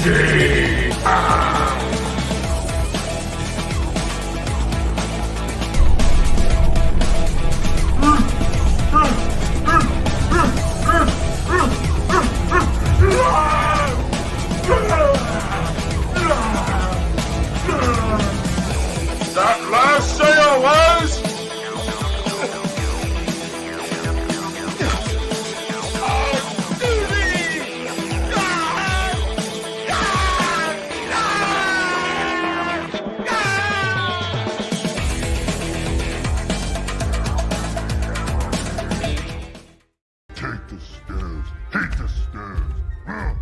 That last sale was... Take the stairs. Take the stairs.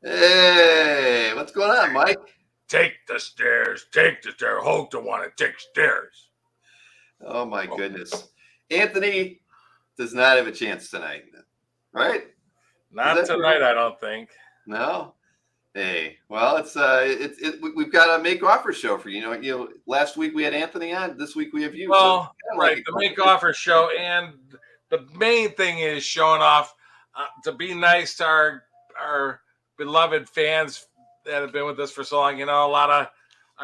Hey, what's going on, Mike? Take the stairs. Take the stairs. Hulk don't want to take stairs. Oh, my goodness. Anthony does not have a chance tonight, right? Not tonight, I don't think. No? Hey, well, we've got a make offer show for you. You know, last week we had Anthony on. This week we have you. Well, so right, the make offer show, and the main thing is showing off to be nice to our beloved fans that have been with us for so long. You know, I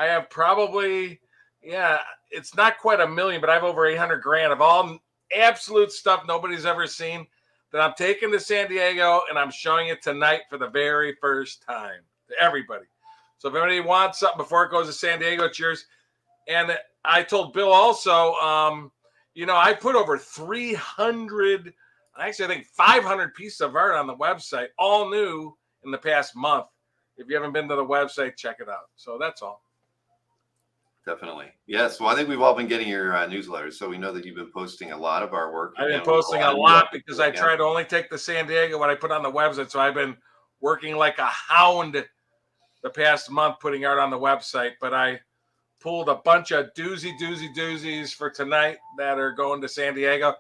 have probably, it's not quite 1 million, but I have over 800 grand of all absolute stuff nobody's ever seen that I'm taking to San Diego, and I'm showing it tonight for the very first time to everybody. So if anybody wants something before it goes to San Diego, it's yours. And I told Bill also, you know, I put over 300, actually I think 500 pieces of art on the website, all new in the past month. If you haven't been to the website, check it out. So that's all. Definitely. Yes. Well, I think we've all been getting your newsletters, so we know that you've been posting a lot of our work. I've been posting a lot because I try to only take the San Diego what I put on the website. So I've been working like a hound the past month putting art on the website. But I pulled a bunch of doozies for tonight that are going to San Diego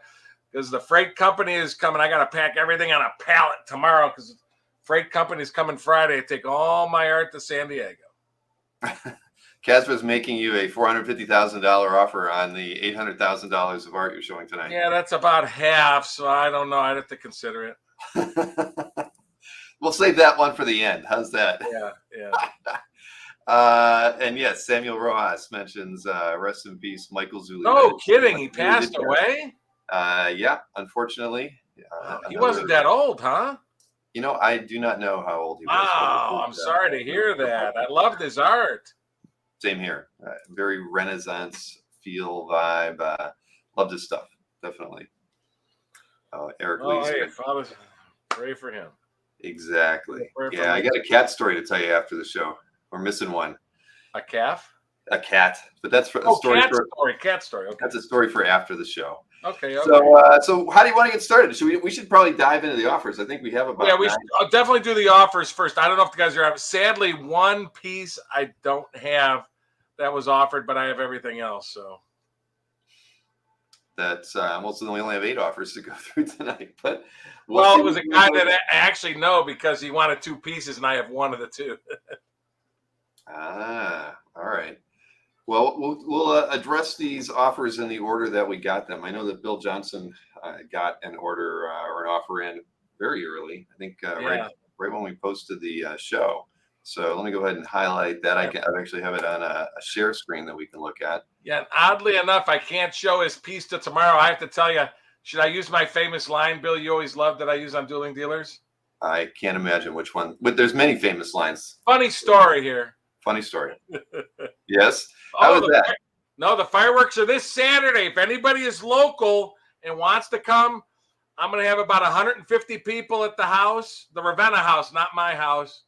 because the freight company is coming. I got to pack everything on a pallet tomorrow because the freight company is coming Friday to take all my art to San Diego. Casper's making you a $450,000 offer on the $800,000 of art you're showing tonight. Yeah, that's about half, so I don't know. I'd have to consider it. We'll save that one for the end. How's that? Yeah. And yes, Samuel Rojas mentions rest in peace, Michael Zuli. No kidding. He passed away? Yeah, unfortunately. He wasn't that old, huh? You know, I do not know how old he was. Wow, I'm sorry to hear that. I loved his art. Same here. Very Renaissance feel vibe. Loved his stuff. Definitely. Eric Lee. Hey, Father, pray for him. Exactly. Yeah, I got a cat story to tell you after the show. We're missing one. A calf? A cat. But that's for a story. Cat story. Okay. That's a story for after the show. Okay. So how do you want to get started? We should probably dive into the offers. I think we have about. Yeah, we should definitely do the offers first. I don't know if the guys are out. Sadly, one piece I don't have that was offered, but I have everything else. So that's mostly we only have 8 offers to go through tonight. But it was a guy that I actually know because he wanted 2 pieces, and I have one of the 2. All right. Well, we'll address these offers in the order that we got them. I know that Bill Johnson got an order or an offer in very early. I think right when we posted the show. So let me go ahead and highlight that. I actually have it on a share screen that we can look at. Yeah. And oddly enough, I can't show his piece to tomorrow. I have to tell you, should I use my famous line, Bill, you always love that I use on Dueling Dealers? I can't imagine which one, but there's many famous lines. Funny story here. Funny story. Yes. How was that? No, the fireworks are this Saturday. If anybody is local and wants to come, I'm going to have about 150 people at the house, the Ravenna house, not my house.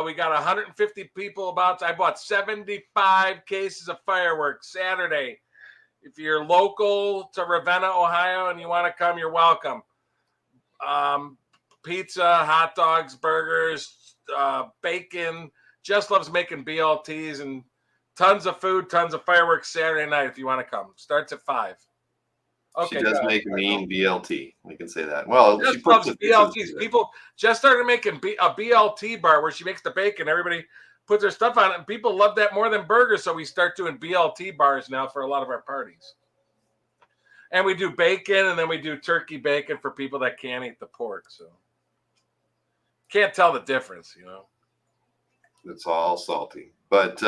We got 150 people I bought 75 cases of fireworks Saturday. If you're local to Ravenna, Ohio, and you want to come, you're welcome. Pizza, hot dogs, burgers, bacon. Just loves making BLTs and tons of food, tons of fireworks Saturday night if you want to come. Starts at 5. Okay, she does make mean BLT. We can say that. Well, just she puts loves BLTs. People just started making a BLT bar where she makes the bacon. Everybody puts their stuff on it, and people love that more than burgers. So we start doing BLT bars now for a lot of our parties. And we do bacon, and then we do turkey bacon for people that can't eat the pork. So can't tell the difference, you know. It's all salty. But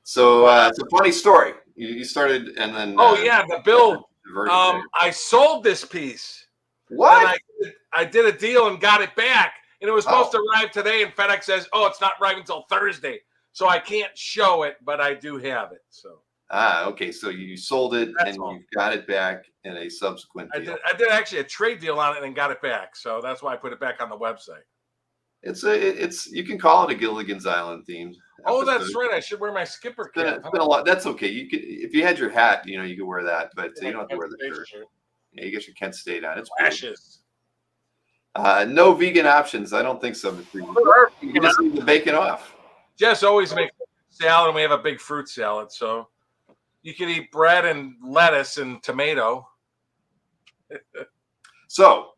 so it's a funny story. You started and then Oh yeah, the bill. diverted there. I sold this piece. What? And I did a deal and got it back, and it was supposed Oh. to arrive today. And FedEx says, "Oh, it's not arriving until Thursday," so I can't show it, but I do have it. So Okay. So you sold it That's and all. you got it back in a subsequent deal. I did actually a trade deal on it and got it back. So that's why I put it back on the website. It's you can call it a Gilligan's Island theme. Oh, that's episode. right. I should wear my skipper It's been, cap. it's been a lot. That's okay. You could if you had your hat, you could wear that, but you My don't have to wear the Kent shirt. State shirt. Yeah, you get your Kent State on. It's good. Ashes. No vegan options. I don't think so. You just need the bacon off. Jess always makes salad, and we have a big fruit salad. So you can eat bread and lettuce and tomato. So,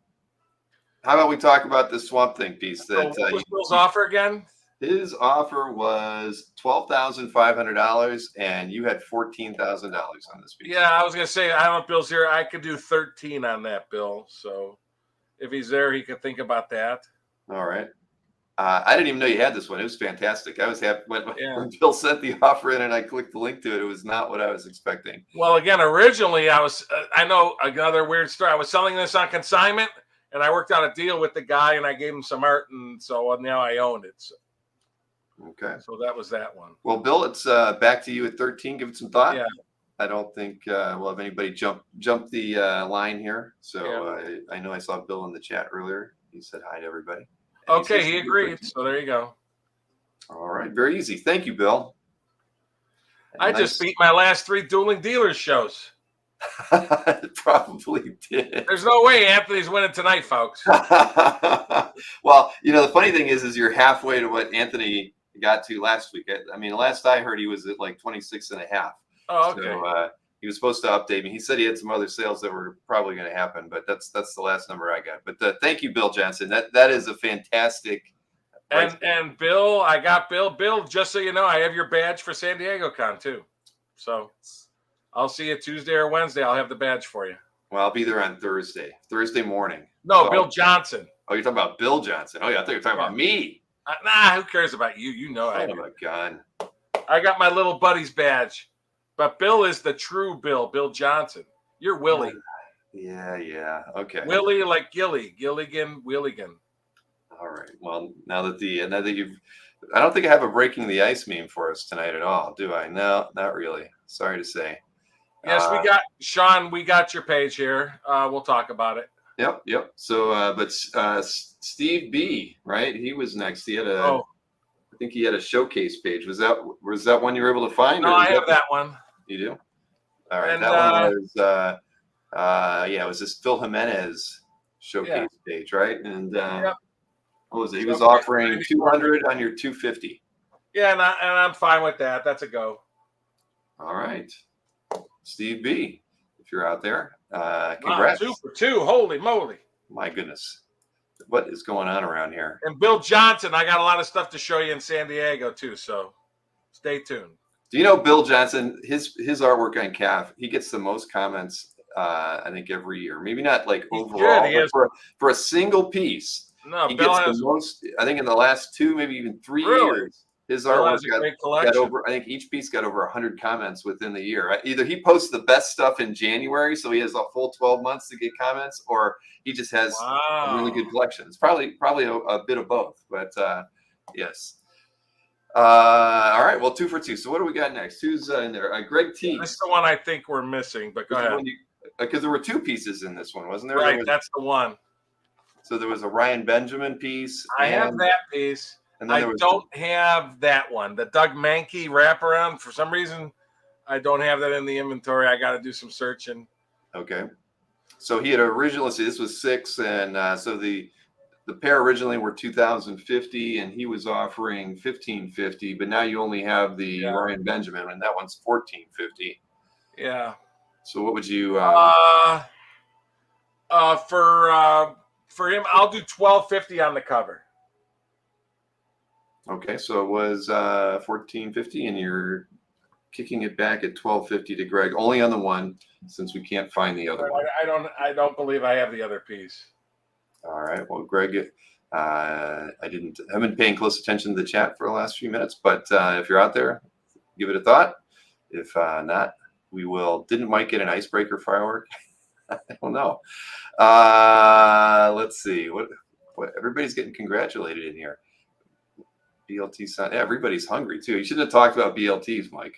how about we talk about the Swamp Thing piece? So That what was Bill's offer again? his offer was $12,500, and you had $14,000 on this piece. Yeah, I was gonna say I don't know if Bill's here. I could do 13 on that, Bill. So if he's there, he could think about that. All right. I didn't even know you had this one. It was fantastic. I was happy when Bill sent the offer in and I clicked the link to it. It was not what I was expecting. Well, again, originally I know another weird story. I was selling this on consignment, and I worked out a deal with the guy, and I gave him some art, and so now I owned it. Okay. So that was that one. Well, Bill, it's back to you at 13. Give it some thought. Yeah. I don't think we'll have anybody jump the line here. So I know I saw Bill in the chat earlier. He said hi to everybody. And Okay, he agreed. So there you go. All right, very easy. Thank you, Bill. I just beat my last 3 dueling dealers shows. Probably did. There's no way Anthony's winning tonight, folks. Well, the funny thing is you're halfway to what Anthony got to last week. I mean, last I heard, he was at like 26 and a half. Oh, okay. So he was supposed to update me. He said he had some other sales that were probably going to happen, but that's the last number I got. But thank you, Bill Johnson. That is a fantastic. And Bill, I got Bill. Bill, just so you know, I have your badge for San Diego Con too. So I'll see you Tuesday or Wednesday. I'll have the badge for you. Well, I'll be there on Thursday morning. No, So- Bill Johnson. Oh, you're talking about Bill Johnson. Oh, yeah, I thought you were talking about me. Nah, who cares about you? You know I Son do. of a gun. I got my little buddy's badge. But Bill is the true Bill Johnson. You're Willie. Yeah. Okay. Willie like Gilligan, Willigan. All right. Well, now that you've, I don't think I have a breaking the ice meme for us tonight at all, do I? No, not really. Sorry to say. Yes, we got Sean. We got your page here. We'll talk about it. Yep. So, but Steve B, right? He was next. He had I think he had a showcase page. Was that one you were able to find? No, I have that one. You do? All right. And, that one was, it was this Phil Jimenez showcase page, right? And what was it? He was offering 200 on your 250. Yeah, and I'm fine with that. That's a go. All right. Steve B, if you're out there, congrats. Wow, 2 for 2. Holy moly. My goodness. What is going on around here? And Bill Johnson, I got a lot of stuff to show you in San Diego too, so stay tuned. Do you know Bill Johnson, his artwork on CAF, he gets the most comments, I think, every year. Maybe not like overall, but for a single piece. No, he Bill gets has the most, I think, in the last 2, maybe even 3 Really? years. His Bill artwork has a great collection. got over, I think each piece got over 100 comments within the year. Either he posts the best stuff in January, so he has a full 12 months to get comments, or he just has a really good collection. It's probably a bit of both, but yes. All right, well, 2 for 2. So what do we got next? Who's in there? Greg T. This is the one I think we're missing, but go ahead. Because there were 2 pieces in this one, wasn't there? Right, that's the one. So there was a Ryan Benjamin piece. I have that piece. And then I don't have that one. The Doug Mankey wraparound. For some reason, I don't have that in the inventory. I got to do some searching. Okay. So he had originally, let's see, this was 6, and so the pair originally were 2,050, and he was offering 1,550. But now you only have the Ryan Benjamin, and that one's 1,450. Yeah. So what would you? For him, I'll do 1,250 on the cover. Okay, so it was 1,450, and you're kicking it back at 1,250 to Greg, only on the one, since we can't find the other one. I don't believe I have the other piece. All right. Well, Greg, I've been paying close attention to the chat for the last few minutes, but if you're out there, give it a thought. If not, we will. Didn't Mike get an icebreaker firework? I don't know. Let's see. What everybody's getting congratulated in here. BLT son. Yeah, everybody's hungry too. You shouldn't have talked about BLTs, Mike.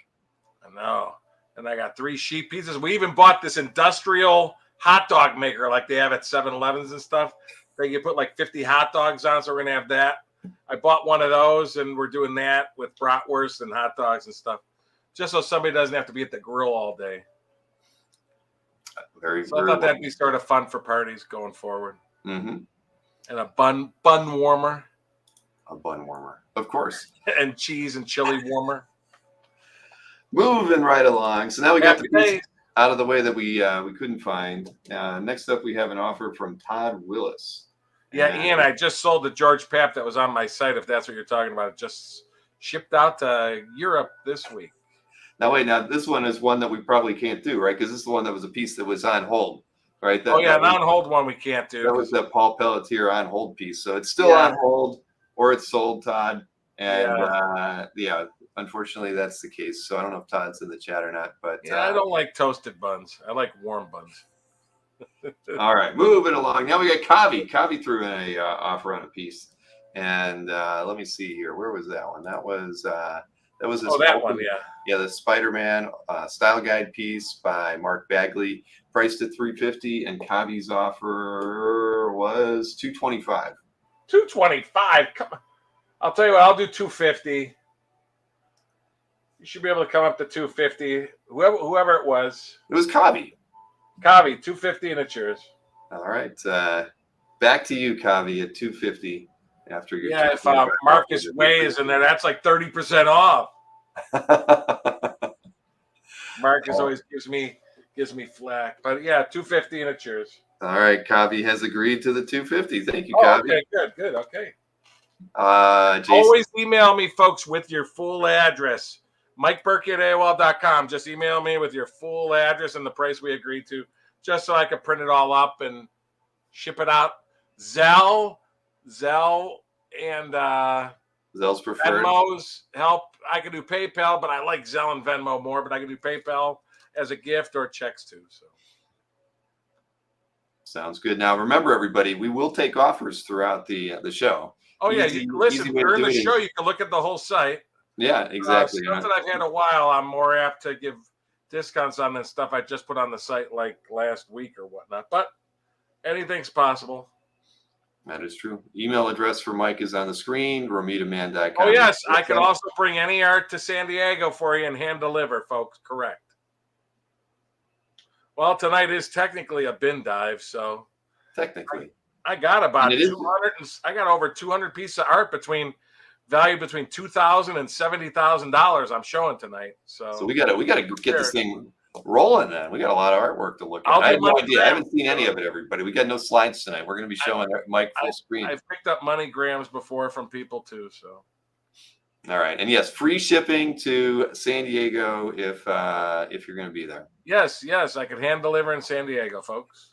I know. And I got 3 sheep pizzas. We even bought this industrial hot dog maker like they have at 7-Elevens and stuff. That you put like 50 hot dogs on, so we're gonna have that. I bought one of those, and we're doing that with bratwurst and hot dogs and stuff, just so somebody doesn't have to be at the grill all day. Very. So I thought that'd be sort of fun for parties going forward. Mm-hmm. And a bun warmer. A bun warmer, of course. And cheese and chili warmer. Moving right along. So now we got the Happy piece out of the way that we couldn't find. Next up, we have an offer from Todd Willis. Yeah, Ian, I just sold the George Papp that was on my site, if that's what you're talking about. It just shipped out to Europe this week. Now, wait, this one is one that we probably can't do, right? Because this is the one that was a piece that was on hold, right? That, an on-hold one we can't do. That was that Paul Pelletier on-hold piece. So it's still on hold, or it's sold, Todd. And, unfortunately, that's the case. So I don't know if Todd's in the chat or not. But I don't like toasted buns. I like warm buns. All right, moving along. Now we got Kavi. Kavi threw in a offer on a piece, and let me see here. Where was that one? That was that one. Yeah, the Spider-Man style guide piece by Mark Bagley, priced at $350, and Kavi's offer was $225. $225. Come on. I'll tell you what. I'll do $250. You should be able to come up to $250. Whoever it was. It was Kavi. Kavi, $250, and it's yours. All right, back to you, Kavi, at $250 after your. Yeah, if Marcus Way is in there, that's like 30% off. Marcus always gives me flack, but yeah, $250, and it's yours. All right, Kavi has agreed to the $250. Thank you, Kavi. Okay, good, okay. Jason. Always email me, folks, with your full address. MikeBurkey@AOL.com. Just email me with your full address and the price we agreed to, just so I can print it all up and ship it out. Zelle, and Zelle's preferred. Venmo's help. I can do PayPal, but I like Zelle and Venmo more. But I can do PayPal as a gift or checks too. So sounds good. Now remember, everybody, we will take offers throughout the show. Oh yeah, you can listen during the show. You can look at the whole site. Yeah, exactly. Stuff that I've had a while, I'm more apt to give discounts on than stuff I just put on the site like last week or whatnot. But anything's possible. That is true. Email address for Mike is on the screen, romitaman.com. Oh, yes. I can also bring any art to San Diego for you and hand deliver, folks. Correct. Well, tonight is technically a bin dive, so. Technically. I got about 200. I got over 200 pieces of art valued between $2,000 and $70,000 I'm showing tonight. So we gotta get this thing rolling. Then we got a lot of artwork to look at. I have no idea. I haven't seen any of it. Everybody, we got no slides tonight. We're going to be showing Mike full screen. I've picked up MoneyGrams before from people too. So all right, and yes, free shipping to San Diego if you're going to be there. Yes, I can hand deliver in San Diego, folks.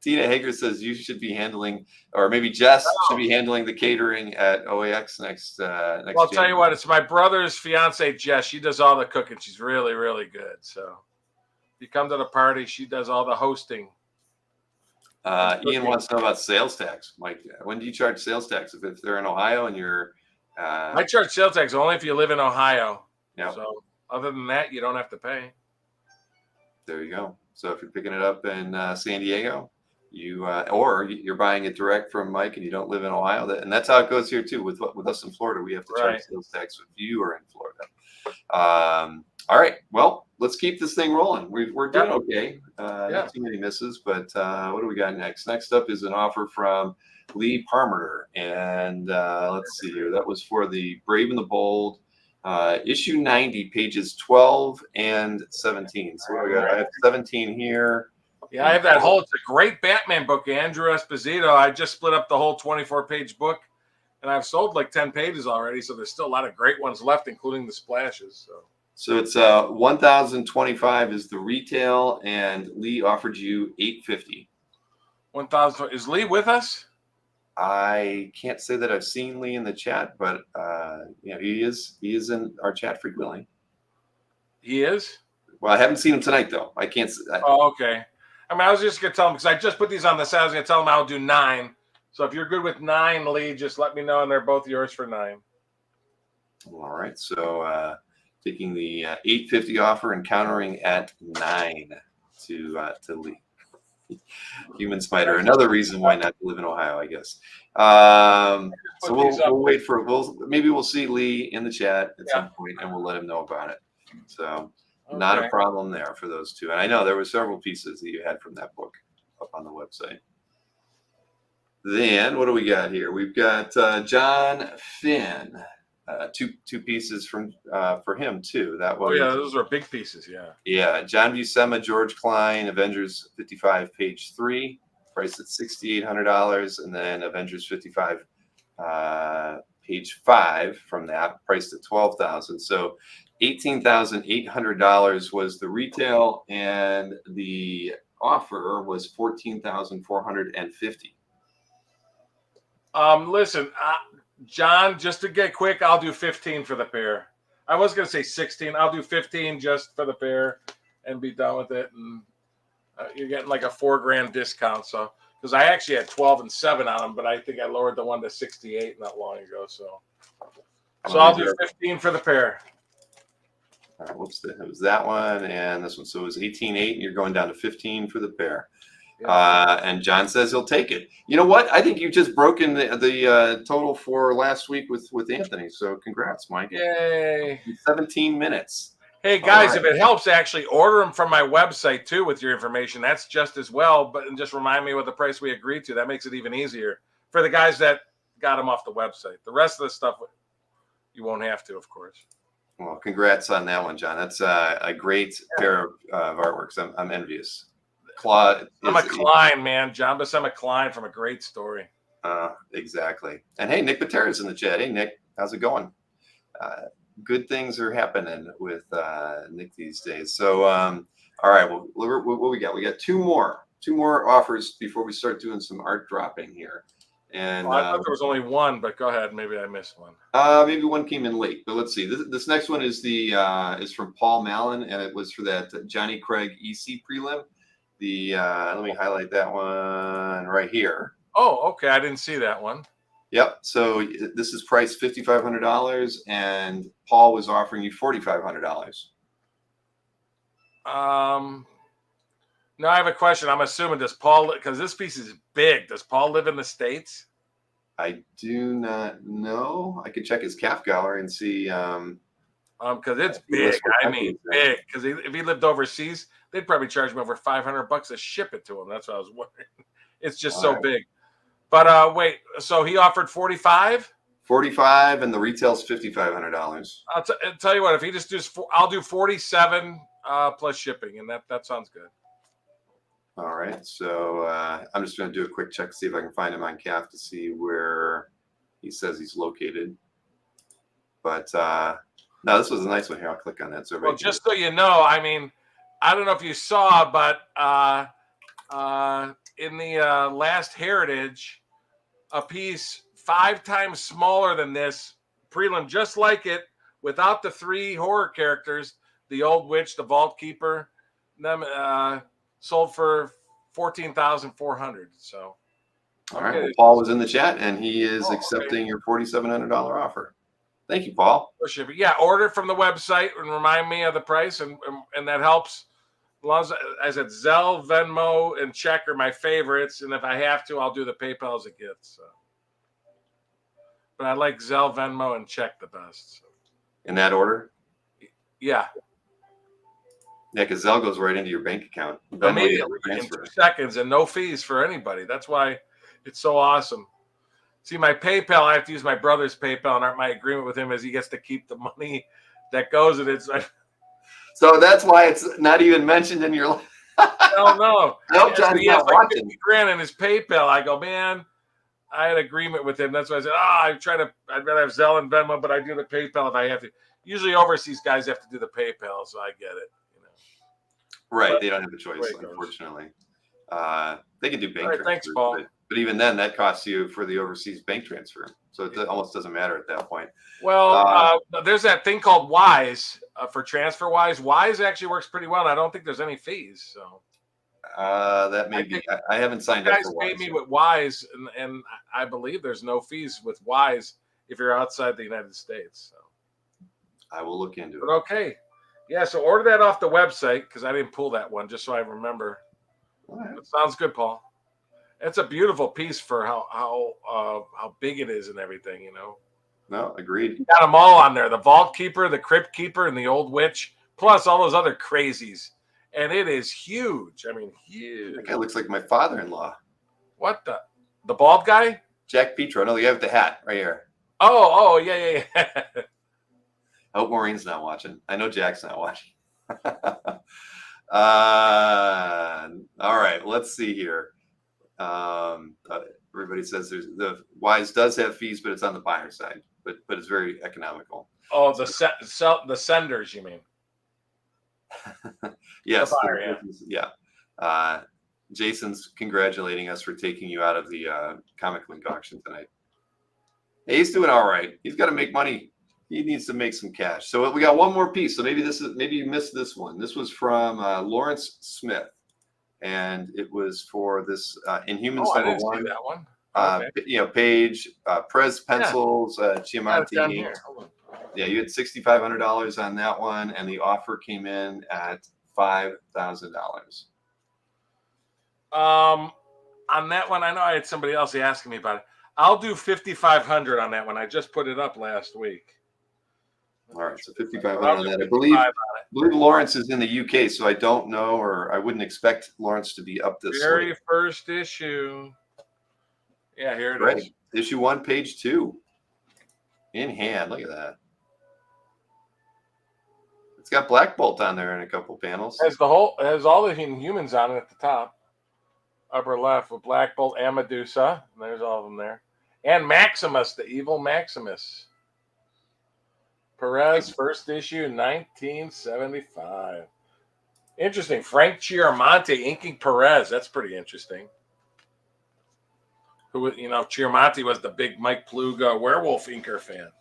Tina Hager says you should be handling, or maybe Jess should be handling the catering at OAX next. Well, I'll tell you what, it's my brother's fiance, Jess. She does all the cooking. She's really, really good. So if you come to the party, she does all the hosting. Ian wants to know about sales tax. Mike, when do you charge sales tax? If they're in Ohio and you're. I charge sales tax only if you live in Ohio. Yeah. So other than that, you don't have to pay. There you go. So if you're picking it up in San Diego, or you're buying it direct from Mike and you don't live in Ohio, and that's how it goes here too. With us in Florida, we have to charge sales tax if you are in Florida. All right. Well, let's keep this thing rolling. We're doing okay. Not too many misses, but what do we got next? Next up is an offer from Lee Parmenter, and let's see here. That was for the Brave and the Bold. Issue 90, pages 12 and 17. So what do we got? I have 17 here. Yeah, I have that whole. It's a great Batman book, Andrew Esposito. I just split up the whole 24-page book, and I've sold like 10 pages already. So there's still a lot of great ones left, including the splashes. So it's $1,025 is the retail, and Lee offered you $850. 1,000. Is Lee with us? I can't say that I've seen Lee in the chat, but he is in our chat frequently. He is? Well, I haven't seen him tonight though. I can't. Oh, okay. I mean, I was just gonna tell him because I just put these on the side. I was gonna tell him I'll do 9. So if you're good with 9, Lee, just let me know, and they're both yours for 9. All right. So taking the 850 offer and countering at 9 to Lee. Human Spider. Another reason why not to live in Ohio, I guess. So we'll wait for maybe we'll see Lee in the chat at some point, and we'll let him know about it. So not a problem there for those two. And I know there were several pieces that you had from that book up on the website. Then what do we got here? We've got John Finn. Two pieces from for him too. That was those are big pieces. Yeah, John Buscema, George Klein, Avengers 55, page 3, priced at $6,800, and then Avengers 55, page 5 from that, priced at $12,000. So $18,800 was the retail, and the offer was $14,450. Listen, John, just to get quick, I'll do 15 for the pair. I was going to say 16. I'll do 15 just for the pair and be done with it. And you're getting like a $4,000 discount. So, because I actually had 12 and 7 on them, but I think I lowered the one to 68 not long ago. So I'll do 15 for the pair. Whoops, it was that one and this one. So it was 18.8, and you're going down to 15 for the pair. And John says he'll take it. You know what? I think you've just broken the total for last week with Anthony. So congrats, Mike. Yay. 17 minutes. Hey, guys, if it helps, actually order them from my website, too, with your information. That's just as well. But and just remind me what the price we agreed to. That makes it even easier for the guys that got them off the website. The rest of the stuff, you won't have to, of course. Well, congrats on that one, John. That's a great pair of artworks. I'm envious. I'm a Klein, man. John Buscema Klein from A Great Story. Exactly. And hey, Nick Patera's in the chat. Hey, Nick, how's it going? Good things are happening with Nick these days. So, all right. Well, what we got? We got two more offers before we start doing some art dropping here. And I thought there was only one, but go ahead. Maybe I missed one. Maybe one came in late, but let's see. This next one is is from Paul Mallon, and it was for that Johnny Craig EC prelim. Let me highlight that one right here. Oh, okay. I didn't see that one. Yep. So this is priced $5,500, and Paul was offering you $4,500. No, I have a question. I'm assuming does Paul, because this piece is big, does Paul live in the States? I do not know. I could check his CAF gallery and see. Because it's big. I mean, big. Because if he lived overseas, they'd probably charge him over $500 to ship it to him. That's what I was wondering. It's just so big. But wait, so he offered 45? 45, and the retail's $5,500. I'll tell you what. If he just does, I'll do 47 plus shipping, and that sounds good. All right. So I'm just going to do a quick check to see if I can find him on CAF to see where he says he's located. But no, this was a nice one here. I'll click on that. So well, just so you know, I mean, I don't know if you saw, but in the last Heritage, a piece 5 times smaller than this prelim, just like it, without the 3 horror characters, the Old Witch, the Vault Keeper, them sold for $14,400. So, all right. Well, Paul was in the chat, and he is accepting your $4,700 offer. Thank you, Paul. Yeah, order from the website and remind me of the price, and that helps. As long as I said, Zelle, Venmo, and check are my favorites, and if I have to, I'll do the PayPal as a gift. So, but I like Zelle, Venmo, and check the best. So. In that order? Yeah. Yeah, because Zelle goes right into your bank account. Immediately in 2 seconds, and no fees for anybody. That's why it's so awesome. See, my PayPal, I have to use my brother's PayPal, and my agreement with him is he gets to keep the money that goes in it. So that's why it's not even mentioned in your. No. Nope, John's not watching. $50,000 in his PayPal. I go, man, I had agreement with him. That's why I said, I'd rather have Zelle and Venmo, but I do the PayPal if I have to. Usually overseas guys have to do the PayPal, so I get it. Right, they don't have a choice, unfortunately. They can do bank transfers. Thanks, Paul. But even then, that costs you for the overseas bank transfer. So it almost doesn't matter at that point. Well, there's that thing called Wise for TransferWise. Wise actually works pretty well. And I don't think there's any fees. So that may be. I haven't signed up for Wise. Guys paid me with Wise, and I believe there's no fees with Wise if you're outside the United States. So I will look into it. But okay. Yeah, so order that off the website because I didn't pull that one, just so I remember. Right. It sounds good, Paul. It's a beautiful piece for how big it is and everything, you know. No, agreed. You got them all on there: the Vault Keeper, the Crypt Keeper, and the Old Witch, plus all those other crazies. And it is huge. I mean, huge. That guy looks like my father-in-law. What the bald guy? Jack Petro. No, the guy with the hat right here. Oh, yeah. I hope Maureen's not watching. I know Jack's not watching. All right, let's see here. Everybody says the Wise does have fees, but it's on the buyer side. But it's very economical. Oh, the senders, you mean? Yes. Buyer, yeah. Jason's congratulating us for taking you out of the Comic Link auction tonight. Hey, he's doing all right. He's got to make money. He needs to make some cash. So we got one more piece. So maybe you missed this one. This was from Lawrence Smith, and it was for this Inhumans I didn't #1. see that one. Okay. Page, Prez pencils, Chiamanti. Yeah, you had $6,500 on that one, and the offer came in at $5,000. On that one, I know I had somebody else asking me about it. I'll do 5,500 on that one. I just put it up last week. All right, so 5,500 on that. I believe Lawrence is in the UK, so I don't know, or I wouldn't expect Lawrence to be up this very first issue. Yeah, here it is. Issue 1, page 2. In hand. Look at that. It's got Black Bolt on there in a couple panels. Has all the Inhumans on it at the top. Upper left with Black Bolt and Medusa. And there's all of them there. And Maximus, the evil Maximus. Perez, first issue, 1975. Interesting. Frank Chiaramonte inking Perez. That's pretty interesting. Chiaramonte was the big Mike Pluga werewolf inker fan.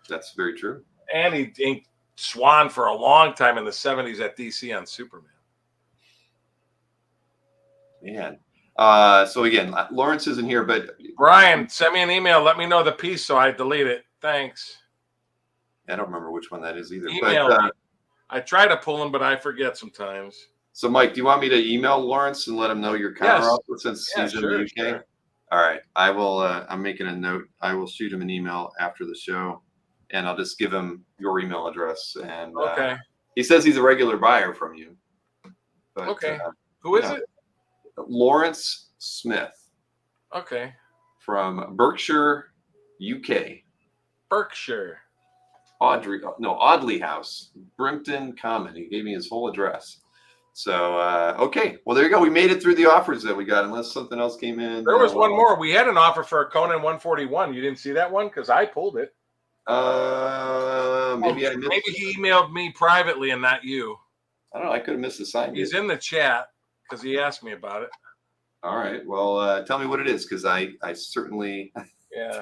That's very true. And he inked Swan for a long time in the 70s at DC on Superman. Man. So again, Lawrence isn't here, but Brian, send me an email. Let me know the piece so I delete it. Thanks. I don't remember which one that is either. Email me. I try to pull them, but I forget sometimes. So, Mike, do you want me to email Lawrence and let him know your counter offer since he's in the UK? Sure. All right. I will. I'm making a note. I will shoot him an email after the show, and I'll just give him your email address. And okay. He says he's a regular buyer from you. But, okay. Who is it? Lawrence Smith. Okay. From Berkshire, UK. Berkshire. Audley House, Brimpton Common. He gave me his whole address. So, okay. Well, there you go. We made it through the offers that we got, unless something else came in. There was one more. We had an offer for a Conan 141. You didn't see that one? Because I pulled it. Maybe I missed. Maybe he emailed me privately and not you. I don't know. I could have missed the sign. He's in the chat because he asked me about it. All right. Well, tell me what it is, because I certainly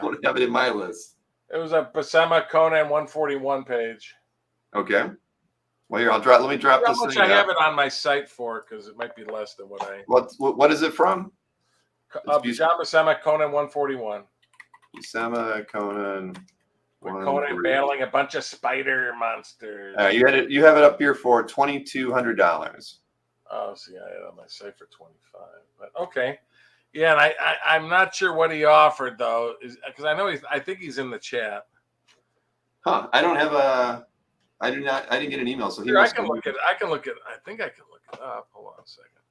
don't have it in my list. It was a Buscema Conan 141 page. Okay. Well, here, let me drop this thing. How much I have it on my site for, because it might be less than what I... What is it from? John Buscema Conan 141. Buscema Conan... With Conan battling a bunch of spider monsters. You have it up here for $2,200. Oh, see, I had it on my site for 25. But okay. Yeah, and I'm not sure what he offered though, because I think he's in the chat. Huh? I didn't get an email, so I can look at. I think I can look it up. Hold on a second.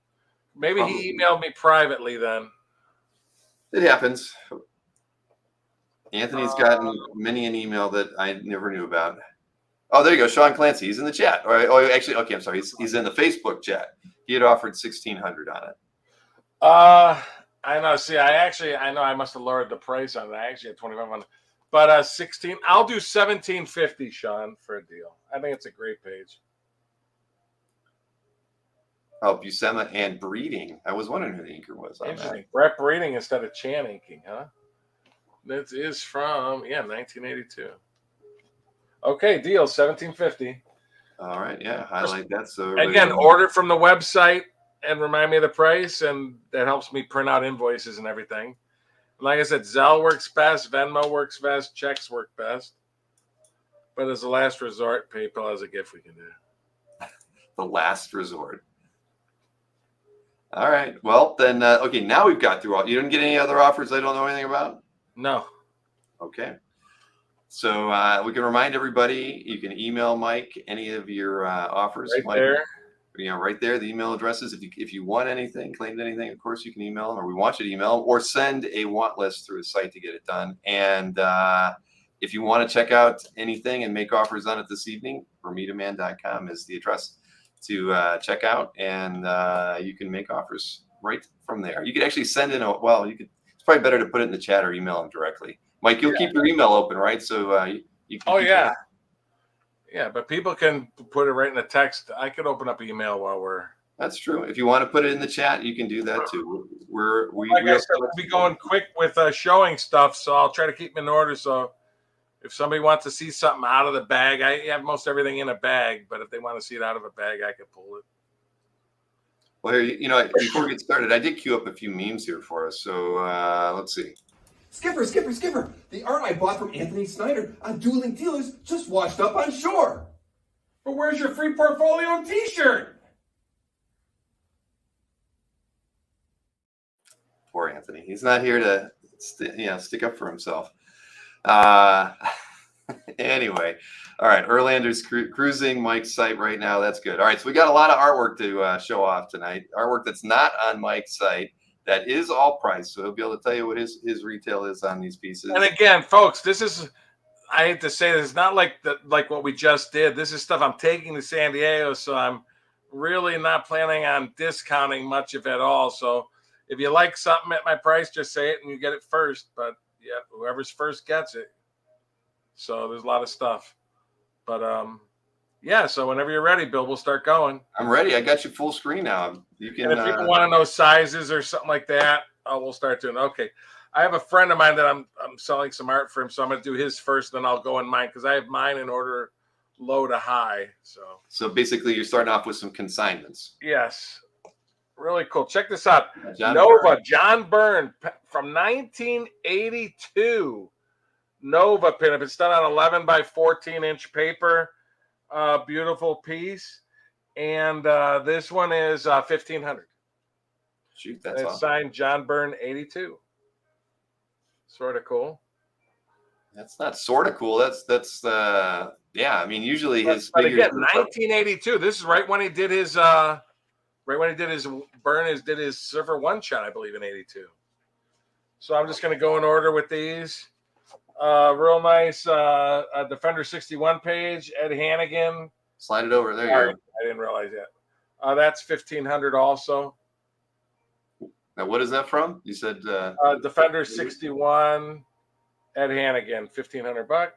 Maybe he emailed me privately then. It happens. Anthony's gotten many an email that I never knew about. Oh, there you go, Sean Clancy. He's in the chat. Actually, okay, I'm sorry. He's in the Facebook chat. He had offered $1,600 on it. I know. See, I know I must have lowered the price on it. I actually had 2,500, but 16. I'll do 1,750, Sean, for a deal. I think it's a great page. Oh, Buscema and Breeding. I was wondering who the inker was on that. Interesting. Brett Breeding instead of Chan inking, huh? That is from 1982. Okay, deal 1750. All right, yeah, highlight that. So Again, order from the website and remind me of the price, and that helps me print out invoices and everything. Like I said, Zelle works best, Venmo works best, checks work best. But as a last resort, PayPal as a gift we can do. The last resort. All right. Well, then, okay, now we've got through all. You didn't get any other offers I don't know anything about? No. Okay. So we can remind everybody, you can email Mike any of your offers. Right Mike, there. You know, right there, the email addresses. If you want anything, claimed anything, of course you can email them, or we want you to email them, or send a want list through the site to get it done. And if you want to check out anything and make offers on it this evening, bermudaman.com is the address to check out, and you can make offers right from there. You could actually send in it's probably better to put it in the chat or email them directly. Mike, you'll keep your email open, right? So you can. Oh yeah. Yeah, but people can put it right in the text. I could open up email while we're. That's true. If you want to put it in the chat, you can do that too. I said, we'll be going quick with showing stuff, so I'll try to keep them in order. So if somebody wants to see something out of the bag, I have most everything in a bag. But if they want to see it out of a bag, I can pull it. Well, here, before we get started, I did queue up a few memes here for us. So let's see. Skipper, Skipper, Skipper. The art I bought from Anthony Snyder on Dueling Dealers just washed up on shore. But where's your free portfolio t-shirt? Poor Anthony. He's not here to stick up for himself. Anyway, all right. Erlander's cruising Mike's site right now. That's good. All right, so we got a lot of artwork to show off tonight. Artwork that's not on Mike's site. That is all price, so he'll be able to tell you what his retail is on these pieces. And again, folks, this is, I hate to say this, it's not like what we just did. This is stuff I'm taking to San Diego, so I'm really not planning on discounting much if at all. So if you like something at my price, just say it and you get it first. But yeah, whoever's first gets it. So there's a lot of stuff. But yeah, so whenever you're ready, Bill, we'll start going. I'm ready. I got you full screen now. You can. And if people want to know sizes or something like that, we'll start doing. Okay, I have a friend of mine that I'm selling some art for him, so I'm going to do his first, then I'll go in mine because I have mine in order low to high. So basically, you're starting off with some consignments. Yes, really cool. Check this out. Nova John Byrne from 1982. Nova pinup. It's done on 11 by 14 inch paper. Beautiful piece, and this one is 1,500. Shoot, that's awesome. Signed John Byrne 82. Sort of cool. That's not sort of cool. That's yeah. I mean, usually his. But again, 1982. This is right when he did his Byrne did his Surfer one shot, I believe, in 82. So I'm just going to go in order with these. Real nice Defender 61 page, Ed Hannigan. Slide it over. There you go. I didn't realize that. That's 1,500 also. Now, what is that from? You said Defender 61, Ed Hannigan, $1,500.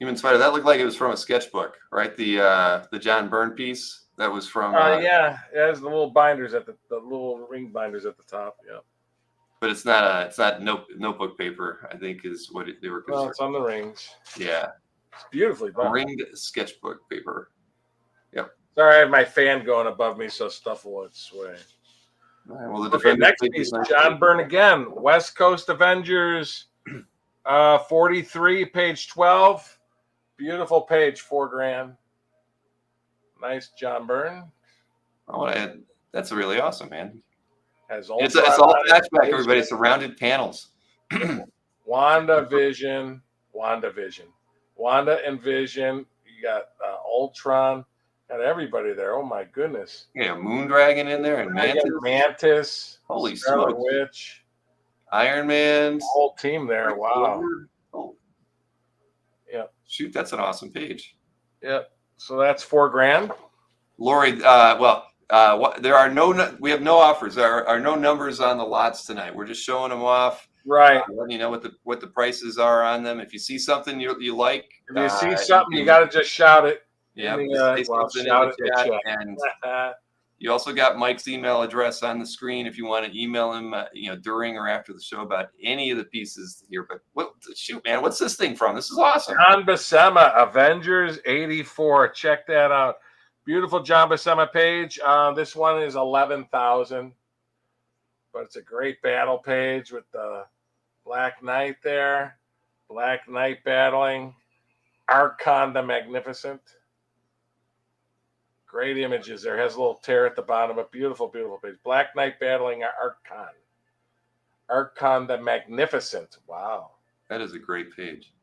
Human Spider. That looked like it was from a sketchbook, right? The John Byrne piece that was from. Yeah, it has the little binders at the little ring binders at the top. Yeah. But it's not notebook paper, I think is what they were concerned. Well, it's on the rings. Yeah. It's beautifully done. Ringed sketchbook paper. Yep. Sorry, I have my fan going above me, so stuff won't sway. All right, well, next piece, John Byrne again. West Coast Avengers, 43, page 12. Beautiful page, $4,000. Nice John Byrne. Oh, that's really awesome, man. It's all patchback, everybody. It's surrounded panels. Wanda and Vision. Wanda and Vision. You got Ultron. Got everybody there. Oh my goodness. Yeah, Moondragon in there and Mantis. Holy smokes. Witch. Iron Man. Whole team there. Wow. Oh. Yeah. Shoot, that's an awesome page. Yep. So that's $4,000. Lori, we have no offers. There are no numbers on the lots tonight. We're just showing them off. Right. Letting you know what the prices are on them. If you see something you like. If you see something, you got to just shout it. Yeah, Well, shout it in the chat. and you also got Mike's email address on the screen if you want to email him, during or after the show about any of the pieces here. But shoot, man, what's this thing from? This is awesome. John Buscema, Avengers 84. Check that out. Beautiful John Buscema page. This one is 11,000, but it's a great battle page with the Black Knight there. Black Knight battling Archon the Magnificent. Great images there. Has a little tear at the bottom. A beautiful, beautiful page. Black Knight battling Archon. Archon the Magnificent. Wow. That is a great page.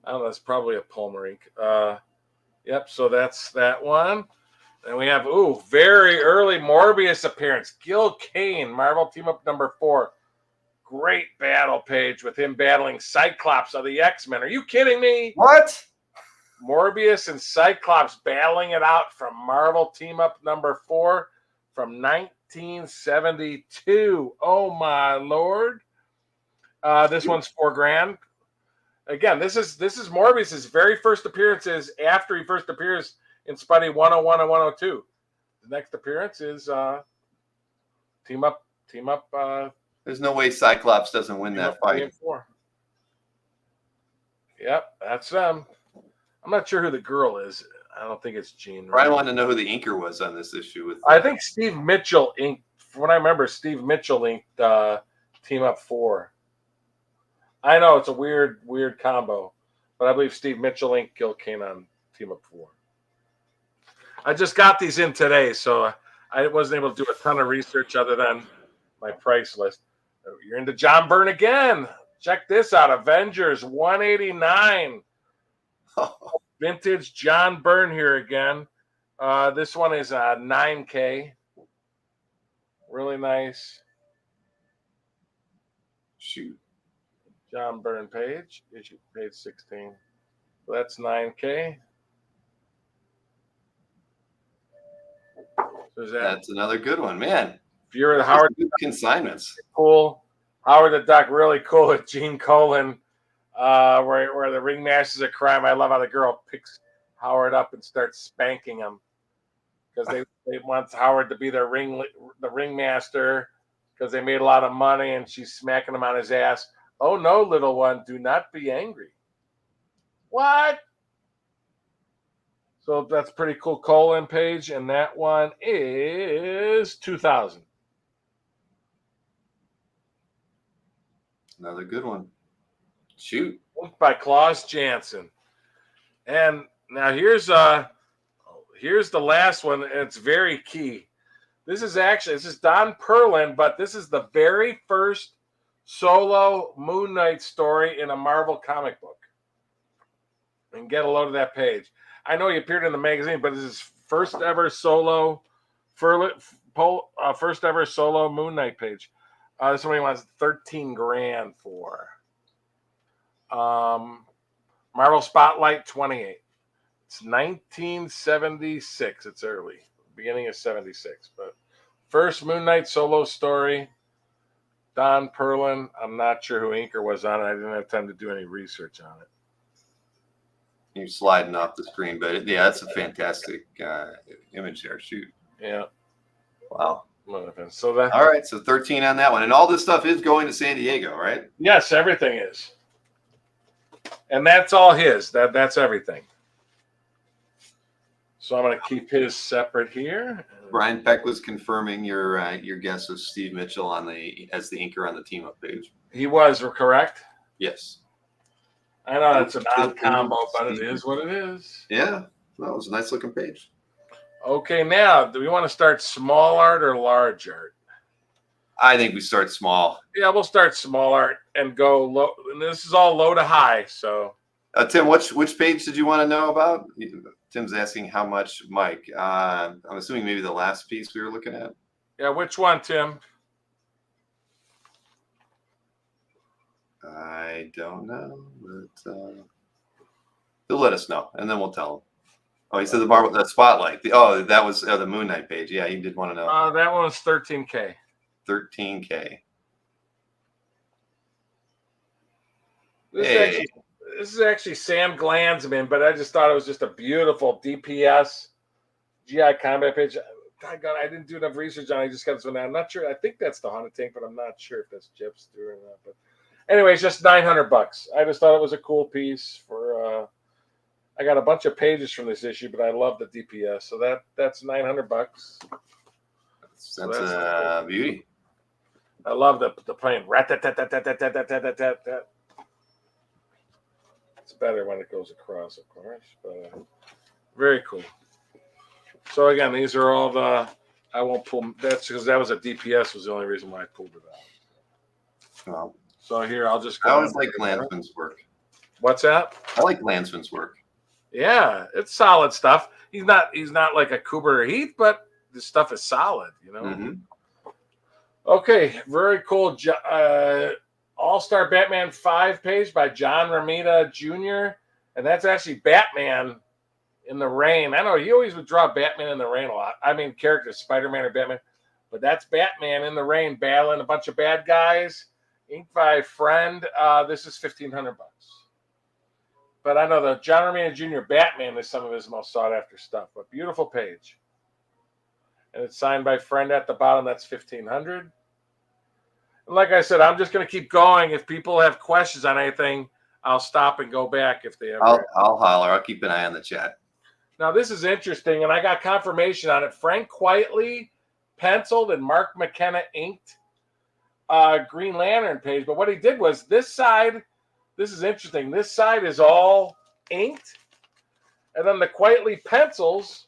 I don't know. It's probably a Pulmerink. Yep. So that's that one. And we have, very early Morbius appearance. Gil Kane, Marvel Team Up number 4. Great battle page with him battling Cyclops of the X-Men. Are you kidding me? What? Morbius and Cyclops battling it out from Marvel Team Up number 4 from 1972. Oh my Lord. This one's $4,000. Again, this is Morbius's very first appearances after he first appears in Spidey 101 and 102. The next appearance is Team Up. There's no way Cyclops doesn't win that fight. Yep, that's them. I'm not sure who the girl is. I don't think it's Jean. Brian wanted to know who the inker was on this issue. I think Steve Mitchell inked. From what I remember, Steve Mitchell inked Team Up 4. I know it's a weird combo, but I believe Steve Mitchell inked Gil Kane on Team Up 4. I just got these in today, so I wasn't able to do a ton of research other than my price list. You're into John Byrne again. Check this out. Avengers 189. Vintage John Byrne here again. This one is 9K. Really nice. Shoot. John Byrne page. Issue page 16. So that's 9K. So that's another good one, man. If you're the Howard consignments. Cool. Howard the Duck, really cool with Gene Colan. Where the ringmaster's a crime. I love how the girl picks Howard up and starts spanking him because they want Howard to be the ringmaster because they made a lot of money, and she's smacking him on his ass. Oh no, little one, do not be angry. What? So that's pretty cool. Colan page, and that one is 2,000. Another good one. Shoot. By Klaus Janson. And now here's the last one. It's very key. This is Don Perlin, but this is the very first solo Moon Knight story in a Marvel comic book. And get a load of that page. I know he appeared in the magazine, but this is first ever solo Moon Knight page. Somebody wants $13,000 for. Marvel Spotlight 28. It's 1976. It's early, beginning of 76. But first Moon Knight solo story. Don Perlin. I'm not sure who inker was on it. I didn't have time to do any research on it. You're sliding off the screen, but yeah, that's a fantastic image there. Shoot. Yeah. Wow. So that. All right. So 13 on that one, and all this stuff is going to San Diego, right? Yes, everything is. And that's all his. That's everything. So I'm going to keep his separate here. Brian Peck was confirming your guess of Steve Mitchell as the inker on the team up page. He was correct. Yes. I know it's an odd combo, but it is what it is. Yeah. Well, it was a nice looking page. Okay, now do we want to start small art or large art? I think we start small. Yeah, we'll start small art and go low. And this is all low to high. So, Tim, which page did you want to know about? Tim's asking how much, Mike. I'm assuming maybe the last piece we were looking at. Yeah, which one, Tim? I don't know, but they'll let us know, and then we'll tell them. Oh, he said the Spotlight. That was the Moon Knight page. Yeah, he did want to know. That one was 13K. 13K. This this is actually Sam Glanzman, but I just thought it was just a beautiful DPS GI combat page. I didn't do enough research on it. I just got this one. I'm not sure. I think that's the Haunted Tank, but I'm not sure if that's Jeff's doing or not. But anyway, it's just $900. I just thought it was a cool piece for. I got a bunch of pages from this issue, but I love the DPS, so that's $900. That's a beauty. I love the playing rat-tat-tat-tat-tat-tat-tat-tat-tat. It's better when it goes across, of course, but very cool. So again, these are all the. I won't pull. That's because that was a DPS. Was the only reason why I pulled it out. Well, So here, I'll just. I always like Landsman's work. What's that? I like Landsman's work. Yeah, it's solid stuff. He's not like a Cooper or Heath, but this stuff is solid. Mm-hmm. Okay, very cool. All-Star Batman 5 page by John Romita Jr. And that's actually Batman in the rain. I know he always would draw Batman in the rain a lot. I mean, characters, Spider-Man or Batman. But that's Batman in the rain battling a bunch of bad guys. Inked by Friend. This is $1,500. But I know the John Romita Jr. Batman is some of his most sought-after stuff. But beautiful page. And it's signed by Friend at the bottom. That's $1,500. And like I said, I'm just going to keep going. If people have questions on anything, I'll stop and go back if they ever. I'll holler. I'll keep an eye on the chat. Now, this is interesting, and I got confirmation on it. Frank Quietly penciled and Mark McKenna inked Green Lantern page. But what he did was this side, this is interesting. This side is all inked, and then the Quietly pencils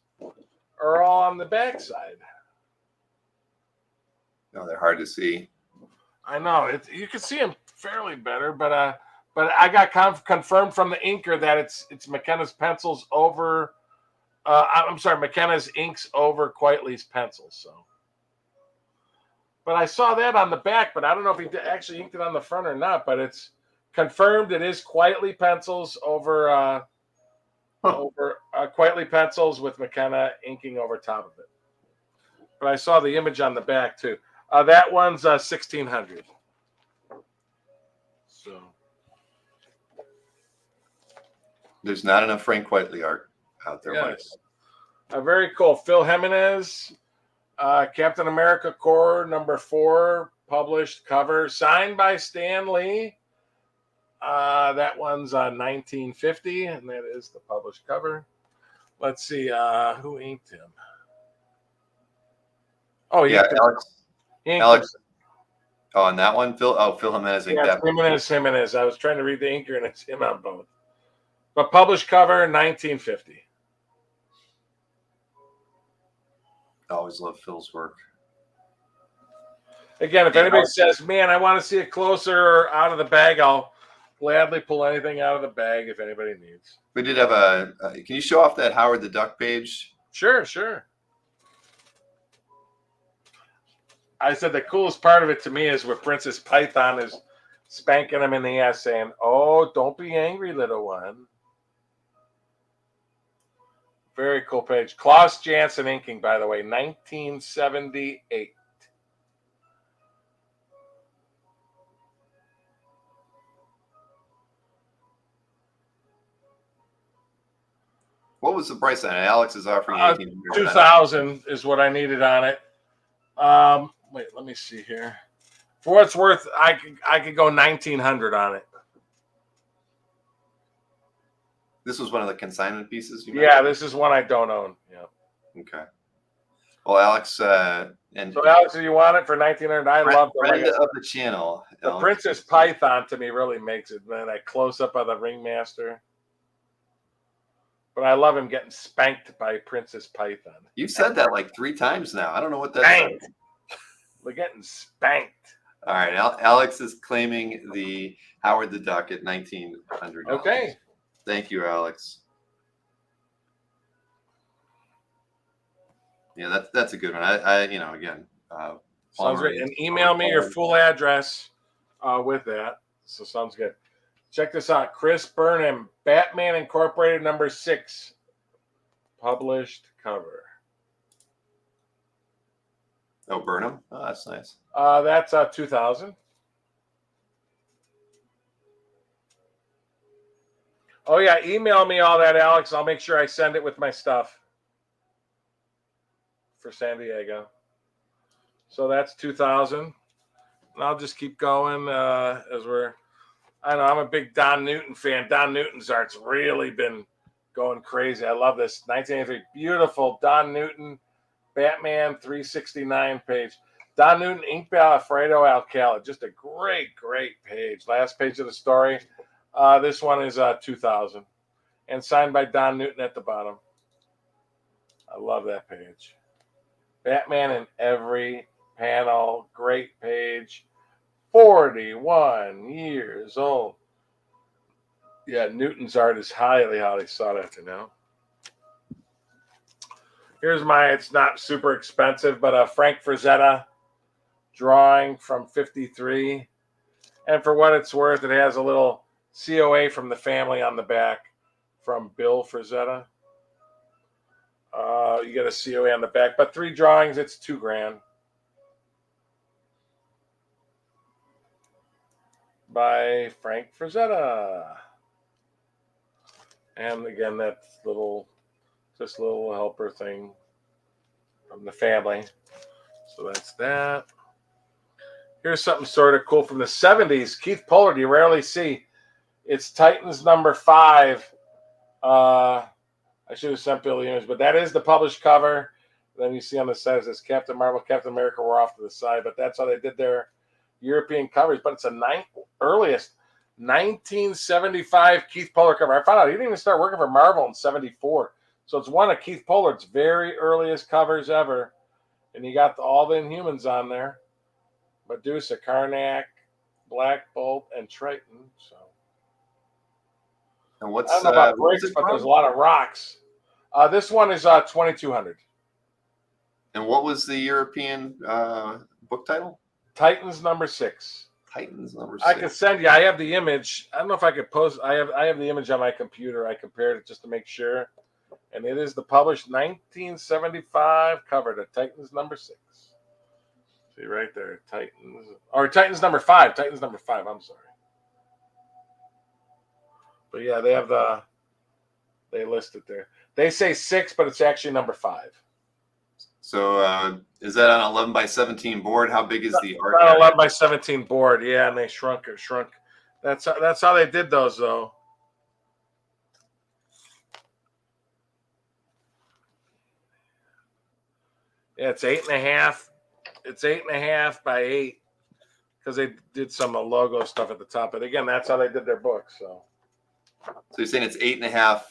are all on the back side. No, they're hard to see. I know you can see them fairly better, but I got confirmed from the inker that it's McKenna's pencils over. I'm sorry, McKenna's inks over Quietly's pencils. So, but I saw that on the back, but I don't know if he actually inked it on the front or not. But it's confirmed it is Quietly pencils over Quietly pencils with McKenna inking over top of it. But I saw the image on the back too. That one's $1,600. So there's not enough Frank Quietly art out there. Yes. Very cool. Phil Jimenez, Captain America Corps #4, published cover, signed by Stan Lee. That one's $19.50, and that is the published cover. Let's see who inked him. Oh yeah, Alex. Oh, on that one, Phil. Oh, Phil Jimenez inked that. Jimenez. I was trying to read the inker, and it's him on both. But published cover, $19.50. I always love Phil's work. Again, if anybody says, "Man, I want to see it closer or out of the bag," I'll gladly pull anything out of the bag if anybody needs. We did have can you show off that Howard the Duck page? Sure. I said the coolest part of it to me is where Princess Python is spanking him in the ass saying, "Oh, don't be angry, little one." Very cool page. Klaus Janson inking, by the way, 1978. What was the price on it? Alex is offering $2,000 is what I needed on it. Wait, let me see here. For what it's worth, I could go $1,900 on it. This was one of the consignment pieces. Yeah, this is one I don't own. Yeah. Okay. Well, Alex, and so Alex, do you want it for $1,900? I love the friend of the channel. The Princess Python to me really makes it. Man, that close up of the ringmaster. But I love him getting spanked by Princess Python. You've said that like 3 times now. I don't know what that's. Spanked. We're getting spanked. All right, Alex is claiming the Howard the Duck at $1,900. Okay. Thank you, Alex. Yeah, that's a good one. I again. Sounds great. And email me your full address with that. So sounds good. Check this out. Chris Burnham, Batman Incorporated #6, published cover. Oh, Burnham. Oh, that's nice. That's $2,000. Oh yeah, email me all that, Alex. I'll make sure I send it with my stuff for San Diego. So that's 2,000. And I'll just keep going as we're. I know I'm a big Don Newton fan. Don Newton's art's really been going crazy. I love this 1983 beautiful Don Newton Batman 369 page. Don Newton ink by Alfredo Alcala. Just a great page. Last page of the story. This one is 2,000 and signed by Don Newton at the bottom. I love that page. Batman in every panel. Great page. 41 years old. Yeah, Newton's art is highly sought after now. Here's it's not super expensive, but a Frank Frazetta drawing from 53. And for what it's worth, it has a little COA from the family on the back from Bill Frazetta. You get a COA on the back, but 3 drawings, it's $2,000. By Frank Frazetta. And again, that's little helper thing from the family. So that's that. Here's something sort of cool from the 70s. Keith Pollard, you rarely see. It's Titans number 5. I should have sent Bill the image, but that is the published cover. Then you see on the side it says Captain Marvel, Captain America were off to the side, but that's how they did their European covers. But it's a earliest 1975 Keith Pollard cover. I found out he didn't even start working for Marvel in 74. So it's one of Keith Pollard's very earliest covers ever. And you got all the Inhumans on there. Medusa, Karnak, Black Bolt, and Triton. So And what's I don't know about bricks, but there's a lot of rocks. This one is 2,200. And what was the European book title? Titans number 6. Titans number 6. I can send you. I have the image. I don't know if I could post. I have the image on my computer. I compared it just to make sure, and it is the published 1975 cover to Titans number 6. See right there, Titans number 5. Titans number 5. I'm sorry, but yeah, they list it there. They say 6, but it's actually number 5. So is that on 11 by 17 board? How big is the art? About 11 by 17 board, yeah, and they shrunk. That's how they did those, though. Yeah, it's 8.5. It's 8.5 by 8 because they did some logo stuff at the top. But again, that's how they did their book. So you're saying it's 8.5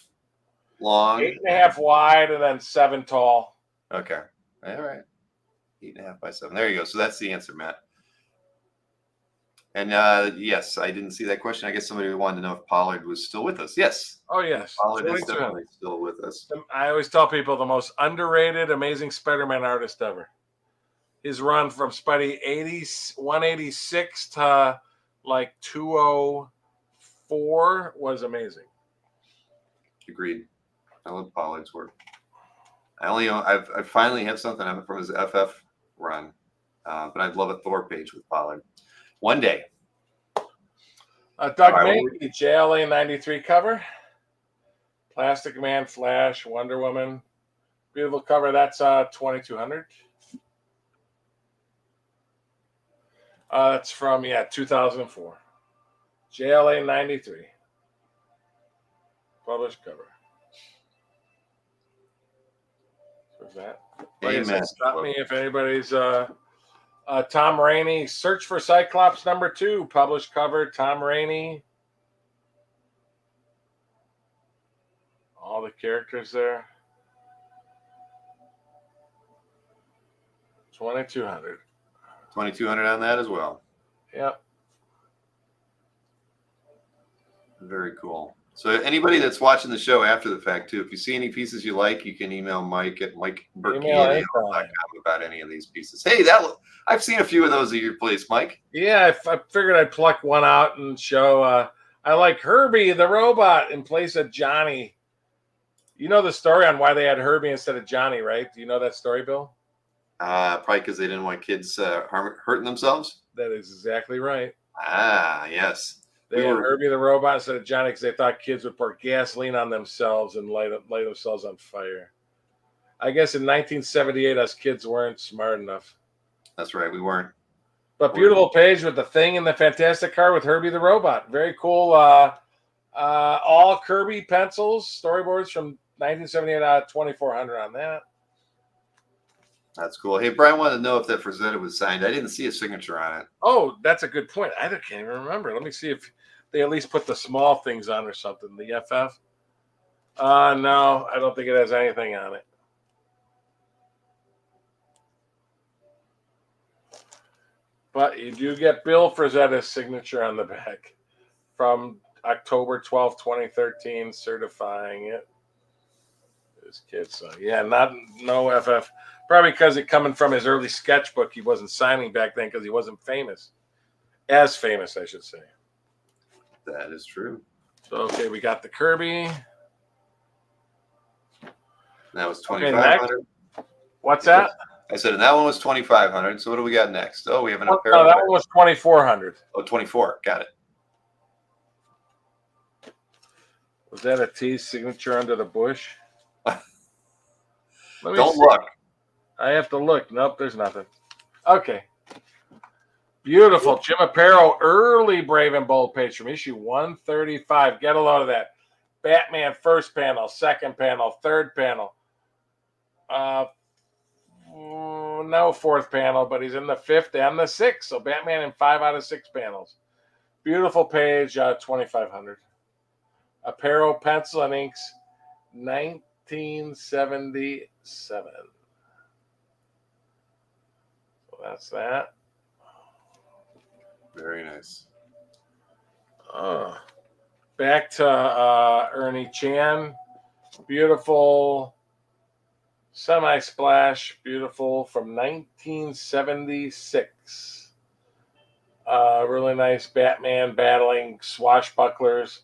long, 8.5 wide, and then 7 tall. Okay. All right. 8.5 by 7. There you go. So that's the answer, Matt. And yes, I didn't see that question. I guess somebody wanted to know if Pollard was still with us. Yes. Oh, yes. Pollard is definitely still with us. I always tell people the most underrated, amazing Spider-Man artist ever. His run from Spidey 186 to like 204 was amazing. Agreed. I love Pollard's work. I finally have something from his FF run, but I'd love a Thor page with Pollard one day. Doug Mankey, JLA 93 cover. Plastic Man, Flash, Wonder Woman. Beautiful cover. That's 2,200. That's from 2004. JLA 93. Published cover. What's that? Amen. Stop me if anybody's Tom Rainey, Search for Cyclops number 2, published cover, Tom Rainey. All the characters there. 2,200. 2,200 on that as well. Yep. Very cool. So anybody that's watching the show after the fact too, if you see any pieces you like, you can email Mike at MikeBurkey.com about any of these pieces. Hey, I've seen a few of those at your place, Mike. Yeah, I figured I'd pluck one out and show. I like Herbie the robot in place of Johnny. You know the story on why they had Herbie instead of Johnny, right? Do you know that story, Bill? Probably because they didn't want kids hurting themselves. That is exactly right. Ah, yes. They had Herbie the Robot instead of Johnny because they thought kids would pour gasoline on themselves and light themselves on fire. I guess in 1978, us kids weren't smart enough. That's right, we weren't. But beautiful page with the Thing and the Fantastic Car with Herbie the Robot. Very cool. All Kirby pencils, storyboards from 1978 out of 2400 on that. That's cool. Hey, Brian wanted to know if that Frazetta was signed. I didn't see a signature on it. Oh, that's a good point. I can't even remember. Let me see if they at least put the small things on or something. The FF. No, I don't think it has anything on it. But you do get Bill Frazetta's signature on the back from October 12th, 2013, certifying it. His kids. So yeah, no FF. Probably because it coming from his early sketchbook, he wasn't signing back then because he wasn't famous. As famous, I should say. That is true. So okay, we got the Kirby. That was 2,500. What's that? I said, and that one was 2,500. So what do we got next? Oh, we have an apparel. No, that one was 2,400. Oh, 24. Got it. Was that a T signature under the bush? Don't look. I have to look. Nope, there's nothing. Okay. Beautiful. Jim Aparo, early Brave and Bold page from issue 135. Get a load of that. Batman first panel, second panel, third panel. No fourth panel, but he's in the fifth and the sixth. So Batman in 5 out of 6 panels. Beautiful page, 2,500. Aparo pencil and inks, 1977. So that's that. Very nice. Back to Ernie Chan. Beautiful semi-splash. Beautiful from 1976. Really nice Batman battling swashbucklers.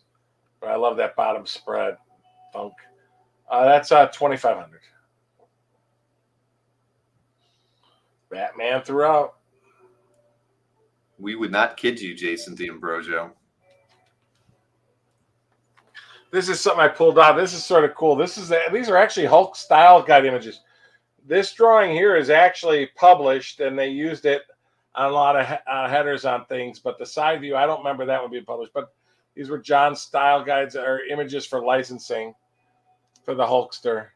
But I love that bottom spread. Funk. That's 2,500. Batman throughout. We would not kid you, Jason D'Ambrosio. This is something I pulled out. This is sort of cool. These are actually Hulk style guide images. This drawing here is actually published, and they used it on a lot of headers on things. But the side view, I don't remember that one being published. But these were John's style guides or images for licensing for the Hulkster.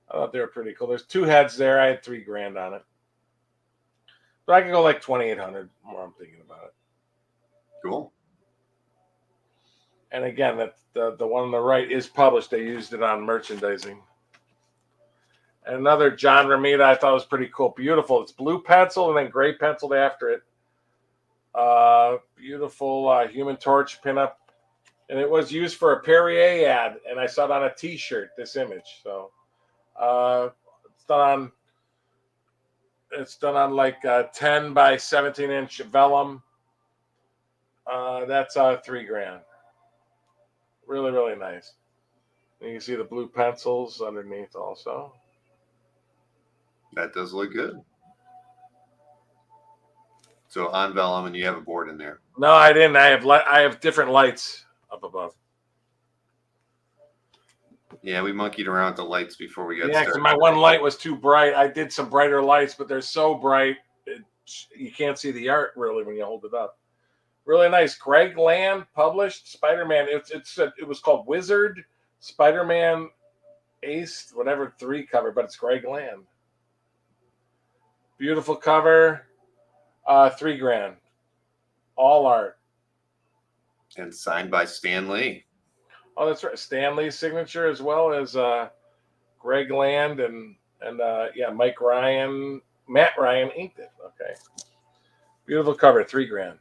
I thought they were pretty cool. There's 2 heads there. I had $3,000 on it. But I could go like 2,800 more. I'm thinking about it. Cool. And again, that the one on the right is published. They used it on merchandising. And another John Romita I thought was pretty cool. Beautiful. It's blue pencil and then gray penciled after it. Beautiful Human Torch pinup. And it was used for a Perrier ad. And I saw it on a T-shirt, this image. So it's done on like 10 by 17-inch vellum. That's $3,000. Really, really nice. And you can see the blue pencils underneath also. That does look good. So on vellum, and you have a board in there. No, I didn't. I have different lights up above. Yeah, we monkeyed around with the lights before we got started. Yeah, because my one light was too bright. I did some brighter lights, but they're so bright you can't see the art really when you hold it up. Really nice. Greg Land published Spider-Man. It was called Wizard Spider-Man Ace, whatever 3 cover, but it's Greg Land. Beautiful cover. $3,000. All art. And signed by Stan Lee. Oh, that's right. Stan Lee's signature as well as Greg Land and Matt Ryan inked it. Okay. Beautiful cover, $3,000.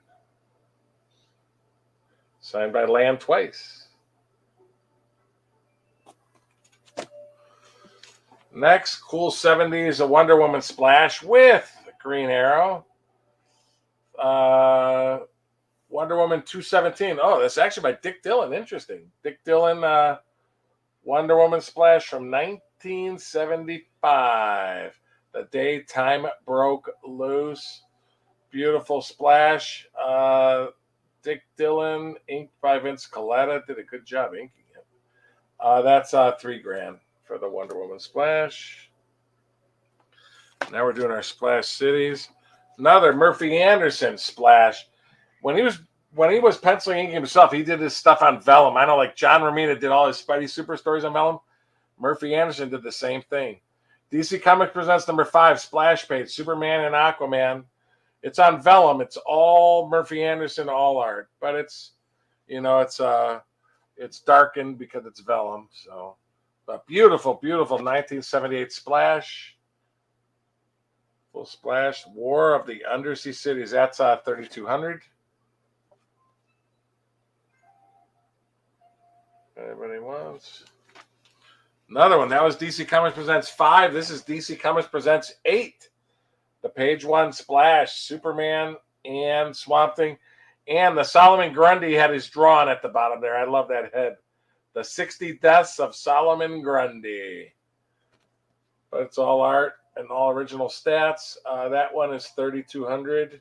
Signed by Land twice. Next, cool 70s, a Wonder Woman splash with Green Arrow. Wonder Woman 217. Oh, that's actually by Dick Dillon. Interesting. Dick Dillon, Wonder Woman splash from 1975. The day time broke loose. Beautiful splash. Dick Dillon, inked by Vince Coletta. Did a good job inking it. That's $3,000 for the Wonder Woman splash. Now we're doing our splash cities. Another Murphy Anderson splash. When he was penciling inking himself, he did his stuff on vellum. I know, like John Romita did all his Spidey Super stories on vellum. Murphy Anderson did the same thing. DC Comics presents number 5 splash page, Superman and Aquaman. It's on vellum. It's all Murphy Anderson, all art, but it's darkened because it's vellum. So, but beautiful, beautiful 1978 splash. Full splash. War of the Undersea Cities. That's 3,200. Everybody wants another one. That was DC Comics Presents 5. This is DC Comics Presents 8. The page 1 splash, Superman and Swamp Thing. And the Solomon Grundy had his drawn at the bottom there. I love that head. The 60 Deaths of Solomon Grundy. But it's all art and all original stats. That one is 3,200.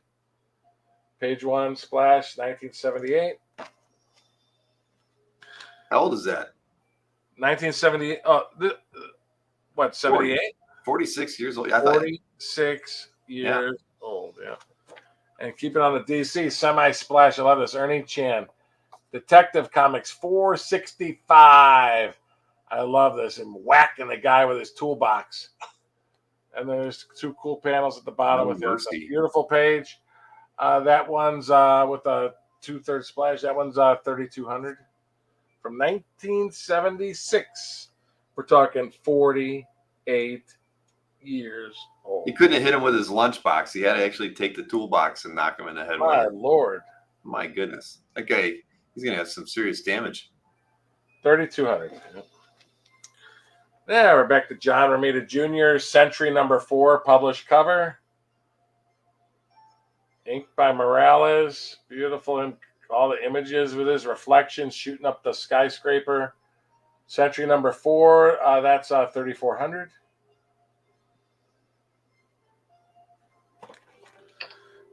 Page 1 splash, 1978. How old is that? 1978. What, 78? 46 years old. 46 years old, yeah. And keep it on the DC semi-splash. I love this. Ernie Chan. Detective Comics 465. I love this. And whacking the guy with his toolbox. And there's 2 cool panels at the bottom with a beautiful page. That one's with a 2/3 splash. That one's 3,200. From 1976. We're talking 48 years old. He couldn't have hit him with his lunchbox. He had to actually take the toolbox and knock him in the head. My Lord. My goodness. Okay, he's going to have some serious damage. 3,200. Yeah, we're back to John Romita Jr., Century number 4, published cover. Inked by Morales. Beautiful. All the images with his reflections shooting up the skyscraper. Century number 4, that's 3,400.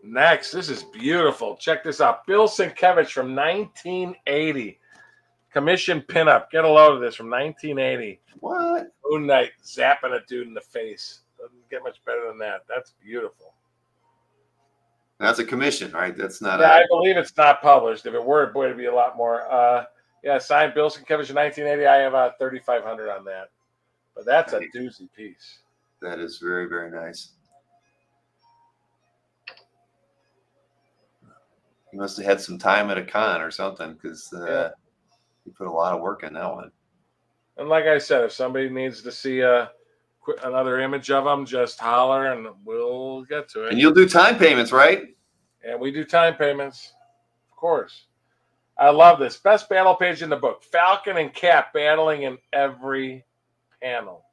Next, this is beautiful. Check this out. Bill Sienkiewicz from 1980. Commission pinup. Get a load of this from 1980. What? Moon Knight zapping a dude in the face. Doesn't get much better than that. That's beautiful. That's a commission, right? That's not. Yeah, I believe it's not published. If it were, boy, it'd be a lot more. Yeah, signed Bill Sienkiewicz in 1980. I have 3,500 on that. But that's a doozy piece. That is very, very nice. He must have had some time at a con or something because he put a lot of work in that one. And like I said, if somebody needs to see another image of them, just holler and we'll get to it. And you'll do time payments, right? And we do time payments, of course. I love this. Best battle page in the book. Falcon and Cap battling in every panel.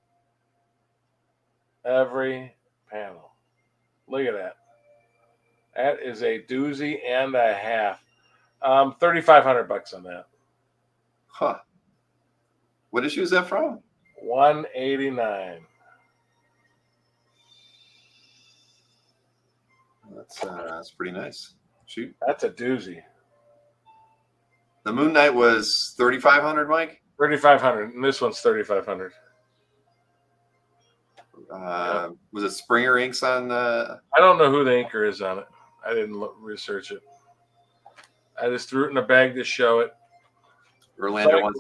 Every panel. Look at that. That is a doozy and a half. $3,500 on that. Huh. What issue is that from? 189. That's pretty nice. Shoot. That's a doozy. The Moon Knight was 3,500, Mike? 3,500. And this one's 3,500. Was it Springer Inks on? I don't know who the inker is on it. I didn't research it. I just threw it in a bag to show it. Orlando wants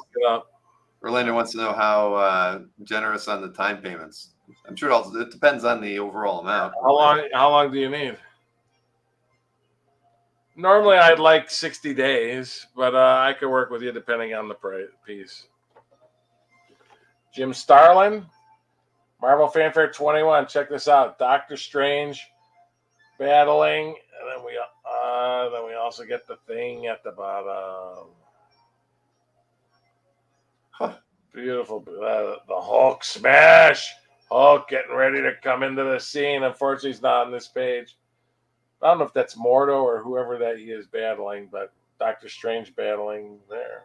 to know how generous on the time payments. I'm sure it depends on the overall amount. How long do you need? Normally, I'd like 60 days, but I could work with you depending on the piece. Jim Starlin, Marvel Fanfare 21. Check this out. Doctor Strange battling, and then we also get the Thing at the bottom. Huh. Beautiful. The Hulk smash. Hulk getting ready to come into the scene. Unfortunately, he's not on this page. I don't know if that's Mordo or whoever that he is battling, but Doctor Strange battling there.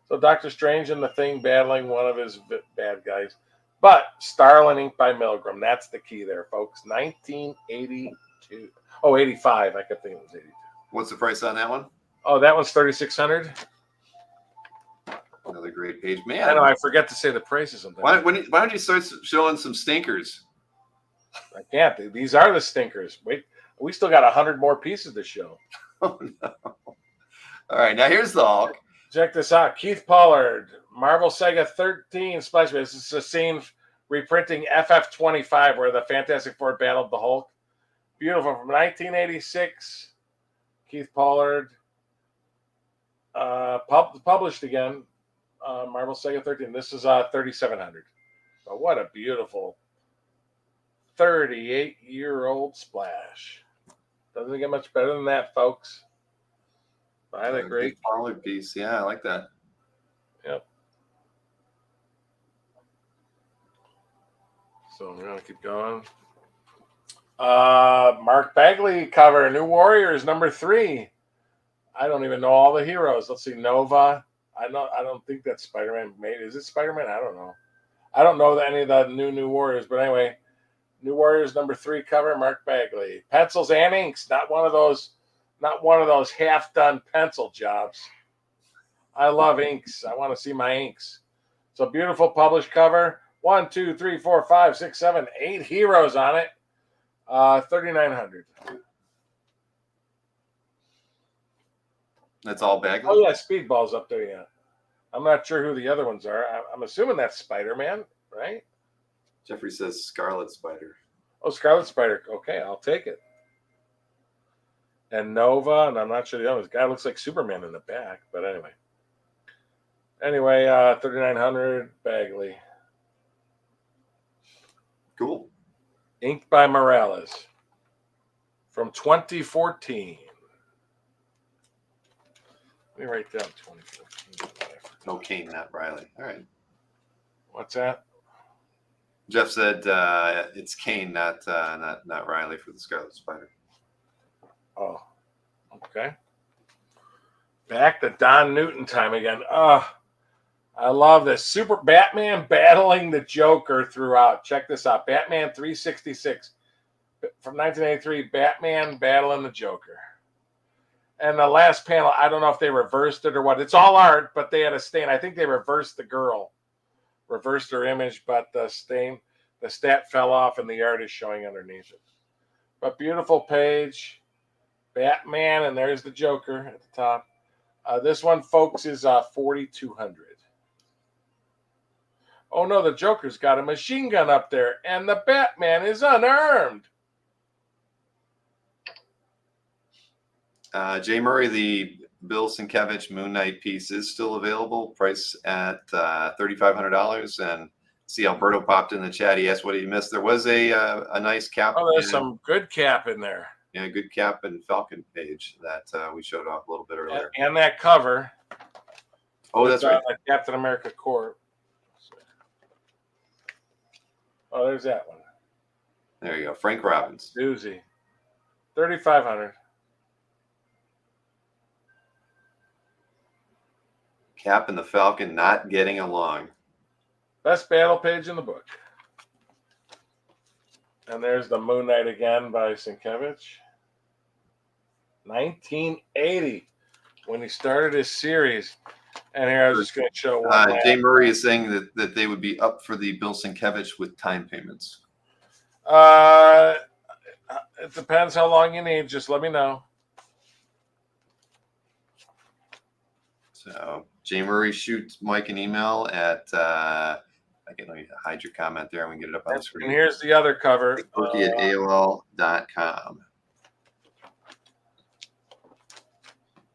So Doctor Strange and the Thing battling one of his bad guys. But Starlin inked by Milgram. That's the key there, folks. 1982. Oh, 85. I kept thinking it was 82. What's the price on that one? Oh, that one's 3,600. Another great page, man. I know I forget to say the prices sometimes. Why don't you start showing some stinkers? I can't. These are the stinkers. Wait, we still got 100 more pieces to show. Oh no! All right, now here's the Hulk. Check this out. Keith Pollard, Marvel Saga 13 splash page. This is a scene reprinting FF25 where the Fantastic Four battled the Hulk. Beautiful from 1986. Keith Pollard. Published again. Marvel Saga 13. This is 3,700. But what a beautiful 38-year-old splash. Doesn't get much better than that, folks. Buy the great Pollard piece. Yeah, I like that. Yep. So we're gonna keep going. Mark Bagley cover, New Warriors #3. I don't even know all the heroes. Let's see, Nova. I don't think that's Spider-Man. Maybe is it Spider-Man? I don't know. I don't know any of the New Warriors, but anyway, New Warriors #3 cover, Mark Bagley. Pencils and inks, not one of those half-done pencil jobs. I love inks. I want to see my inks. So beautiful published cover. 1, 2, 3, 4, 5, 6, 7, 8 heroes on it. 3,900. That's all Bagley. Oh yeah, Speedball's up there. Yeah, I'm not sure who the other ones are. I'm assuming that's Spider-Man, right? Jeffrey says Scarlet Spider. Oh, Scarlet Spider. Okay, I'll take it. And Nova, and I'm not sure the other guy looks like Superman in the back, but anyway. 3,900 Bagley. Cool. Inked by Morales from 2014. Let me write down 2014. No Kane, not Riley. All right. What's that? Jeff said it's Kane, not Riley for the Scarlet Spider. Oh, okay. Back to Don Newton time again. Oh, I love this. Super Batman battling the Joker throughout. Check this out. Batman 366 from 1983. Batman battling the Joker. And the last panel, I don't know if they reversed it or what. It's all art, but they had a stain. I think they reversed the girl. Reversed her image, but the stat fell off and the art is showing underneath it. But beautiful page. Batman, and there's the Joker at the top. This one, folks, is 4,200. Oh no, the Joker's got a machine gun up there, and the Batman is unarmed. Jay Murray, the Bill Sienkiewicz Moon Knight piece is still available. Price at $3,500. And see, Alberto popped in the chat. He asked what he missed. There was a nice cap. Oh, there's some good cap in there. Yeah, good cap and Falcon page that we showed off a little bit earlier. And that cover. Oh, that's right. Captain America Corps. Oh, there's that one. There you go. Frank Robbins. Doozy. 3,500. Cap and the Falcon not getting along. Best battle page in the book. And there's the Moon Knight again by Sienkiewicz. 1980, when he started his series. And here I was just going to show one. Jay Murray is saying that they would be up for the Bill Sienkiewicz with time payments. It depends how long you need. Just let me know. So Jay Murray, shoot Mike an email at I can hide your comment there and we can get it up on the screen. And here's the other cover. Burkey at AOL.com.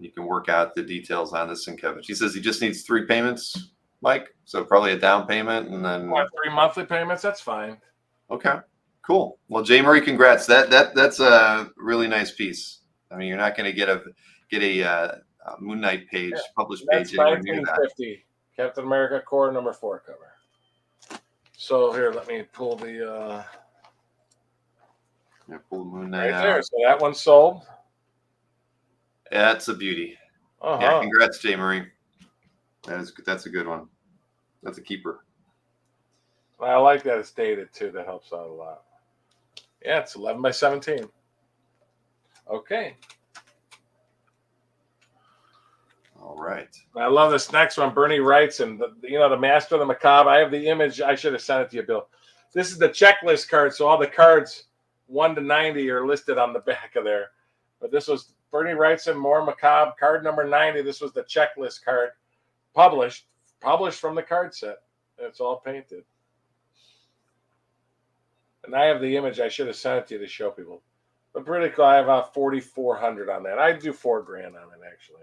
You can work out the details on this Sienkiewicz. He says he just needs 3 payments, Mike. So probably a down payment and then 3 monthly payments. That's fine. Okay, cool. Well, Jay Murray, congrats. That's a really nice piece. I mean, you're not going to get a Moon Knight page, published That's page anywhere near that. 1950. Captain America Corps #4 cover. So here, let me pull the Pull the Moon Knight right out. there. So that one's sold. That's a beauty. Uh-huh. Yeah, congrats, Jay Murray. That's a good one. That's a keeper. I like that it's dated too. That helps out a lot. Yeah, it's 11 by 17. Okay. All right. I love this next one. Bernie writes, and the Master of the Macabre. I have the image. I should have sent it to you, Bill. This is the checklist card, so all the cards 1 to 90 are listed on the back of there. But this was Bernie writes and more Macabre card number 90. This was the checklist card, published from the card set. It's all painted. And I have the image. I should have sent it to you to show people. But pretty cool. I have about 4,400 on that. I'd do $4,000 on it actually.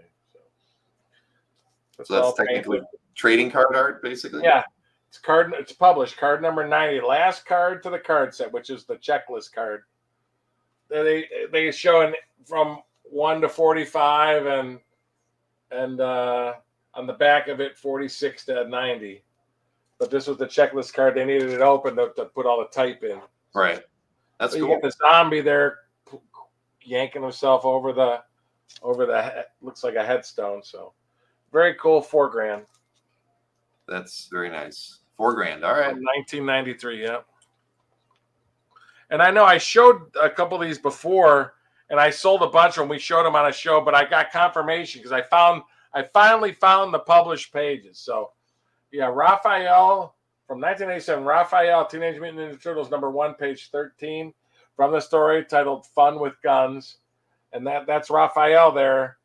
So that's technically trading card art, basically. Yeah, it's published. Card number 90, last card to the card set, which is the checklist card. They show from 1 to 45, and on the back of it 46 to 90. But this was the checklist card. They needed it open to put all the type in. Right. That's so cool. You get the zombie there yanking himself over the looks like a headstone. So. Very cool, $4,000. That's very nice. $4,000. All right. 1993. Yep. And I know I showed a couple of these before, and I sold a bunch of them. We showed them on a show, but I got confirmation because I finally found the published pages. So, yeah, Raphael from 1987. Raphael, Teenage Mutant Ninja Turtles, #1, page 13, from the story titled "Fun with Guns," and that's Raphael there.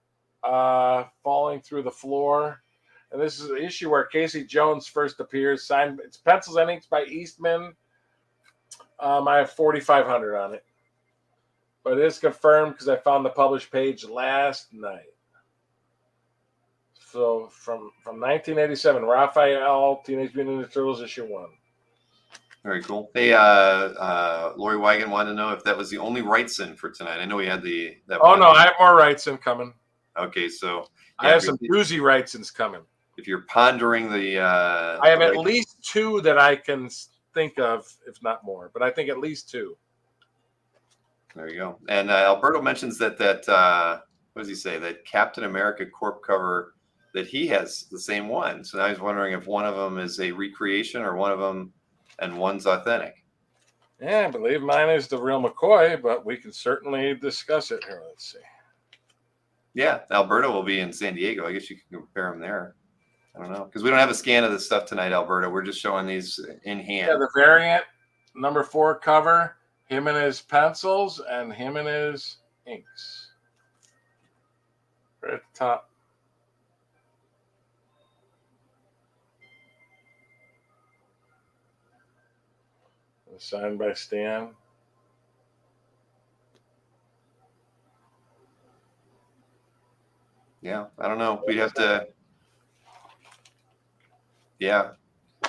Falling through the floor, and this is the issue where Casey Jones first appears. Signed, it's pencils and inks by Eastman. I have 4,500 on it, but it is confirmed because I found the published page last night. So from 1987, Raphael, Teenage Mutant Ninja Turtles, issue 1. Very cool. Hey, Lori Wigan wanted to know if that was the only Wrightson for tonight. I know we had that. Oh no, I have more Wrightson coming. Okay, so I have some doozy Wrightsons coming. If you're pondering the, I have at least 2 that I can think of, if not more. But I think at least 2. There you go. And Alberto mentions that what does he say? That Captain America Corp cover that he has the same one. So now he's wondering if one of them is a recreation or one of them, and one's authentic. Yeah, I believe mine is the real McCoy, but we can certainly discuss it here. Let's see. Yeah, Alberto will be in San Diego. I guess you can compare them there. I don't know, because we don't have a scan of this stuff tonight, Alberto. We're just showing these in hand. Yeah, the variant #4 cover, him and his pencils and him and his inks. Right at the top. Signed by Stan. Yeah, I don't know. We'd have to. Yeah.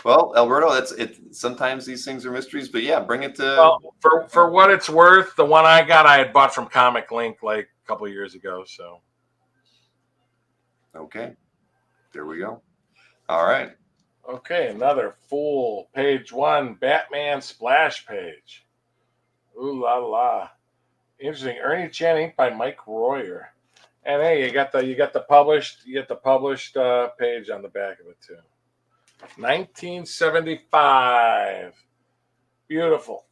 Well, Alberto, that's it. Sometimes these things are mysteries, but yeah, bring it to. Well, for what it's worth, the one I got, I had bought from Comic Link like a couple of years ago. So. Okay. There we go. All right. Okay, another full page 1 Batman splash page. Ooh la la. Interesting. Ernie Chan ink by Mike Royer. And hey, you get the published page on the back of it too. 1975. Beautiful.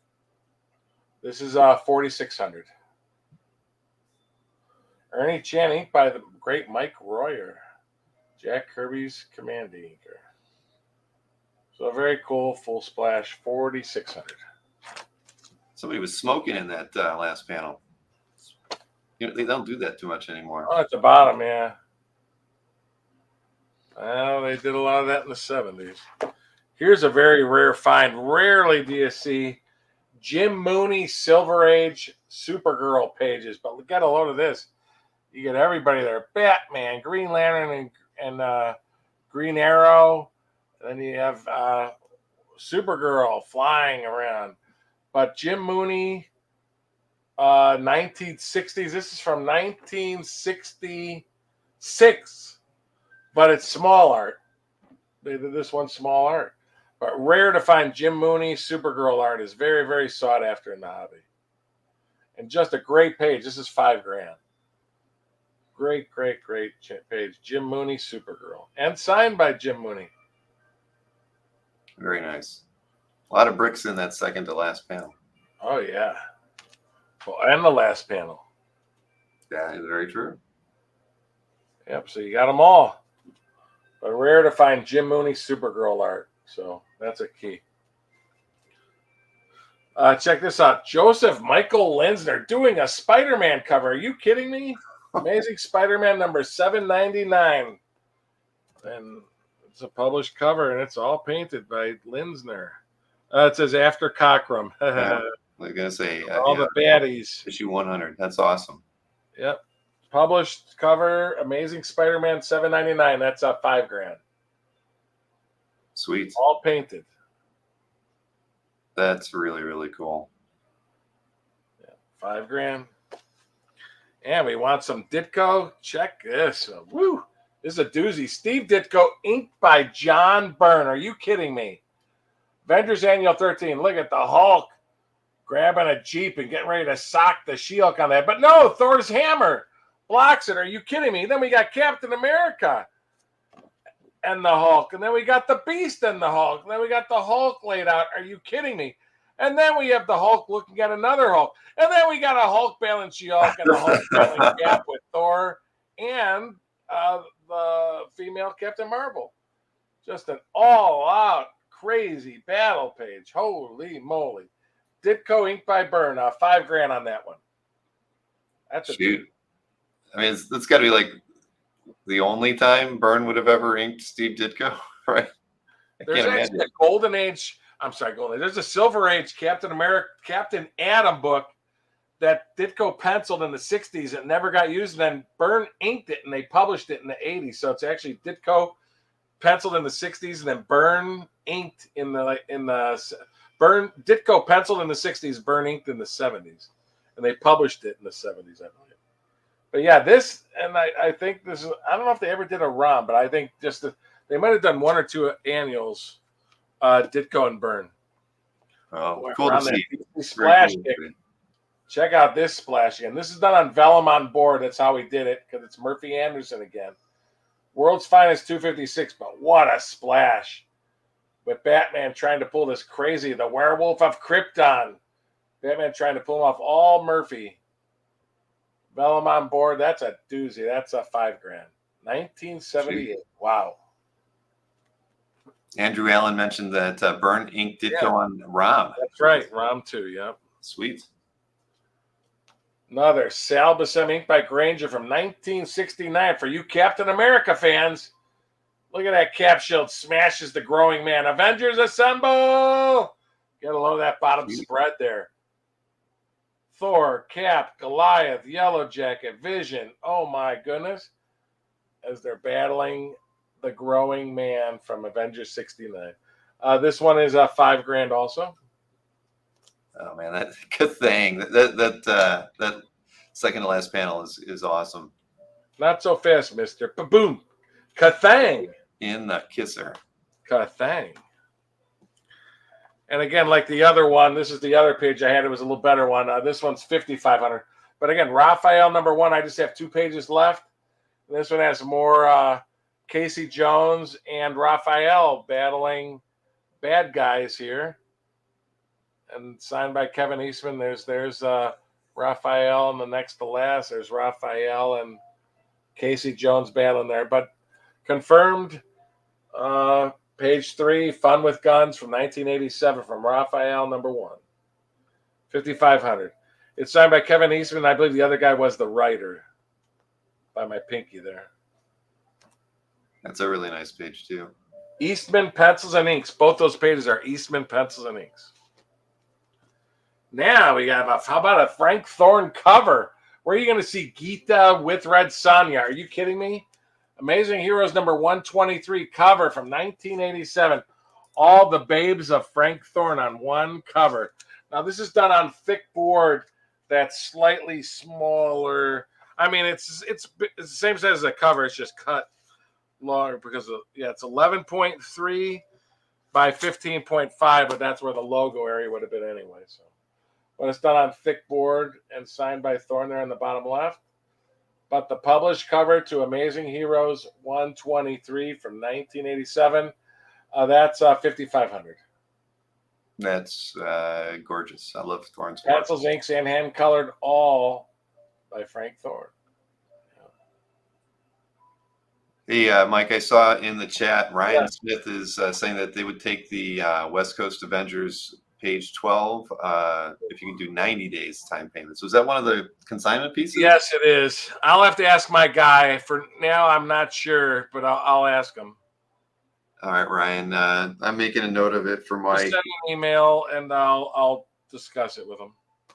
This is 4,600. Ernie Chan ink by the great Mike Royer. Jack Kirby's command inker. So very cool, full splash, 4,600. Somebody was smoking in that last panel. They don't do that too much anymore. Oh, at the bottom, yeah. Well, they did a lot of that in the 70s. Here's a very rare find. Rarely do you see Jim Mooney Silver Age Supergirl pages, but get a load of this. You get everybody there. Batman, Green Lantern, and Green Arrow. And then you have Supergirl flying around. But Jim Mooney, 1960s. This is from 1966, but it's small art. They did this one small art. But rare to find Jim Mooney Supergirl art is very, very sought after in the hobby. And just a great page. This is $5,000. Great, great, great page. Jim Mooney Supergirl. And signed by Jim Mooney. Very nice. A lot of bricks in that second to last panel. Oh, yeah. Well, and the last panel. That is very true. Yep, so you got them all. But rare to find Jim Mooney Supergirl art. So that's a key. Check this out. Joseph Michael Linsner doing a Spider-Man cover. Are you kidding me? Amazing Spider-Man number 799. And it's a published cover, and it's all painted by Linsner. It says After Cockrum. Yeah, I was going to say. All the baddies. Issue 100. That's awesome. Yep. Published cover, Amazing Spider-Man 799. That's $5,000. Sweet. All painted. That's really, really cool. Yeah, $5,000. And we want some Ditko. Check this. Woo! This is a doozy. Steve Ditko, inked by John Byrne. Are you kidding me? Avengers Annual 13. Look at the Hulk grabbing a Jeep and getting ready to sock the She-Hulk on that. But no, Thor's hammer blocks it. Are you kidding me? Then we got Captain America and the Hulk. And then we got the Beast and the Hulk. And then we got the Hulk laid out. Are you kidding me? And then we have the Hulk looking at another Hulk. And then we got a Hulk battling She-Hulk and the Hulk battling Cap with Thor and the female Captain Marvel. Just an all-out crazy battle page. Holy moly. Ditko inked by Byrne. $5,000 on that one. That's a shoot. I mean, that's got to be like the only time Byrne would have ever inked Steve Ditko, right? There's actually a golden age. I'm sorry, golden age. There's a silver age Captain America, Captain Atom book that Ditko penciled in the 60s. It never got used. And then Byrne inked it and they published it in the 80s. So it's actually Ditko penciled in the 60s and then Byrne inked in the Byrne Ditko penciled in the 60s, Byrne inked in the 70s. And they published it in the 70s, I believe. But yeah, this, and I think this is, I don't know if they ever did a ROM, but I think just they might have done one or two annuals, Ditko and Byrne. Oh, cool to see. Splash kick. Check out this splash again. This is done on Vellum on board. That's how we did it, because it's Murphy Anderson again. World's Finest 256, but what a splash. With Batman trying to pull this crazy, the Werewolf of Krypton. Batman trying to pull him off, all Murphy. Vellum on board, that's a doozy. That's a $5,000. 1978. Wow. Andrew Allen mentioned that Byrne inked Ditko on ROM. That's right. ROM 2, yep. Sweet. Another Sal Buscemi inked by Granger from 1969. For you Captain America fans, look at that cap shield smashes the growing man. Avengers assemble! Get a load of that bottom spread there. Thor, Cap, Goliath, Yellow Jacket, Vision. Oh my goodness. As they're battling the growing man from Avengers 69. This one is $5,000 also. Oh man, that good thing. That second to last panel is awesome. Not so fast, mister. Ba-boom. Kathang. In the kisser. Kathang. And again, like the other one, this is the other page I had. It was a little better one. This one's $5,500. But again, Raphael #1. I just have 2 pages left. And this one has more Casey Jones and Raphael battling bad guys here. And signed by Kevin Eastman. There's Raphael, and the next to last, there's Raphael and Casey Jones battling there. But confirmed, page 3, Fun with Guns from 1987 from Raphael #1. $5,500. It's signed by Kevin Eastman. I believe the other guy was the writer. By my pinky there. That's a really nice page too. Eastman Pencils and Inks. Both those pages are Eastman Pencils and Inks. Now we got how about a Frank Thorne cover? Where are you going to see Geeta with Red Sonja? Are you kidding me? Amazing Heroes #123 cover from 1987. All the babes of Frank Thorne on one cover. Now this is done on thick board that's slightly smaller. I mean, it's the same size as the cover. It's just cut longer because it's 11.3 by 15.5, but that's where the logo area would have been anyway. So, but it's done on thick board and signed by Thorne there in the bottom left. But the published cover to Amazing Heroes 123 from 1987, that's $5,500. That's gorgeous. I love Thorne's pencils, inks, and hand colored, all by Frank Thorne. Hey, Mike, I saw in the chat Ryan Yeah. Smith is saying that they would take the West Coast Avengers page 12 if you can do 90 days time payments. Was that one of the consignment pieces? Yes, it is. I'll have to ask my guy. For now, I'm not sure, but I'll ask him. All right, Ryan. I'm making a note of it for Just Mike. send me an email, and I'll discuss it with him.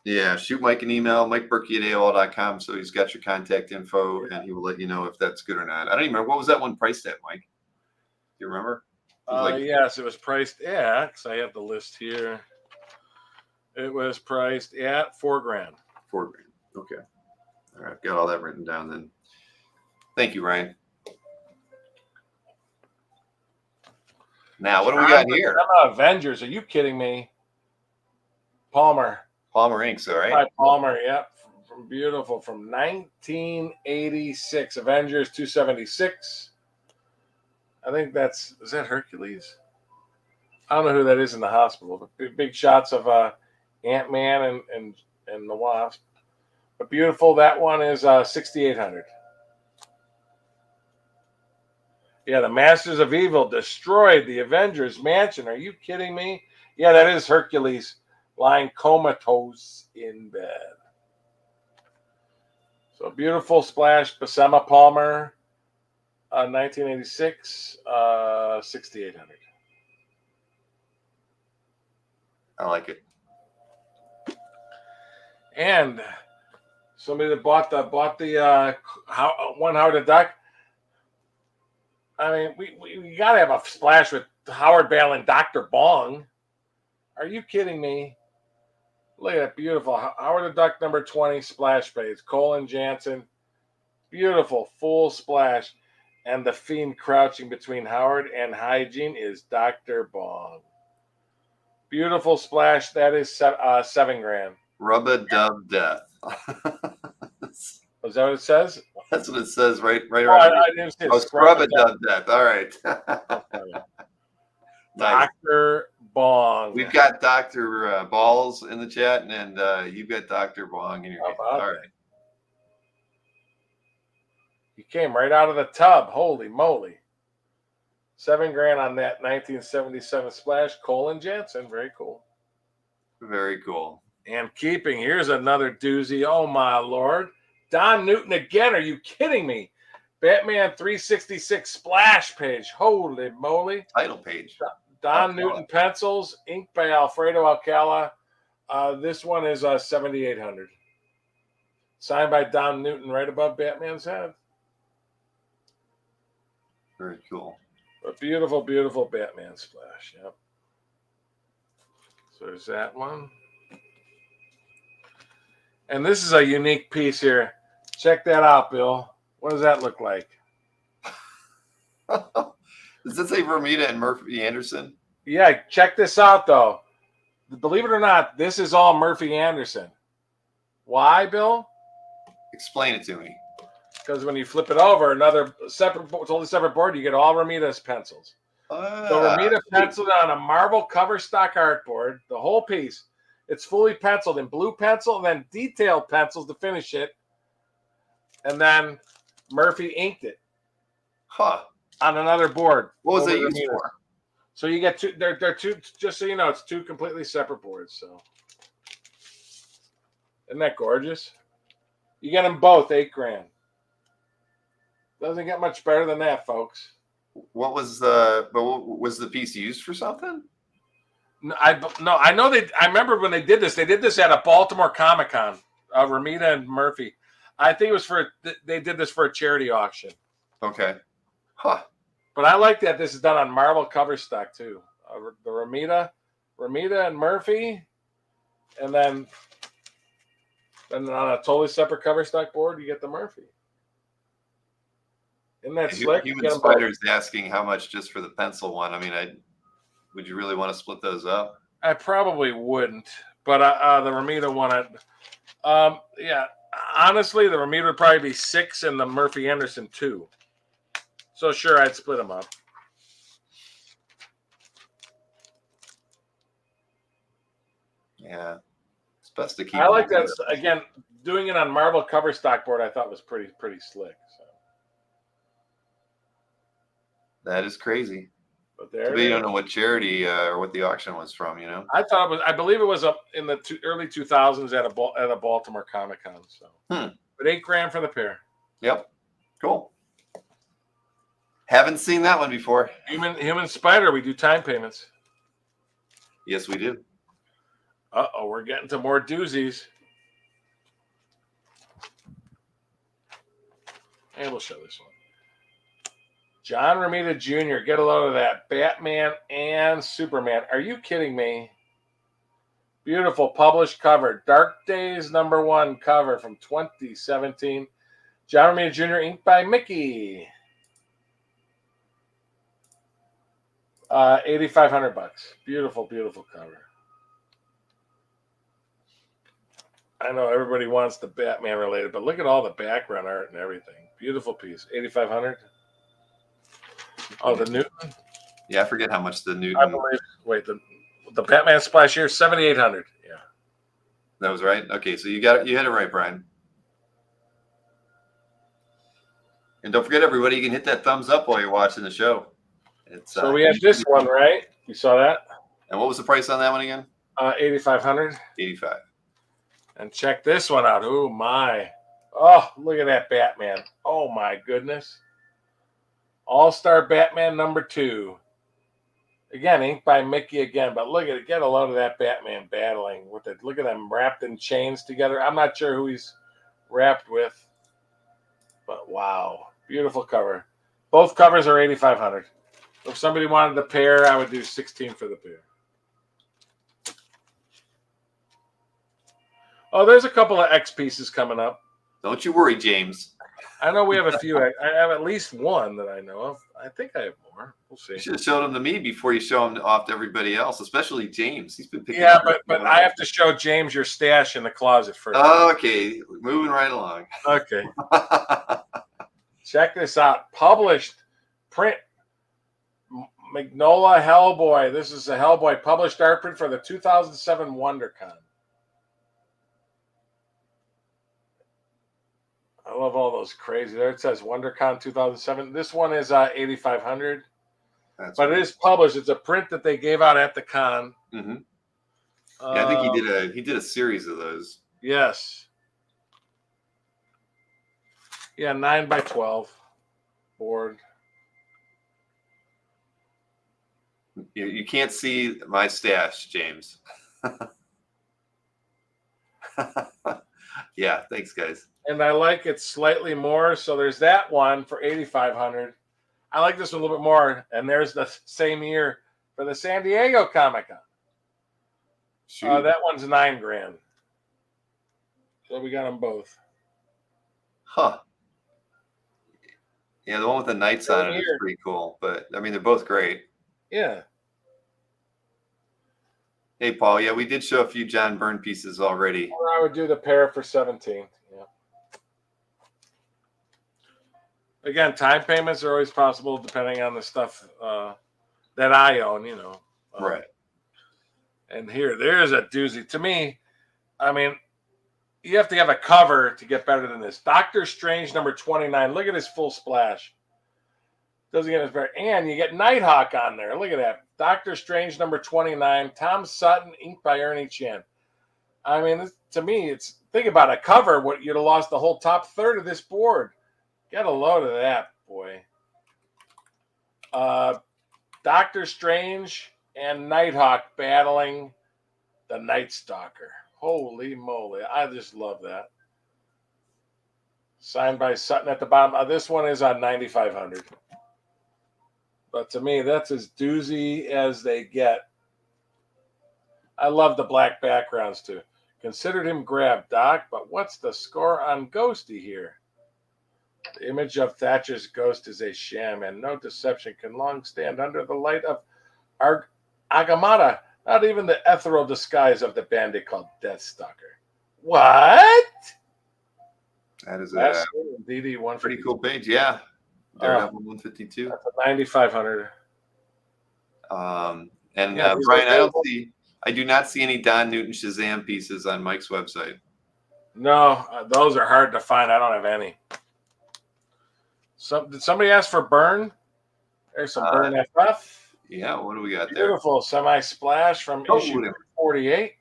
Yeah, shoot Mike an email, MikeBurkey@AOL.com, so he's got your contact info, and he will let you know if that's good or not. I don't even remember. What was that one priced at, Mike? Do you remember? It was like Yes, it was priced. Yeah, because I have the list here. It was priced at $4,000. $4,000. Okay. All right, I've got all that written down then. Thank you, Ryan. Now, what do we got here? Avengers. Are you kidding me? Palmer. Palmer Inks, all right. By Palmer, yep. From beautiful. From 1986. Avengers 276. I think is that Hercules? I don't know who that is in the hospital. But big shots of Ant-Man and the Wasp. But beautiful. That one is 6,800. Yeah, the Masters of Evil destroyed the Avengers mansion. Are you kidding me? Yeah, that is Hercules lying comatose in bed. So beautiful splash. Buscema Palmer, 1986, 6,800. I like it. And somebody that bought the one Howard the Duck. I mean, we got to have a splash with Howard battling Dr. Bong. Are you kidding me? Look at that beautiful Howard the Duck number 20 splash page. Colin Jansen. Beautiful full splash. And the fiend crouching between Howard and Hygiene is Dr. Bong. Beautiful splash. That is $7,000. Rub-a-dub death. Is that what it says? That's what it says right around I didn't see it. Oh, scrub-a-dub death. All right. Nice. Dr. Bong. We've got Dr. Balls in the chat, and you've got Dr. Bong in your hand. All right. He came right out of the tub. Holy moly. $7,000 on that 1977 splash. Colin Jansen. Very cool. Very cool. And keeping, here's another doozy. Oh, my Lord. Don Newton again. Are you kidding me? Batman 366 splash page. Holy moly. Title page. Don Newton pencils, inked by Alfredo Alcala. This one is 7,800. Signed by Don Newton right above Batman's head. Very cool. A beautiful, beautiful Batman splash. Yep. So there's that one. And this is a unique piece here. Check that out, Bill. What does that look like? Does it say Vermita and Murphy Anderson? Yeah, check this out, though. Believe it or not, this is all Murphy Anderson. Why, Bill? Explain it to me. Because when you flip it over, totally separate board, you get all Romita's pencils. So Romita penciled on a marble cover stock artboard, the whole piece. It's fully penciled in blue pencil and then detailed pencils to finish it. And then Murphy inked it. Huh. On another board. What was it used for? So you get two. They're two. Just so you know, it's two completely separate boards. So isn't that gorgeous? You get them both, $8,000. Doesn't get much better than that, folks. What was the piece used for something? No, I know they. I remember when they did this. They did this at a Baltimore Comic Con. Romita and Murphy. I think it was they did this for a charity auction. Okay. Huh. But I like that this is done on marble cover stock too. The Romita and Murphy, and then on a totally separate cover stock board, you get the Murphy. Isn't that slick? Human Spider's asking how much just for the pencil one. I mean, would you really want to split those up? I probably wouldn't, but the Romita one, yeah. Honestly, the Romita would probably be 6 and the Murphy Anderson 2. So sure, I'd split them up. Yeah, it's best to keep. I like that again. Doing it on marble cover stock board, I thought was pretty slick. So That is crazy. But there But you it don't is. know what charity or what the auction was from, you know? I thought it was. I believe it was up in the early 2000s at a Baltimore Comic Con. So, but $8,000 for the pair. Yep. Cool. Haven't seen that one before. Human Spider. We do time payments. Yes, we do. Uh-oh, we're getting to more doozies. And we'll show this one. John Romita Jr., get a load of that. Batman and Superman. Are you kidding me? Beautiful published cover. Dark Days #1 cover from 2017. John Romita Jr., inked by Mickey. $8,500. Beautiful, beautiful cover. I know everybody wants the Batman related, but look at all the background art and everything. Beautiful piece. $8,500. Oh, the Newton. Yeah, I forget how much the Newton. I believe. Wait, the Batman splash here, $7,800. Yeah, that was right. Okay, so you had it right, Brian. And don't forget, everybody, you can hit that thumbs up while you're watching the show. So we had this one, right? You saw that? And what was the price on that one again? $8,500. 85. And check this one out. Oh my! Oh, look at that Batman! Oh my goodness! All-Star Batman #2. Again, inked by Mickey again. But look at it. Get a load of that Batman battling with it. Look at them wrapped in chains together. I'm not sure who he's wrapped with, but wow, beautiful cover. Both covers are $8,500. If somebody wanted the pair, I would do $16 for the pair. Oh, there's a couple of X pieces coming up. Don't you worry, James. I know we have a few. I have at least one that I know of. I think I have more. We'll see. You should have showed them to me before you show them off to everybody else, especially James. He's been picking. Yeah, but I have to show James your stash in the closet first. Okay, moving right along. Okay. Check this out. Published print. Magnolia Hellboy. This is a Hellboy published art print for the 2007 WonderCon. I love all those crazy. There it says WonderCon 2007. This one is $8,500. But it is published. It's a print that they gave out at the con. Mm-hmm. Yeah, I think he did a series of those. Yes. Yeah, 9x12 board. You can't see my stash, James. Yeah, thanks, guys. And I like it slightly more. So there's that one for $8,500. I like this one a little bit more. And there's the same year for the San Diego Comic-Con. That one's $9,000. So we got them both. Huh. Yeah, the one with the knights on it is pretty cool. But, I mean, they're both great. Yeah. Hey, Paul. Yeah, we did show a few John Byrne pieces already. Or I would do the pair for $17,000. Yeah. Again, time payments are always possible depending on the stuff that I own, you know. Right. And there's a doozy. To me, I mean, you have to have a cover to get better than this. Doctor Strange #29. Look at his full splash. Doesn't get as better. And you get Nighthawk on there. Look at that. Doctor Strange #29. Tom Sutton, inked by Ernie Chan. I mean, to me, think about a cover. What you'd have lost the whole top third of this board. Get a load of that, boy. Doctor Strange and Nighthawk battling the Night Stalker. Holy moly. I just love that. Signed by Sutton at the bottom. This one is on $9,500. But to me, that's as doozy as they get. I love the black backgrounds too. Considered him grabbed, Doc, but what's the score on Ghosty here? The image of Thatcher's ghost is a sham, and no deception can long stand under the light of Agamotto, not even the ethereal disguise of the bandit called Deathstalker. What? That is DD 152. Pretty cool page, yeah. Daredevil 152. That's a $9,500. Brian, I do not see any Don Newton Shazam pieces on Mike's website. No, those are hard to find. I don't have any. Did somebody ask for Byrne? There's some Burn FF. Yeah, what do we got there? Beautiful semi-splash from Oh, issue 48.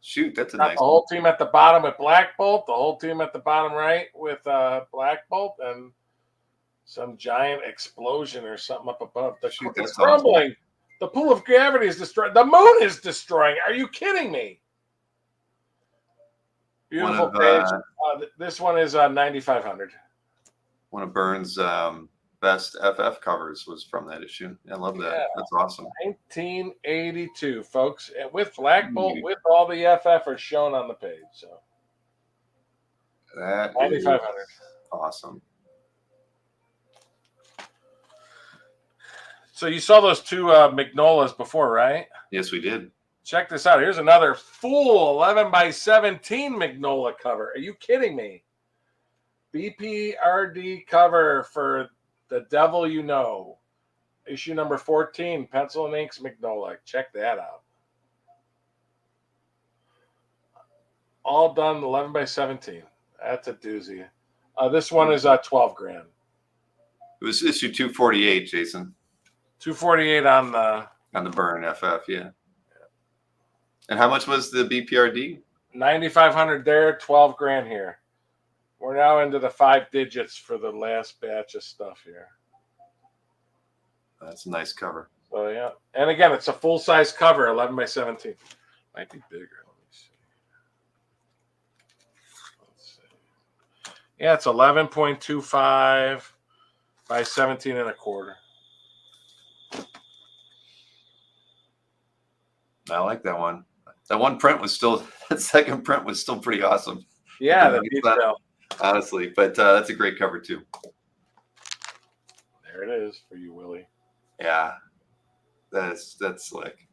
Shoot, that's a Got nice the whole team at the bottom with Black Bolt, the whole team at the bottom right with Black Bolt, and some giant explosion or something up above. It's that's crumbling. awesome. The pool of gravity is destroyed. The moon is destroying. Are you kidding me? Beautiful page. This one is 9,500. One of Burns' best FF covers was from that issue. I love that. Yeah. That's awesome. 1982, folks, and with Black Bolt, with all the FF shown on the page. So that 9,500. Awesome. So you saw those two Magnolas before, right? Yes, we did. Check this out. Here's another full 11x17 Magnola cover. Are you kidding me? BPRD cover for The Devil You Know. Issue number 14, Pencil and Inks Magnola. Check that out. All done 11x17. That's a doozy. This one is 12 grand. It was issue 248, Jason. 248 on the Burn FF, yeah. And how much was the BPRD? 9,500 there, 12 grand here. We're now into the 5 digits for the last batch of stuff here. That's a nice cover. So yeah, and again, it's a full size cover, 11x17. Might be bigger. Let me see. Let's see. Yeah, it's 11.25 by 17 and a quarter. I like that one. That one print was still, that second print was still pretty awesome. Yeah, the detail. Honestly, but that's a great cover too. There it is for you, Willie. Yeah, that's slick.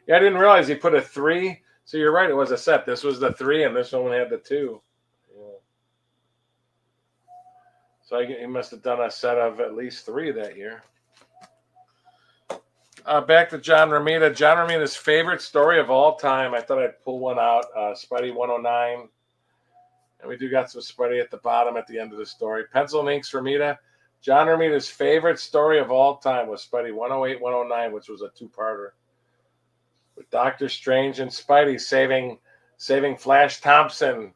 Yeah, I didn't realize he put a 3. So you're right, it was a set. This was the 3, and this one had the 2. Yeah. So he must have done a set of at least 3 that year. Back to John Romita. John Romita's favorite story of all time. I thought I'd pull one out. Spidey 109. And we do got some Spidey at the bottom at the end of the story. Pencil and Inks Romita. John Romita's favorite story of all time was Spidey 108, 109, which was a 2-parter. With Doctor Strange and Spidey saving Flash Thompson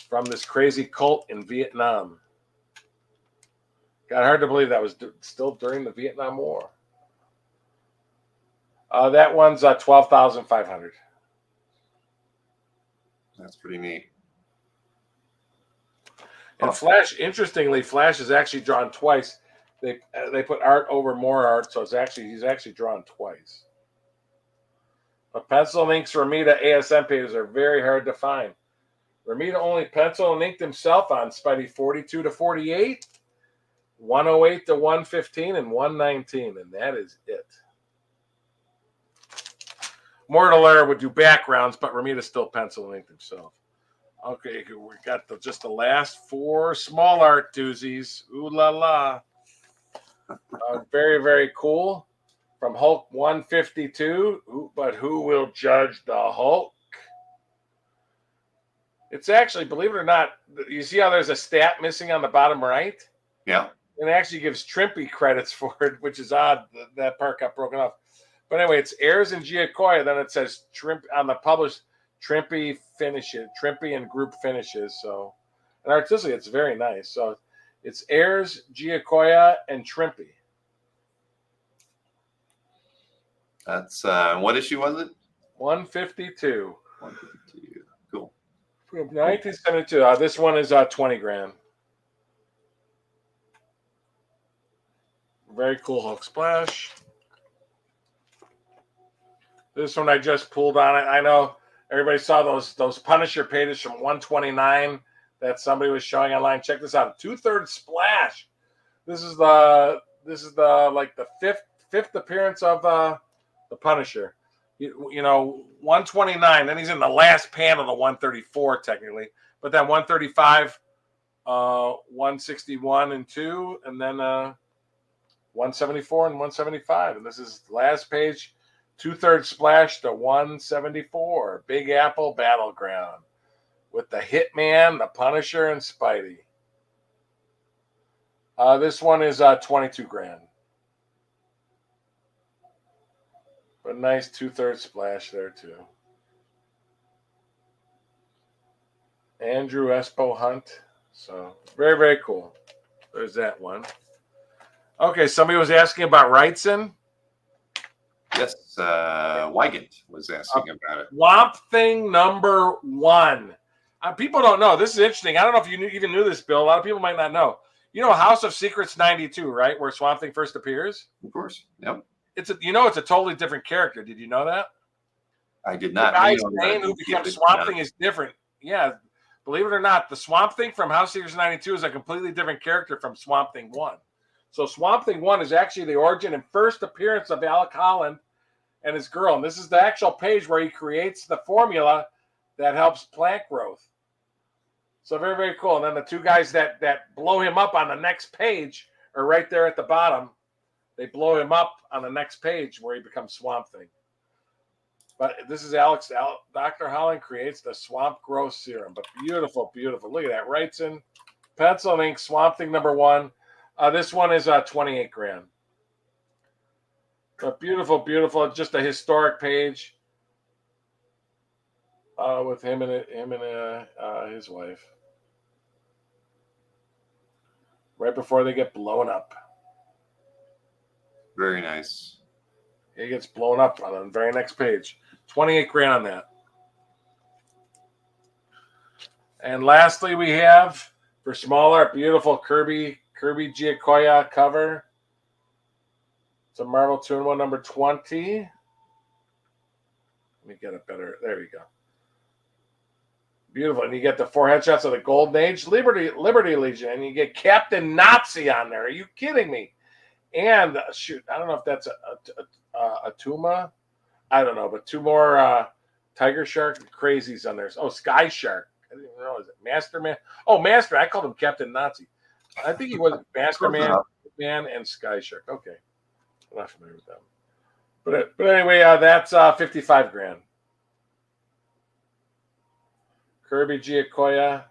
from this crazy cult in Vietnam. Got hard to believe that was still during the Vietnam War. That one's 12,500. That's pretty neat. And Flash, interestingly, Flash is actually drawn twice. They put art over more art, so he's actually drawn twice. But Pencil and Inks Romita ASM pages are very hard to find. Romita only pencil and inked himself on Spidey 42 to 48, 108 to 115, and 119, and that is it. Mortal would do backgrounds, but Romita still pencil and inked himself. Okay, we got just the last 4 small art doozies. Ooh la la. Very, very cool. From Hulk 152, but who will judge the Hulk? It's actually, believe it or not, you see how there's a stat missing on the bottom right? Yeah. It actually gives Trimpy credits for it, which is odd. That part got broken off. But anyway, it's Ayers and Giacoya. Then it says Trimp on the published Trimpy finishes, Trimpy and group finishes. So, and artistically, it's very nice. So, it's Ayers, Giacoya, and Trimpy. That's what issue was it? 152. 152. Cool. From 1972. This one is 20 grand. Very cool Hulk splash. This one I just pulled on it. I know everybody saw those Punisher pages from 129 that somebody was showing online. Check this out. 2/3 splash. This is the like the fifth appearance of the Punisher. You know, 129. Then he's in the last panel of the 134 technically, but then 135, 161 and 2, and then 174 and 175. And this is the last page. 2/3 splash to 174. Big Apple Battleground with the Hitman, the Punisher, and Spidey. This one is 22 grand. A nice 2/3 splash there too. Andrew Espo Hunt. So very, very cool. There's that one. Okay, somebody was asking about Wrightson. Yes, Wygant was asking about it. Swamp Thing #1. People don't know. This is interesting. I don't know if you even knew this, Bill. A lot of people might not know. You know House of Secrets 92, right? Where Swamp Thing first appears? Of course. Yep. It's a totally different character. Did you know that? I did not. The guy's name who becomes Swamp Thing is different. Yeah. Believe it or not, the Swamp Thing from House of Secrets 92 is a completely different character from Swamp Thing 1. So Swamp Thing 1 is actually the origin and first appearance of Alec Holland and his girl. And this is the actual page where he creates the formula that helps plant growth. So very, very cool. And then the two guys that blow him up on the next page are right there at the bottom. They blow him up on the next page where he becomes Swamp Thing. But this is Alex. Dr. Holland creates the Swamp Growth Serum. But beautiful, beautiful. Look at that. Wrightson, pencil and ink, Swamp Thing #1. This one is 28 grand. But beautiful, beautiful. Just a historic page with him and his wife. Right before they get blown up. Very nice. He gets blown up on the very next page. 28 grand on that. And lastly, we have, for smaller, beautiful Kirby Giacoya cover. It's a Marvel 2-in-1 #20. Let me get it better. There you go. Beautiful. And you get the 4 headshots of the Golden Age Liberty Legion. And you get Captain Nazi on there. Are you kidding me? And shoot, I don't know if that's a Tuma. I don't know, but 2 more Tiger Shark crazies on there. Oh, Sky Shark. I didn't even know. Is it Master Man? Oh, Master. I called him Captain Nazi. I think he was Master Man, and Sky Shark. Okay. I'm not familiar with them. But anyway, that's 55 grand. Kirby Giacoya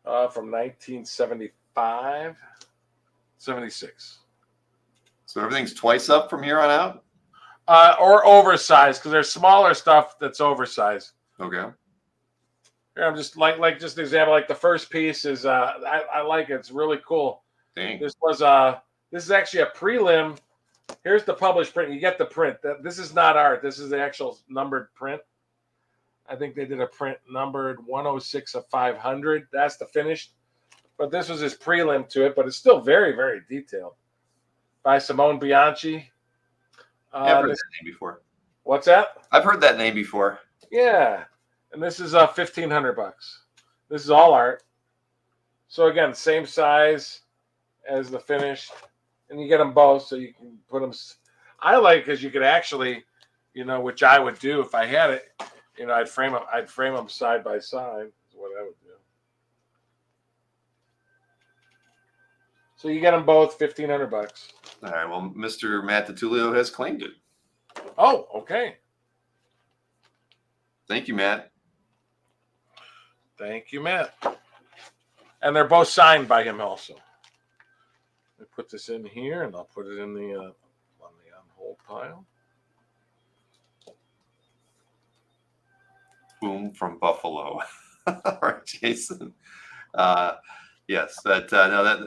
from 1975. 76. So everything's twice up from here on out? Or oversized, because there's smaller stuff that's oversized. Okay. Here, I'm just just an example. Like the first piece is I like it. It's really cool. Dang. This is actually a prelim. Here's the published print. You get the print. This is not art. This is the actual numbered print. I think they did a print numbered 106 of 500. That's the finished. But this was his prelim to it, but it's still very, very detailed. By Simone Bianchi. I've heard that name before. What's that? I've heard that name before. Yeah. And this is $1,500. This is all art. So again, same size as the finished. And you get them both, so you can put them. I like because you could actually, which I would do if I had it. I'd frame them side by side. Is what I would do. So you get them both, $1,500. All right. Well, Mr. Matt DiTullio has claimed it. Oh, okay. Thank you, Matt. Thank you, Matt. And they're both signed by him also. I put this in here, and I'll put it in the on hold pile. Boom from Buffalo. All right, Jason. Yes, but no, that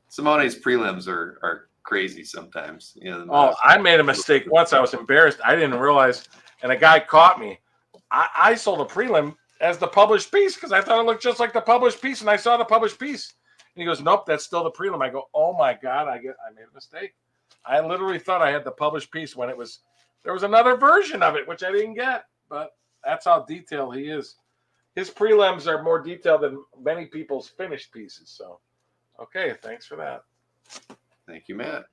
Simone's prelims are crazy sometimes. I made a mistake once. I was embarrassed. I didn't realize, and a guy caught me. I sold a prelim as the published piece because I thought it looked just like the published piece, and I saw the published piece. And he goes, "Nope, that's still the prelim." I go, "Oh my God, I made a mistake. I literally thought I had the published piece when there was another version of it, which I didn't get." But that's how detailed he is. His prelims are more detailed than many people's finished pieces. So, okay, thanks for that. Thank you, Matt.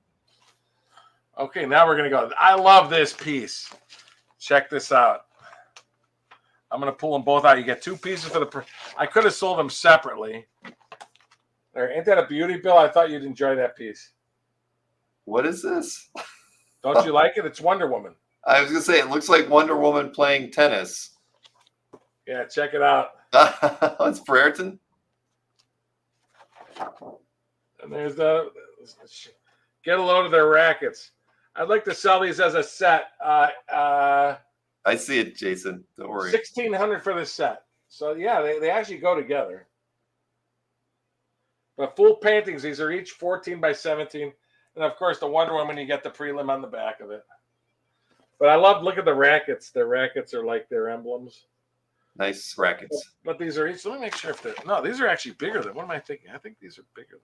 Okay, now we're going to go. I love this piece. Check this out. I'm going to pull them both out. You get 2 pieces for the I could have sold them separately. There, ain't that a beauty, Bill? I thought you'd enjoy that piece. What is this? Don't you like it? It's Wonder Woman. I was going to say, it looks like Wonder Woman playing tennis. Yeah, check it out. It's Brereton. And there's get a load of their rackets. I'd like to sell these as a set. I see it, Jason. Don't worry. 1,600 for this set. So yeah, they actually go together. But full paintings, these are each 14 by 17. And of course, the Wonder Woman, you get the prelim on the back of it. But I look at the rackets. Their rackets are like their emblems. Nice rackets. But these are each, let me make sure if they're, no, these are actually bigger than, what am I thinking? I think these are bigger than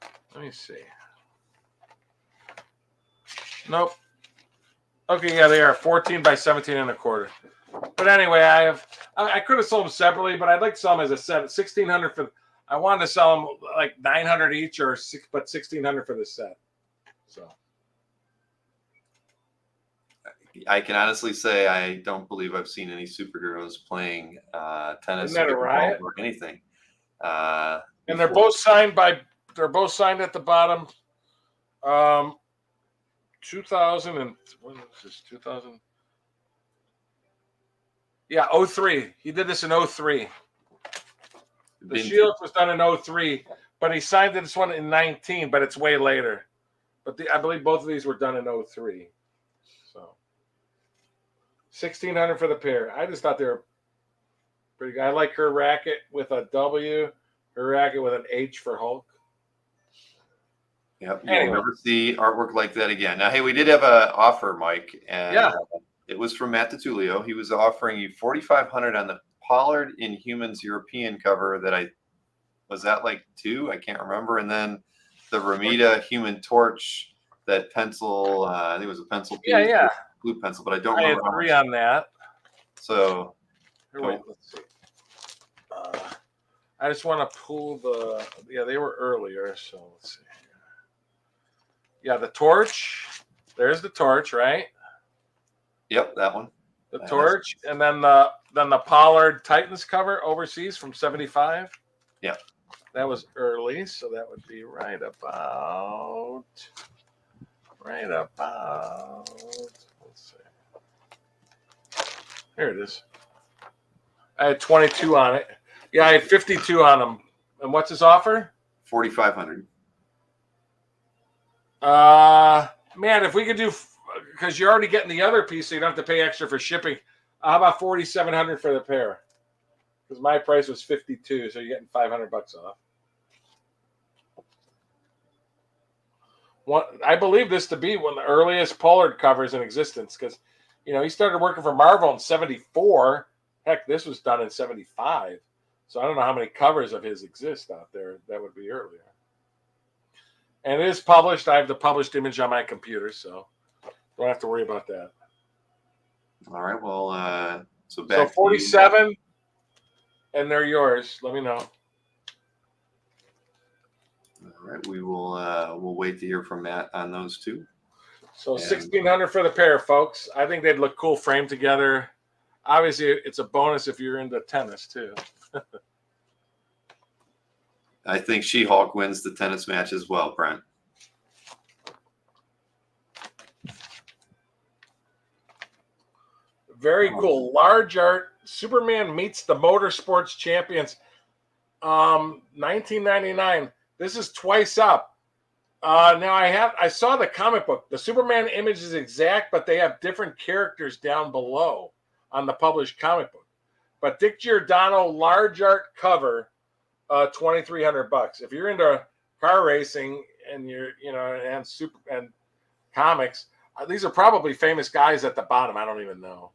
14. Let me see. Nope. Okay, yeah, they are 14 by 17 and a quarter. But anyway, I could have sold them separately, but I'd like to sell them as a set. 1,600 for, I wanted to sell them like 900 each, but 1,600 for the set. So I can honestly say I don't believe I've seen any superheroes playing tennis Isn't that a riot? or anything. And they're both signed at the bottom. 2000 and when was this? 2000. Yeah, 03. He did this in 03. The Shield was done in 03, but he signed this one in 19, but it's way later. But I believe both of these were done in 03. So 1,600 for the pair. I just thought they were pretty good. I like her racket with a W, her racket with an H for Hulk. Yep, you'll never see artwork like that again. Now, hey, we did have an offer, Mike, and it was from Matt DiTullio. He was offering you $4,500 on the Pollard Inhumans European cover that was that like 2? I can't remember. And then the Romita Human Torch, that pencil, I think it was a pencil piece. Yeah. Blue pencil, but I don't I remember. agree on that. So, wait, let's see. I just want to pull they were earlier, so let's see. Yeah, the torch. There's the torch, right? Yep, that one. The torch, and then the Pollard Titans cover overseas from 75. Yeah, that was early, so that would be right about. Let's see. Here it is. I had 22 on it. Yeah, I had 52 on them. And what's his offer? $4,500. Man, if we could do, because you're already getting the other piece, so you don't have to pay extra for shipping. How about $4,700 for the pair? Because my price was $52, so you're getting $500 off. I believe this to be one of the earliest Pollard covers in existence, because he started working for Marvel in '74. Heck, this was done in '75. So I don't know how many covers of his exist out there. That would be earlier. And it is published. I have the published image on my computer, so don't have to worry about that. All right. Well, so 47, and they're yours. Let me know. All right. We will. We'll wait to hear from Matt on those two. So 1,600 for the pair, folks. I think they'd look cool framed together. Obviously, it's a bonus if you're into tennis too. I think She-Hulk wins the tennis match as well, Brent. Very cool. Large art. Superman meets the Motorsports Champions. 1999. This is twice up. Now I saw the comic book. The Superman image is exact, but they have different characters down below on the published comic book. But Dick Giordano large art cover, $2,300. If you're into car racing and you're and comics, these are probably famous guys at the bottom. I don't even know.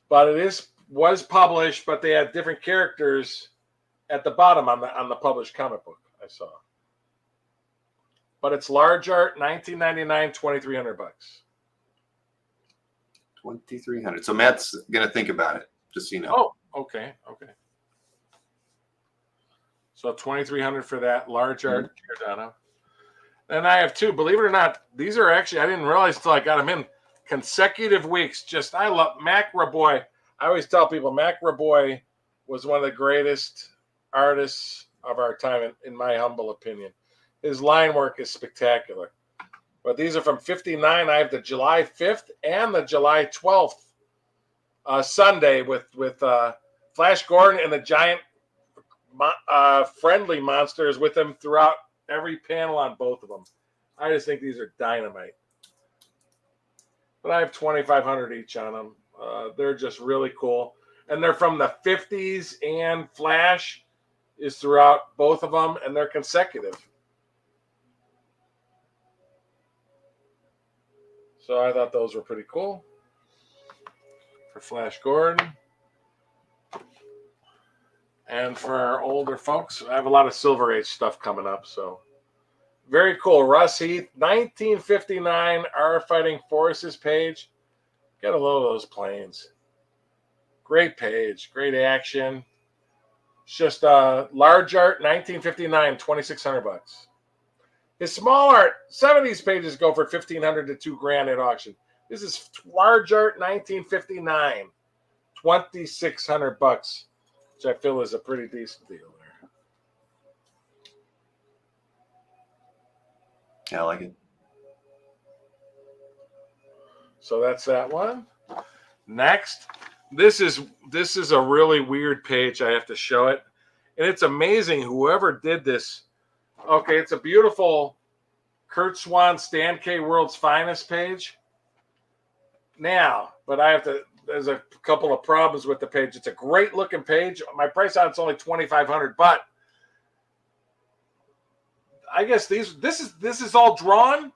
But it was published, but they had different characters at the bottom on the published comic book I saw. But it's large art, $19.99, $2,300. $2,300. So Matt's gonna think about it, just so you know. Oh, okay. So $2,300 for that large art Giordano. And I have two. Believe it or not, these are actually, I didn't realize until I got them in consecutive weeks. I love Mac Raboy. I always tell people Mac Raboy was one of the greatest artists of our time, in my humble opinion. His line work is spectacular. But these are from 59. I have the July 5th and the July 12th Sunday with Flash Gordon and the giant friendly monsters with him throughout every panel on both of them. I just think these are dynamite. But I have 2,500 each on them. They're just really cool. And they're from the 50s, and Flash is throughout both of them, and they're consecutive. So I thought those were pretty cool for Flash Gordon. And for our older folks, I have a lot of Silver Age stuff coming up. So very cool. Russ Heath, 1959 Our Fighting Forces page. Get a load of those planes. Great page, great action. It's just large art, 1959, $2,600. His small art, 70s pages go for $1,500 to $2,000 at auction. This is large art, 1959, $2,600, which I feel is a pretty decent deal there. Yeah, I like it. So that's that one. Next, this is a really weird page. I have to show it, and it's amazing whoever did this. Okay, it's a beautiful Kurt Swan Stan K World's Finest page. Now, but I have to. There's a couple of problems with the page. It's a great looking page. My price on it's only $2,500, but I guess this is all drawn,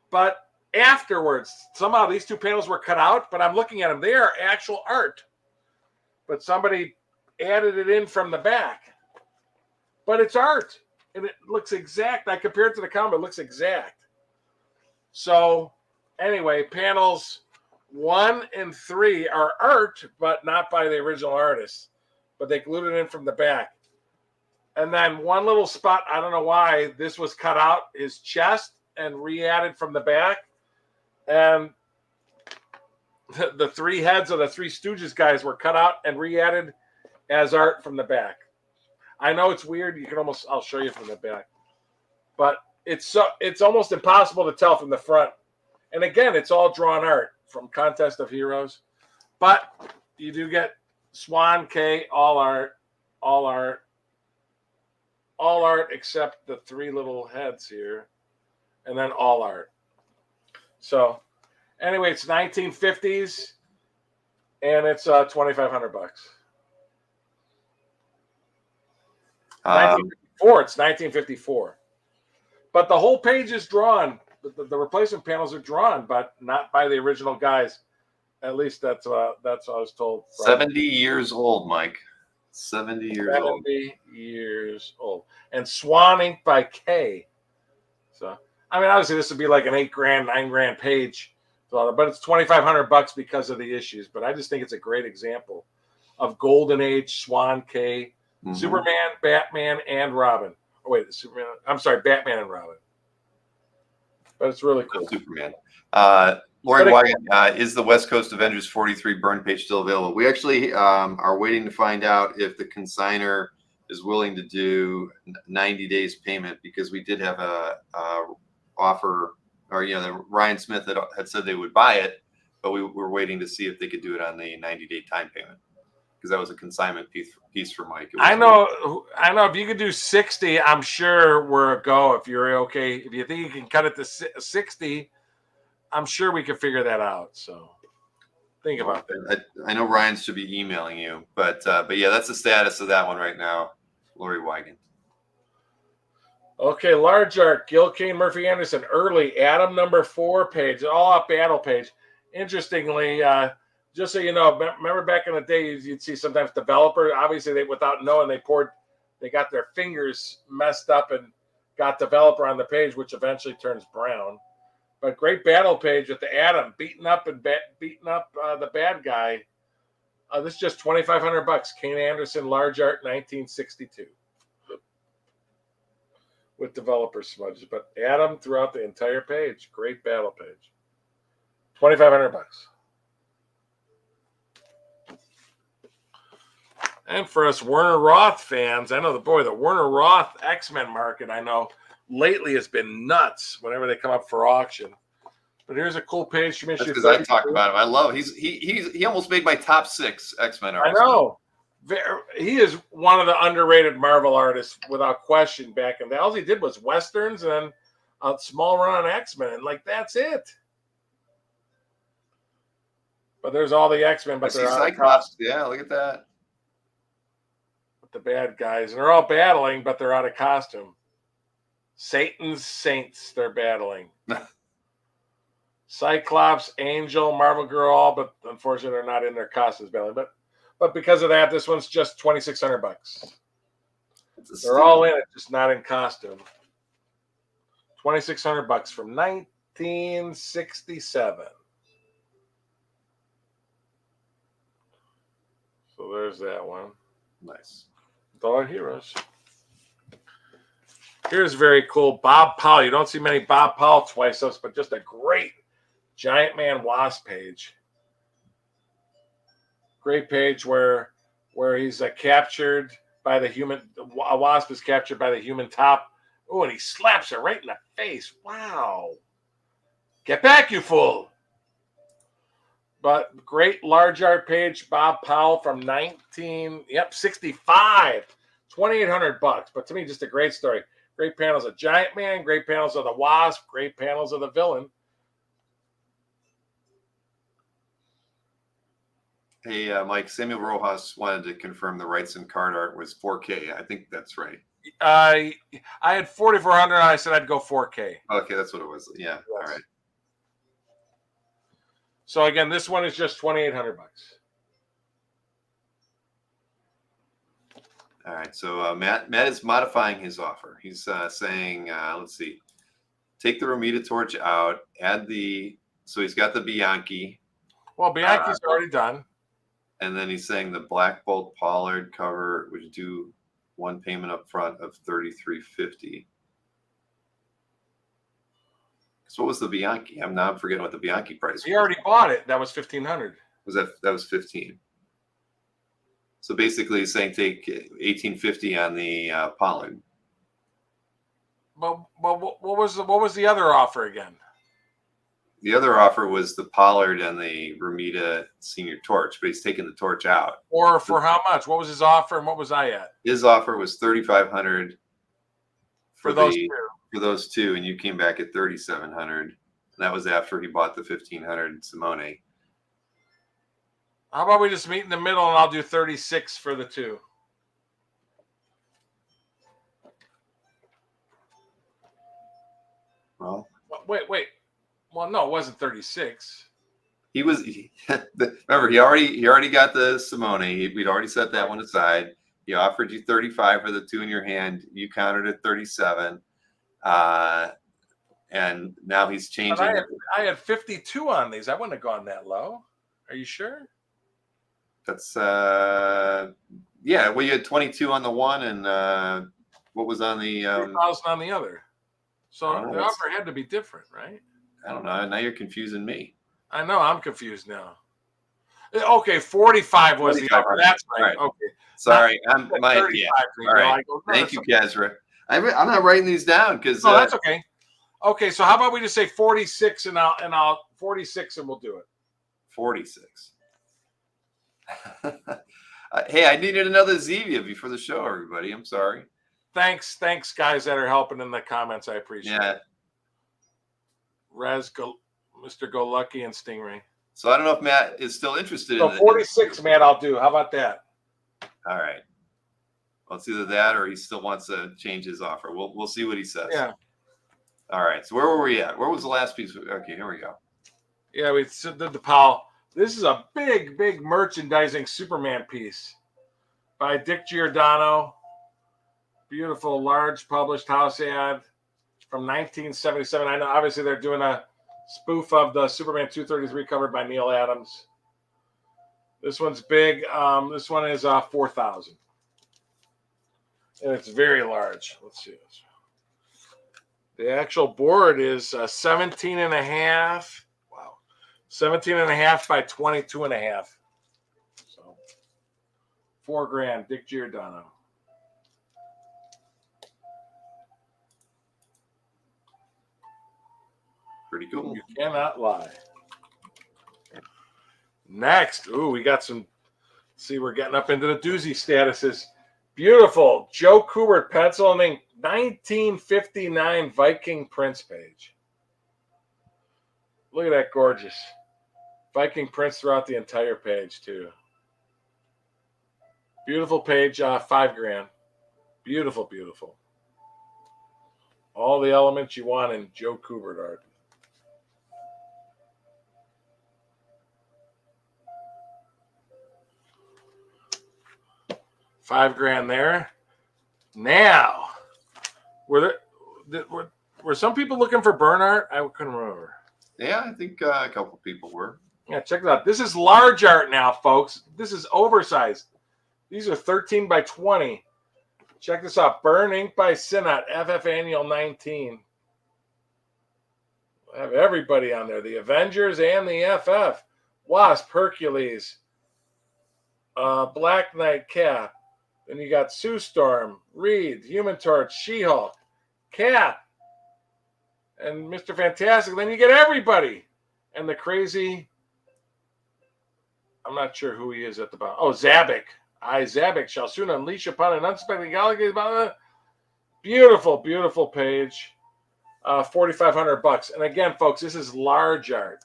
but afterwards somehow these two panels were cut out. But I'm looking at them; they are actual art, but somebody added it in from the back. But it's art, and it looks exact. I compared it to the comic; it looks exact. So anyway, panels 1 and 3 are art, but not by the original artist. But they glued it in from the back. And then one little spot, I don't know why, this was cut out, his chest, and re-added from the back. And the three heads of the Three Stooges guys were cut out and re-added as art from the back. I know it's weird. You can almost, I'll show you from the back. But it's almost impossible to tell from the front. And again, it's all drawn art from Contest of Heroes. But you do get Swan K, all art except the three little heads here, and then all art. So anyway, it's 1950s, and it's $2,500. 1954. It's 1954. But the whole page is drawn. The replacement panels are drawn, but not by the original guys. At least that's what I was told. 70 years old, Mike. 70 years old. 70 years old. And Swan Ink by K. So, I mean, obviously this would be like an $8,000, $9,000 page. But it's $2,500 because of the issues. But I just think it's a great example of Golden Age Swan K, Superman, Batman, and Robin. Oh, wait, Superman. I'm sorry, Batman and Robin. But it's really cool. Superman. Lori Wagon, is the West Coast Avengers 43 burn page still available? We actually are waiting to find out if the consigner is willing to do 90 days payment, because we did have a offer, or Ryan Smith had said they would buy it, but we were waiting to see if they could do it on the 90-day time payment, because that was a consignment piece for Mike. I know. If you could do 60, I'm sure we're a go. If you're okay, if you think you can cut it to 60, I'm sure we can figure that out. So think about that. I know Ryan should be emailing you, but yeah, that's the status of that one right now. Lori Wagon. Okay, large art. Gil Kane, Murphy Anderson, early Adam #4 page, all up battle page. Interestingly, just so you know, remember back in the day, you'd see sometimes developer, obviously they, without knowing, they got their fingers messed up and got developer on the page, which eventually turns brown. But great battle page with the Atom beating up the bad guy. This is just $2,500. Kane Anderson, large art, 1962, with developer smudges. But Atom throughout the entire page. Great battle page. $2,500. And for us Werner Roth fans, I know the Werner Roth X-Men market, I know lately has been nuts whenever they come up for auction. But here's a cool page. That's because I talk about him. I love him. He almost made my top 6 X-Men artists. I know. He is one of the underrated Marvel artists without question back in the day. All he did was Westerns, and then a small run on X-Men, and like that's it. But there's all the X-Men, I but see they're out of Cyclops. costume. Yeah, look at that. The bad guys, and they're all battling, but they're out of costume. Satan's saints, they're battling. Cyclops, Angel, Marvel Girl, all, but unfortunately they're not in their costumes battling. But because of that, this one's just $2,600. They're all in it, just not in costume. $2,600 from 1967. So there's that one. Nice. Dollar Heroes. Here's very cool. Bob Powell. You don't see many Bob Powell twice, but just a great Giant Man Wasp page. Great page where he's captured by the human. A wasp is captured by the human top. Oh, and he slaps her right in the face. Wow. Get back, you fool. But great large art page, Bob Powell from 65. $2,800. But to me, just a great story. Great panels of Giant Man, great panels of the Wasp, great panels of the villain. Hey, Mike, Samuel Rojas wanted to confirm the rights and card art was 4K. I think that's right. I had 4,400. I said I'd go 4K. Okay, that's what it was. Yeah. Yes. All right. So again, this one is just $2,800. All right. So Matt is modifying his offer. He's saying, let's see, take the Romita torch out, so he's got the Bianchi. Well, Bianchi's already done. And then he's saying the Black Bolt Pollard cover would do one payment up front of $3,350. So what was the Bianchi? I'm forgetting what the Bianchi price was. He already bought it. That was $1,500. That was 15. So basically, he's saying take $1,850 on the Pollard. But what was the other offer again? The other offer was the Pollard and the Romita Senior Torch, but he's taking the torch out. Or for how much? What was his offer, and what was I at? His offer was $3,500 for those two. For those two, and you came back at $3,700. That was after he bought the $1,500 Simone. How about we just meet in the middle, and I'll do 36 for the two. Well, wait. Well, no, it wasn't 36. Remember, he already got the Simone. We'd already set that one aside. He offered you 35 for the two in your hand. You countered at 37. And now he's changing. I had 52 on these. I wouldn't have gone that low. Are you sure? That's yeah. Well, you had 22 on the one, and what was on the 3,000 on the other. So the offer had to be different, right? I don't know. Now you're confusing me. I know. I'm confused now. Okay, 45 was the offer. That's right. Okay. Sorry, I'm my yeah. All right. Thank you, Kazra. I'm not writing these down because. Oh, that's okay. Okay, so how about we just say 46 and I'll 46 and we'll do it. 46. Hey, I needed another Zevia before the show, everybody. I'm sorry. Thanks, guys that are helping in the comments. I appreciate it. Mr. Go Lucky, and Stingray. So I don't know if Matt is still interested in 46, Matt, I'll do. How about that? All right. Well, it's either that or he still wants to change his offer. We'll see what he says. Yeah. All right. So where were we at? Where was the last piece? Okay, here we go. Yeah, we did the Powell. This is a big merchandising Superman piece by Dick Giordano. Beautiful, large published house ad from 1977. I know, obviously, they're doing a spoof of the Superman 233 covered by Neil Adams. This one's big. This one is 4,000. And it's very large. Let's see this. The actual board is 17 and a half. Wow. 17 and a half by 22 and a half. So $4,000, Dick Giordano. Pretty cool. You cannot lie. Next, we got some. See, we're getting up into the doozy statuses. Beautiful Joe Kubert pencil and ink 1959 Viking Prince page. Look at that gorgeous Viking Prince throughout the entire page too. Beautiful page, $5,000. Beautiful, beautiful. All the elements you want in Joe Kubert art. $5,000 there. Now, were some people looking for burn art? I couldn't remember. Yeah, I think a couple people were. Yeah, check it out. This is large art now, folks. This is oversized. These are 13 by 20. Check this out. Burn ink by Sinnott, FF Annual 19. I have everybody on there. The Avengers and the FF. Wasp, Hercules, Black Knight, Cap. Then you got Sue Storm, Reed, Human Torch, She-Hulk, Cap, and Mr. Fantastic. Then you get everybody. And the crazy, I'm not sure who he is at the bottom. Oh, Zabik. Zabik shall soon unleash upon an unsuspecting galaxy. Beautiful, beautiful page. $4,500. And again, folks, this is large art.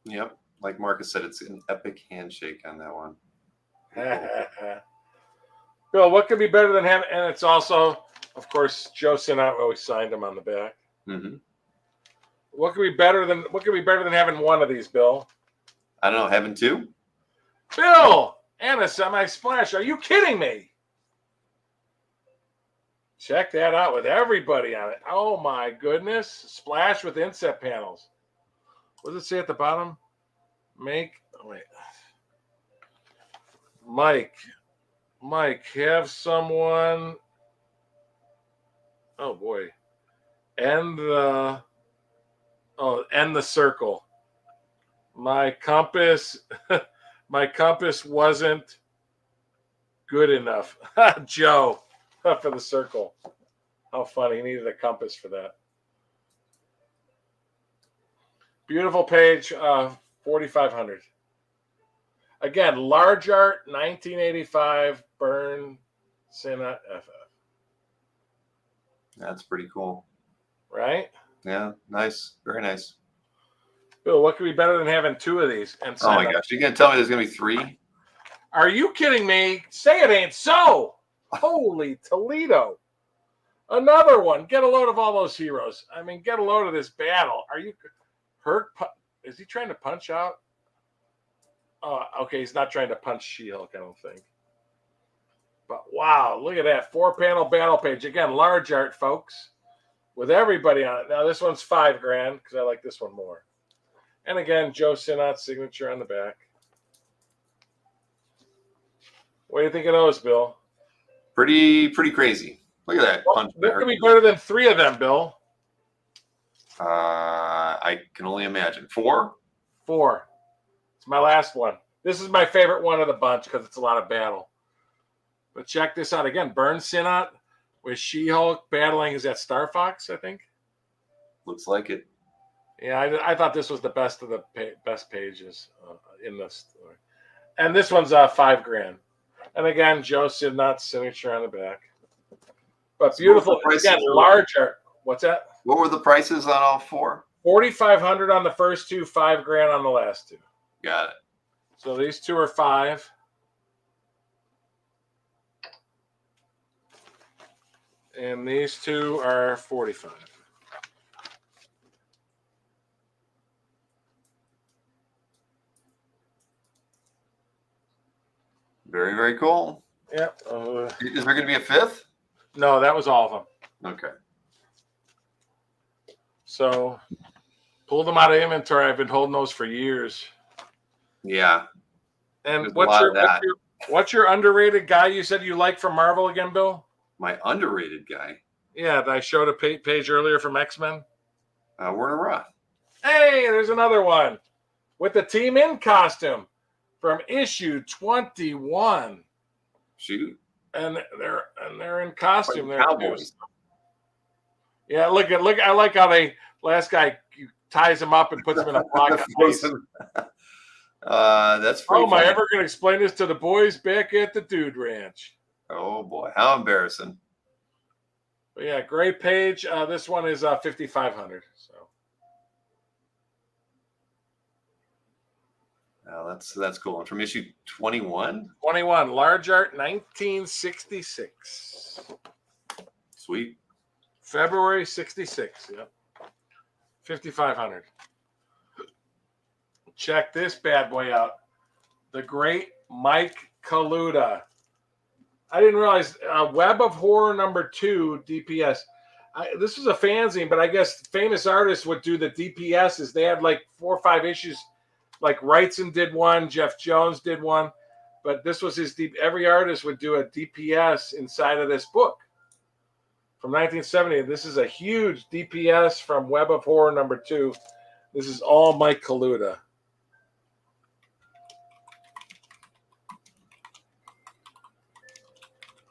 Yep. Like Marcus said, it's an epic handshake on that one. Bill, what could be better than having? And it's also, of course, Joe Sinnott always signed him on the back. Mm-hmm. What could be better than having one of these, Bill? I don't know, having two? Bill, and a semi-splash. Are you kidding me? Check that out with everybody on it. Oh my goodness. Splash with inset panels. What does it say at the bottom? Mike, have someone. Oh boy. End the circle. My compass wasn't good enough. Joe, for the circle. How funny. He needed a compass for that. Beautiful page, 4,500. Again, large art, 1985, Burn, Sinnott, FF. That's pretty cool. Right? Yeah, nice. Very nice. Bill, what could be better than having two of these? And oh my gosh, you gonna tell me there's gonna be three? Are you kidding me? Say it ain't so. Holy Toledo. Another one. Get a load of all those heroes. I mean, get a load of this battle. Are you hurt? Is he trying to punch out? Oh, okay. He's not trying to punch She-Hulk, I don't think. But wow, look at that 4-panel battle page. Again, large art, folks, with everybody on it. Now, this one's $5,000 because I like this one more. And again, Joe Sinnott's signature on the back. What do you think of those, Bill? Pretty crazy. Look at that. Well, this could be better than 3 of them, Bill. I can only imagine. 4? 4. It's my last one. This is my favorite one of the bunch because it's a lot of battle. But check this out again. Burn Sinnott with She-Hulk battling. Is that Star Fox, I think? Looks like it. Yeah, I thought this was the best of the best pages in this story. And this one's $5,000. And again, Joe Sinnott's signature on the back. But beautiful. Again, large art. What's that? What were the prices on all 4? $4,500 on the first 2, $5,000 on the last 2. Got it. So these 2 are 5. And these 2 are 45. Very, very cool. Yep. Is there going to be a 5th? No, that was all of them. Okay. So pulled them out of inventory. I've been holding those for years. Yeah. And what's your underrated guy you said you like from Marvel again, Bill? My underrated guy? Yeah, I showed a page earlier from X-Men. Werner Roth. Hey, there's another one with the Team In costume from issue 21. Shoot. And they're in costume there Cowboys. too. Yeah, look. I like how last guy ties him up and puts him in a pocket. That's pretty Oh, am I funny. ever going to explain this to the boys back at the Dude Ranch? Oh boy, how embarrassing. But yeah, great page. This one is 5,500. So That's cool. And from issue 21. 21, large art, 1966. Sweet. February 66. Yep. 5,500. Check this bad boy out. The great Mike Kaluta. I didn't realize Web of Horror #2 DPS. This was a fanzine, but I guess famous artists would do the DPSs. They had like 4 or 5 issues. Like Wrightson did one, Jeff Jones did one, but this was his every artist would do a DPS inside of this book from 1970. This is a huge DPS from Web of Horror #2. This is all Mike Kaluta.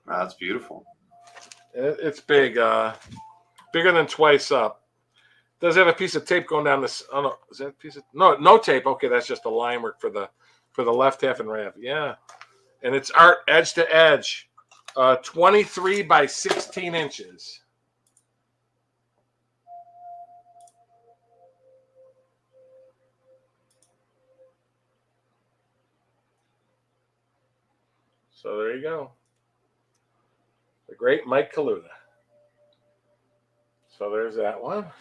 Wow, that's beautiful. It's big, bigger than twice up. Does have a piece of tape going down this? Oh no, is that a piece of no tape? Okay, that's just the line work for the left half and right half. Yeah, and it's art edge to edge, 23 by 16 inches. So there you go. The great Mike Kaluta. So there's that one.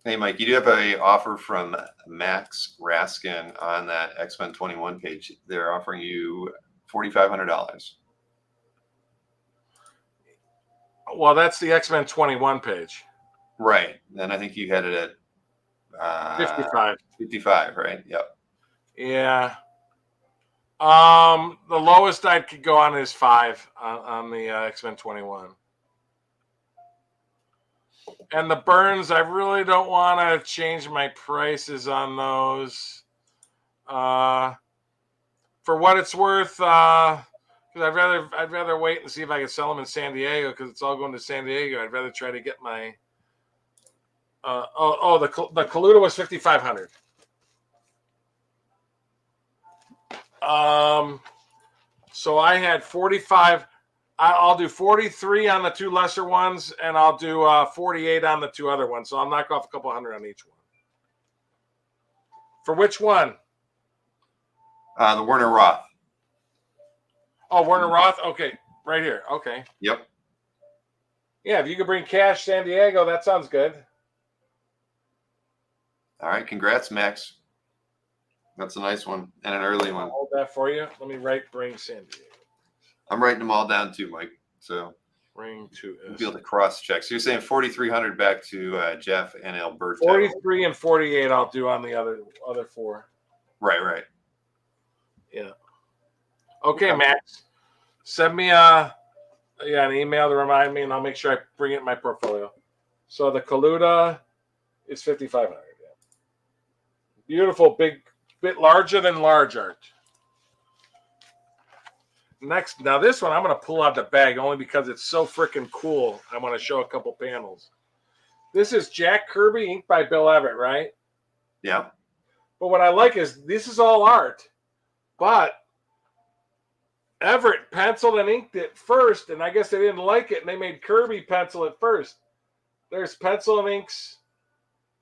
Hey, Mike, you do have a offer from Max Raskin on that X-Men 21 page. They're offering you $4,500. Well, that's the X-Men 21 page. Right. And I think you had it at 55. 55, right? Yep. Yeah. The lowest I could go on is 5 on the X-Men 21. And the Burns, I really don't want to change my prices on those. For what it's worth, because I'd rather wait and see if I can sell them in San Diego, because it's all going to San Diego. I'd rather try to get my. The Kaluta was 5,500. So I had 45. I'll do 43 on the 2 lesser ones, and I'll do 48 on the 2 other ones. So I'll knock off a couple hundred on each one. For which one? The Werner Roth. Oh, Werner Roth. Okay, right here. Okay. Yep. Yeah, if you could bring cash San Diego, that sounds good. All right. Congrats, Max. That's a nice one and an early one. I'll hold that for you. Let me bring San Diego. I'm writing them all down too, Mike. So Bring to we'll be able to cross check. So you're saying 4,300 back to Jeff and Alberto. 43 and 48 I'll do on the other 4. Right. Yeah. Okay, Max. Send me an email to remind me, and I'll make sure I bring it in my portfolio. So the Kaluta is 5,500. Yeah. Beautiful, big, bit larger than large art. Next, now this one I'm going to pull out the bag only because it's so freaking cool. I want to show a couple panels. This is Jack Kirby, inked by Bill Everett, right? Yeah. But what I like is this is all art, but Everett penciled and inked it first, and I guess they didn't like it, and they made Kirby pencil it first. There's pencil and inks,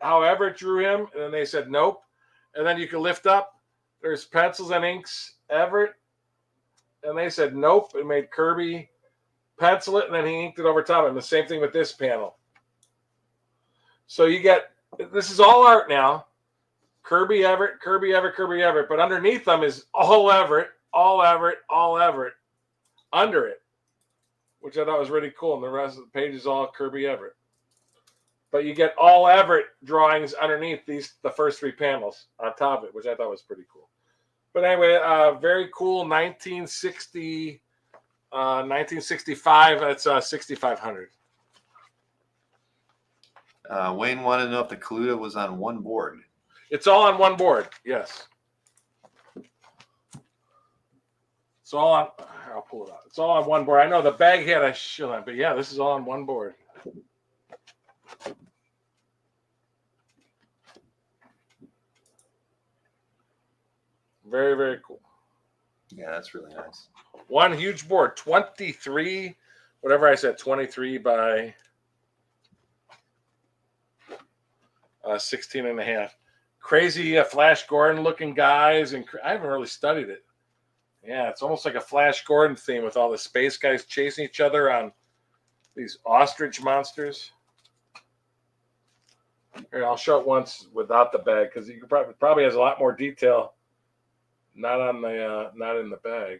how Everett drew him, and then they said nope. And then you can lift up. There's pencils and inks, Everett, and they said nope, and made Kirby pencil it, and then he inked it over top. And the same thing with this panel. So you get, this is all art now. Kirby Everett, Kirby Everett, Kirby Everett. But underneath them is all Everett, all Everett, all Everett under it, which I thought was really cool. And the rest of the page is all Kirby Everett. But you get all Everett drawings underneath the first 3 panels on top of it, which I thought was pretty cool. But anyway, very cool 1960, 1965. That's 6,500. Wayne wanted to know if the Kaluta was on one board. It's all on one board. Yes. It's all on. I'll pull it out. It's all on one board. I know the bag had a shit on, but yeah, this is all on one board. Very, very cool. Yeah, that's really nice. One huge board, 23, whatever I said, 23 by 16 and a half. Crazy Flash Gordon looking guys, and I haven't really studied it. Yeah, it's almost like a Flash Gordon theme with all the space guys chasing each other on these ostrich monsters. Here, I'll show it once without the bag because you probably has a lot more detail. Not on the not in the bag.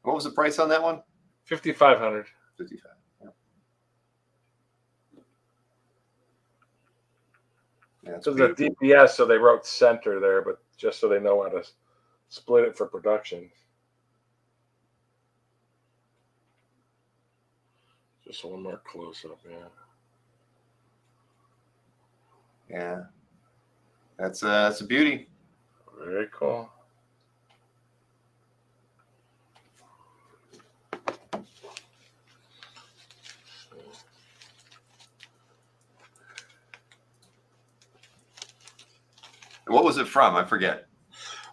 What was the price on that one? 5,500. 55. Yeah, This is a DPS, so they wrote center there, but just so they know how to split it for production. Just one more close up, yeah. Yeah, that's a beauty. Very cool. What was it from? I forget.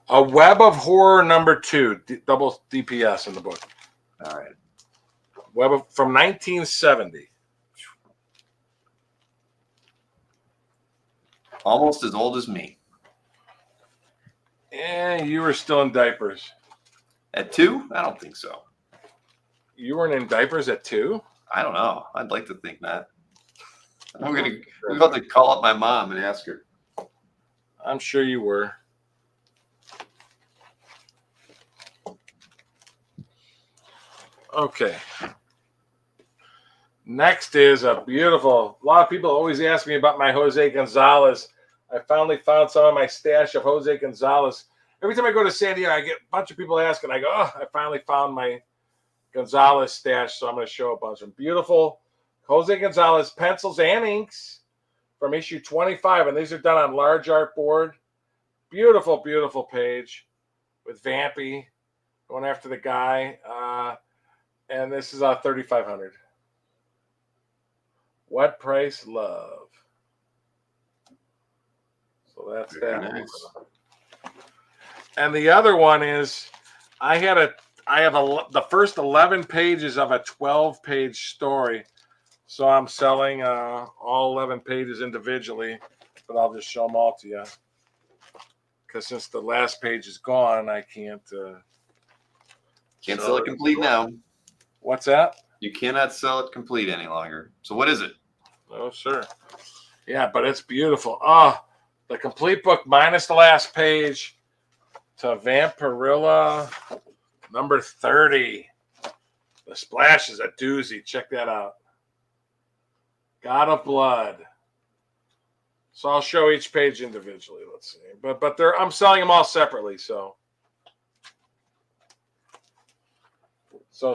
A Web of Horror #2, double DPS in the book. All right. From 1970. Almost as old as me. And you were still in diapers. At 2? I don't think so. You weren't in diapers at 2? I don't know. I'd like to think not. We're about to call up my mom and ask her. I'm sure you were. Okay. Next is a beautiful. A lot of people always ask me about my Jose Gonzalez. I finally found some of my stash of Jose Gonzalez. Every time I go to San Diego, I get a bunch of people asking. I go, oh, I finally found my Gonzalez stash, so I'm going to show a bunch of them. Beautiful Jose Gonzalez pencils and inks from issue 25, and these are done on large art board. Beautiful, beautiful page with Vampy going after the guy. And this is 3,500. What price? Love. So that's Very that. nice. And the other one is I have the first 11 pages of a 12-page story. So I'm selling all 11 pages individually, but I'll just show them all to you. Because since the last page is gone, I can't. Can't sell it complete now. What's that? You cannot sell it complete any longer. So what is it? Oh, sure. Yeah, but it's beautiful. Oh, the complete book minus the last page to Vampirilla number 30. The splash is a doozy. Check that out. God of Blood. So I'll show each page individually. Let's see. But I'm selling them all separately. So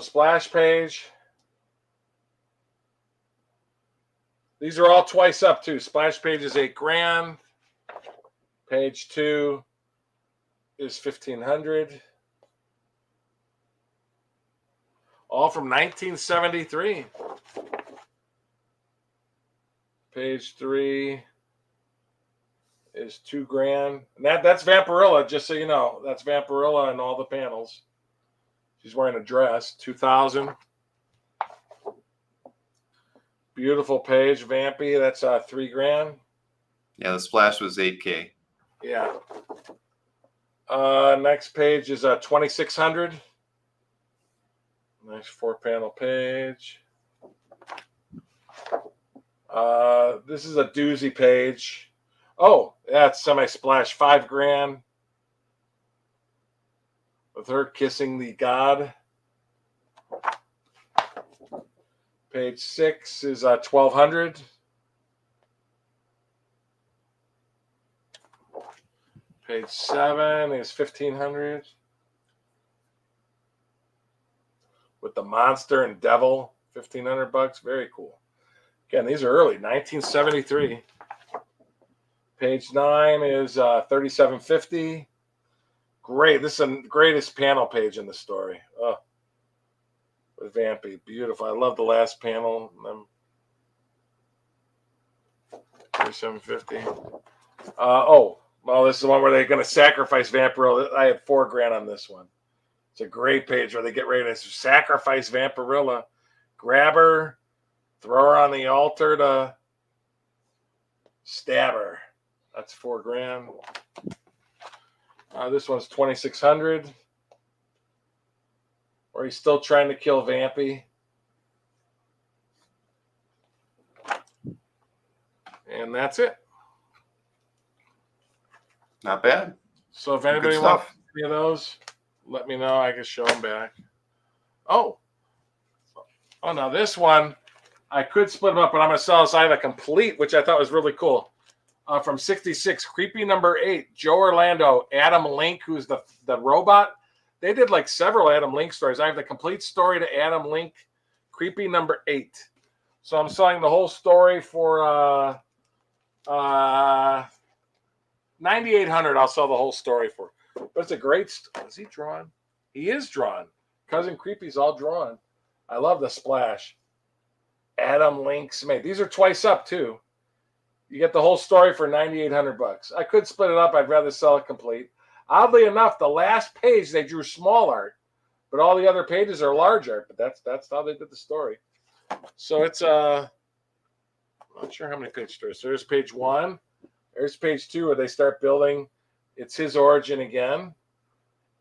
splash page. These are all twice up too. Splash page is $8,000. Page 2 is 1,500. All from 1973. Page 3 is $2,000. And that's Vampirilla, just so you know. That's Vampirilla in all the panels. She's wearing a dress. 2,000. Beautiful page, Vampy. That's $3,000. Yeah, the splash was $8K. Yeah. Next page is 2,600. Nice 4-panel page. This is a doozy page. Oh, yeah, it's semi-splash. $5,000. With her kissing the god. Page 6 is 1,200. Page 7 is 1,500. With the monster and devil, $1,500. Very cool. Again, these are early, 1973. Page 9 is 3,750. Great. This is the greatest panel page in the story. Oh, with Vampy. Beautiful. I love the last panel. 3,750. Well, this is the one where they're going to sacrifice Vampirilla. I had $4,000 on this one. It's a great page where they get ready to sacrifice Vampirilla, grab her, throw her on the altar to stab her. That's $4,000. This one's 2,600. Where he's still trying to kill Vampy. And that's it. Not bad. So if anybody wants any of those, let me know. I can show them back. Oh, now this one, I could split them up, but I'm going to sell this. I have a complete, which I thought was really cool. From 66, Creepy number 8, Joe Orlando, Adam Link, who's the robot. They did like several Adam Link stories. I have the complete story to Adam Link, Creepy number 8. So I'm selling the whole story for $9,800. I'll sell the whole story for. But it's a great. Is he drawn? He is drawn. Cousin Creepy's all drawn. I love the splash. Adam Link's made. These are twice up too. You get the whole story for $9,800. I could split it up. I'd rather sell it complete. Oddly enough, the last page they drew small art, but all the other pages are large art. But that's how they did the story. So it's I'm not sure how many page stories. So there's page 1. There's page 2 where they start building. It's his origin again.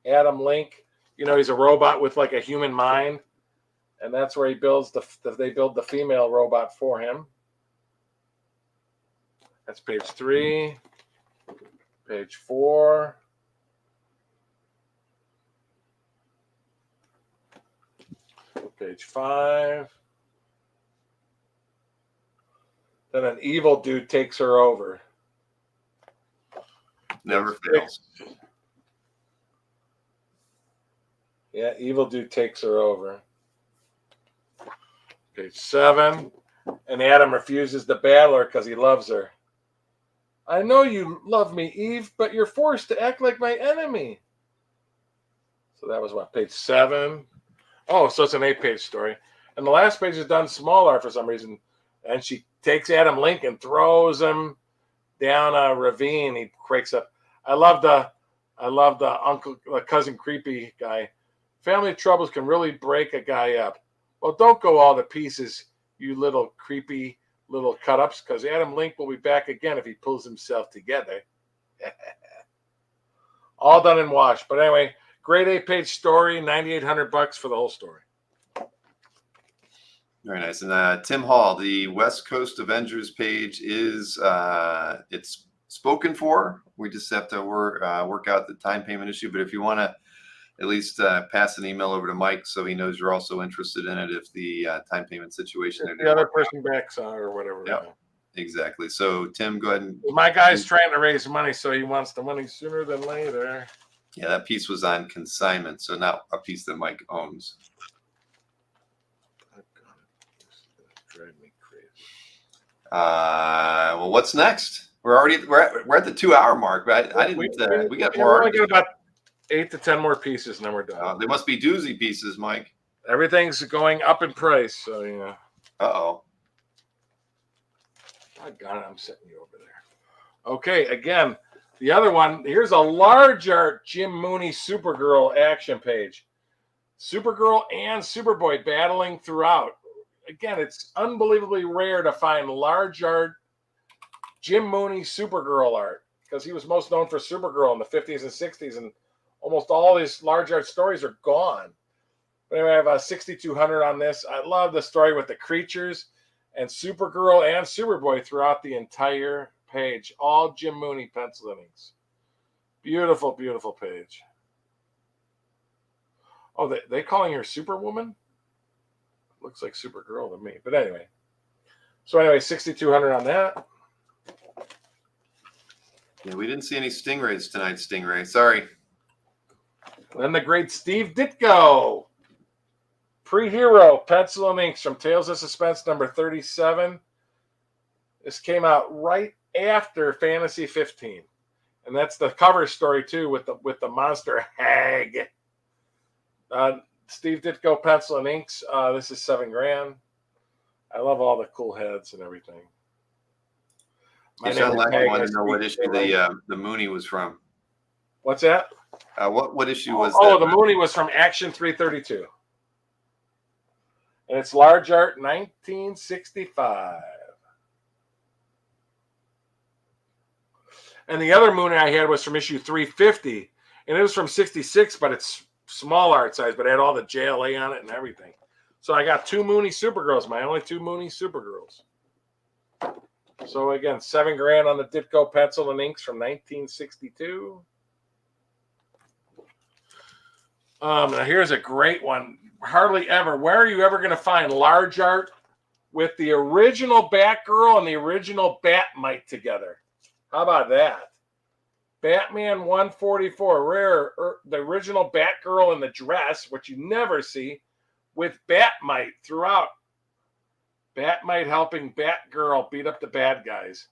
Adam Link, he's a robot with like a human mind, and that's where he builds they build the female robot for him. That's page 3, page 4. Page 5. Then an evil dude takes her over. Never fails. Yeah, evil dude takes her over. Page 7. And Adam refuses to battle her because he loves her. I know you love me, Eve, but you're forced to act like my enemy. So that was what, page 7? Oh, so it's an 8-page story. And the last page is done smaller for some reason. And she takes Adam Link and throws him down a ravine. He breaks up. I love the cousin Creepy guy. Family troubles can really break a guy up. Well, don't go all to pieces, you little creepy little cut-ups, because Adam Link will be back again if he pulls himself together. All done and washed. But anyway, great 8-page story, $9,800 for the whole story. Very nice. And Tim Hall, the West Coast Avengers page is it's spoken for. We just have to work out the time payment issue. But if you want to at least pass an email over to Mike so he knows you're also interested in it if the time payment situation. If the other person backs on or whatever. Yeah, exactly. So Tim, go ahead and. My guy's trying to raise money, so he wants the money sooner than later. Yeah, that piece was on consignment, so not a piece that Mike owns. Drive me crazy. Well, what's next? We're at the 2-hour mark, but I didn't. We got more. We only got about 8 to 10 more pieces, and then we're done. They must be doozy pieces, Mike. Everything's going up in price, so Uh-oh. I got it. I'm setting you over there. Okay, again, the other one. Here's a large art Jim Mooney Supergirl action page. Supergirl and Superboy battling throughout. Again, it's unbelievably rare to find large art Jim Mooney Supergirl art because he was most known for Supergirl in the 50s and 60s, and almost all his large art stories are gone. But anyway, I have a 6,200 on this. I love the story with the creatures and Supergirl and Superboy throughout the entire page. All Jim Mooney pencil innings. Beautiful, beautiful page. Oh, they calling her Superwoman? Looks like Supergirl to me. But anyway. So anyway, 6,200 on that. Yeah, we didn't see any Stingrays tonight, Stingray. Sorry. Then the great Steve Ditko. Pre-Hero pencil and inks from Tales of Suspense number 37. This came out right after Fantasy 15. And that's the cover story too with the monster hag. Steve Ditko pencil and inks. This is $7,000. I love all the cool heads and everything. My Hey, name Sean is Lack Meg. wanted I to know what speak issue German. the Mooney was from. What's that? What issue was Oh, that? the Mooney was from Action 332. And it's large art 1965. And the other Mooney I had was from issue 350. And it was from 66, but it's small art size, but it had all the JLA on it and everything. So I got 2 Mooney Supergirls, my only 2 Mooney Supergirls. So again, $7,000 on the Ditko pencil and inks from 1962. Now here's a great one. Hardly ever. Where are you ever going to find large art with the original Batgirl and the original Batmite together? How about that? Batman 144, rare. The original Batgirl in the dress, which you never see, with Batmite throughout. Batmite helping Batgirl beat up the bad guys.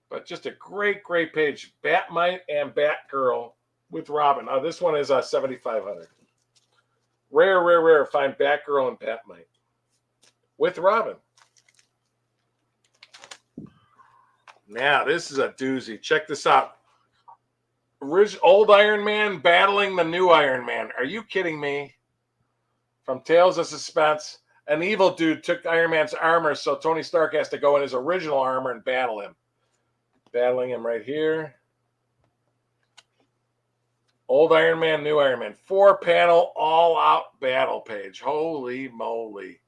But just a great, great page. Batmite and Batgirl with Robin. Oh, this one is 7,500. Rare, rare, rare. Find Batgirl and Batmite with Robin. Now, this is a doozy. Check this out. Old Iron Man battling the new Iron Man. Are you kidding me? From Tales of Suspense. An evil dude took Iron Man's armor, so Tony Stark has to go in his original armor and battle him. Battling him right here. Old Iron Man, new Iron Man. 4-panel, all-out battle page. Holy moly.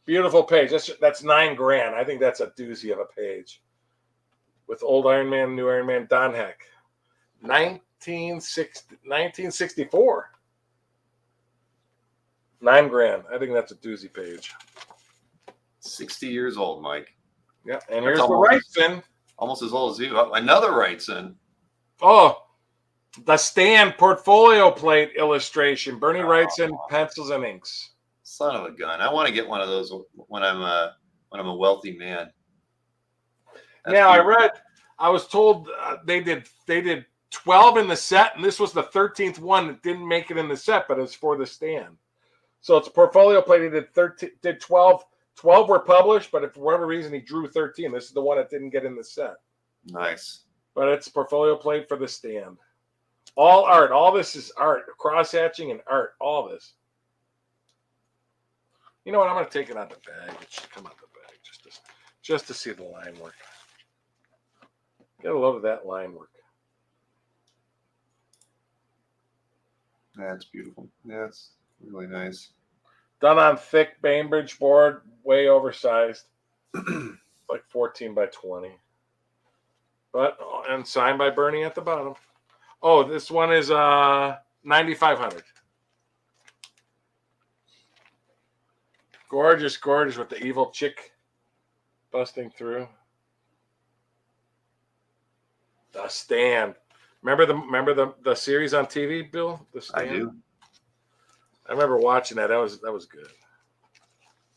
Beautiful page. That's $9,000. I think that's a doozy of a page. With Old Iron Man, new Iron Man, Don Heck. 1964. $9,000. I think that's a doozy page. 60 years old, Mike. Yeah, and here's the Wrightson. Almost as old as you. Oh, another Wrightson. Oh, the Stand portfolio plate illustration. Bernie Wrightson, pencils and inks. Son of a gun! I want to get one of those when I'm a wealthy man. Now I was told they did 12 in the set, and this was the 13th one that didn't make it in the set, but it's for the Stand. So it's a portfolio plate. He did 12. 12 were published, but if for whatever reason he drew 13. This is the one that didn't get in the set. Nice. But it's a portfolio plate for the Stand. All art. All this is art. Cross-hatching and art. All this. You know what? I'm going to take it out the bag. It should come out the bag just to see the line work. Get a load of that line work. That's beautiful. That's really nice. Done on thick Bainbridge board, way oversized. Like 14 by 20. And signed by Bernie at the bottom. Oh, this one is 9,500. Gorgeous, gorgeous with the evil chick busting through. The Stand. Remember the series on TV, Bill? The Stand? I do. I remember watching that. That was good.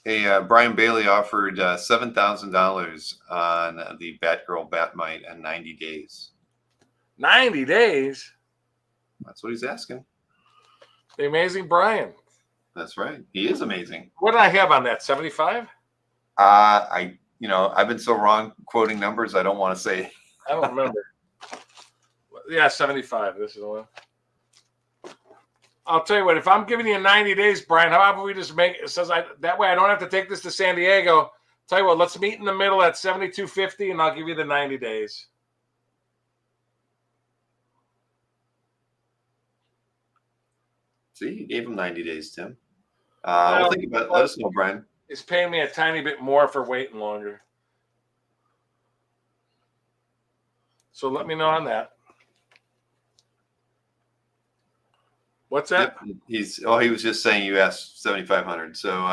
Hey, Brian Bailey offered $7,000 on the Batgirl Batmite in 90 days. 90 days? That's what he's asking. The Amazing Brian. That's right. He is amazing. What did I have on that? 75? I've been so wrong quoting numbers. I don't want to say. I don't remember. Yeah, 75. This is the one. I'll tell you what. If I'm giving you 90 days, Brian, how about we just make it says that way I don't have to take this to San Diego. Tell you what, let's meet in the middle at 72.50, and I'll give you the 90 days. See, you gave him 90 days, Tim. We'll think about it. Let us know, Brian. It's paying me a tiny bit more for waiting longer. So let me know on that. What's that? Yep. He was just saying you asked 7,500. So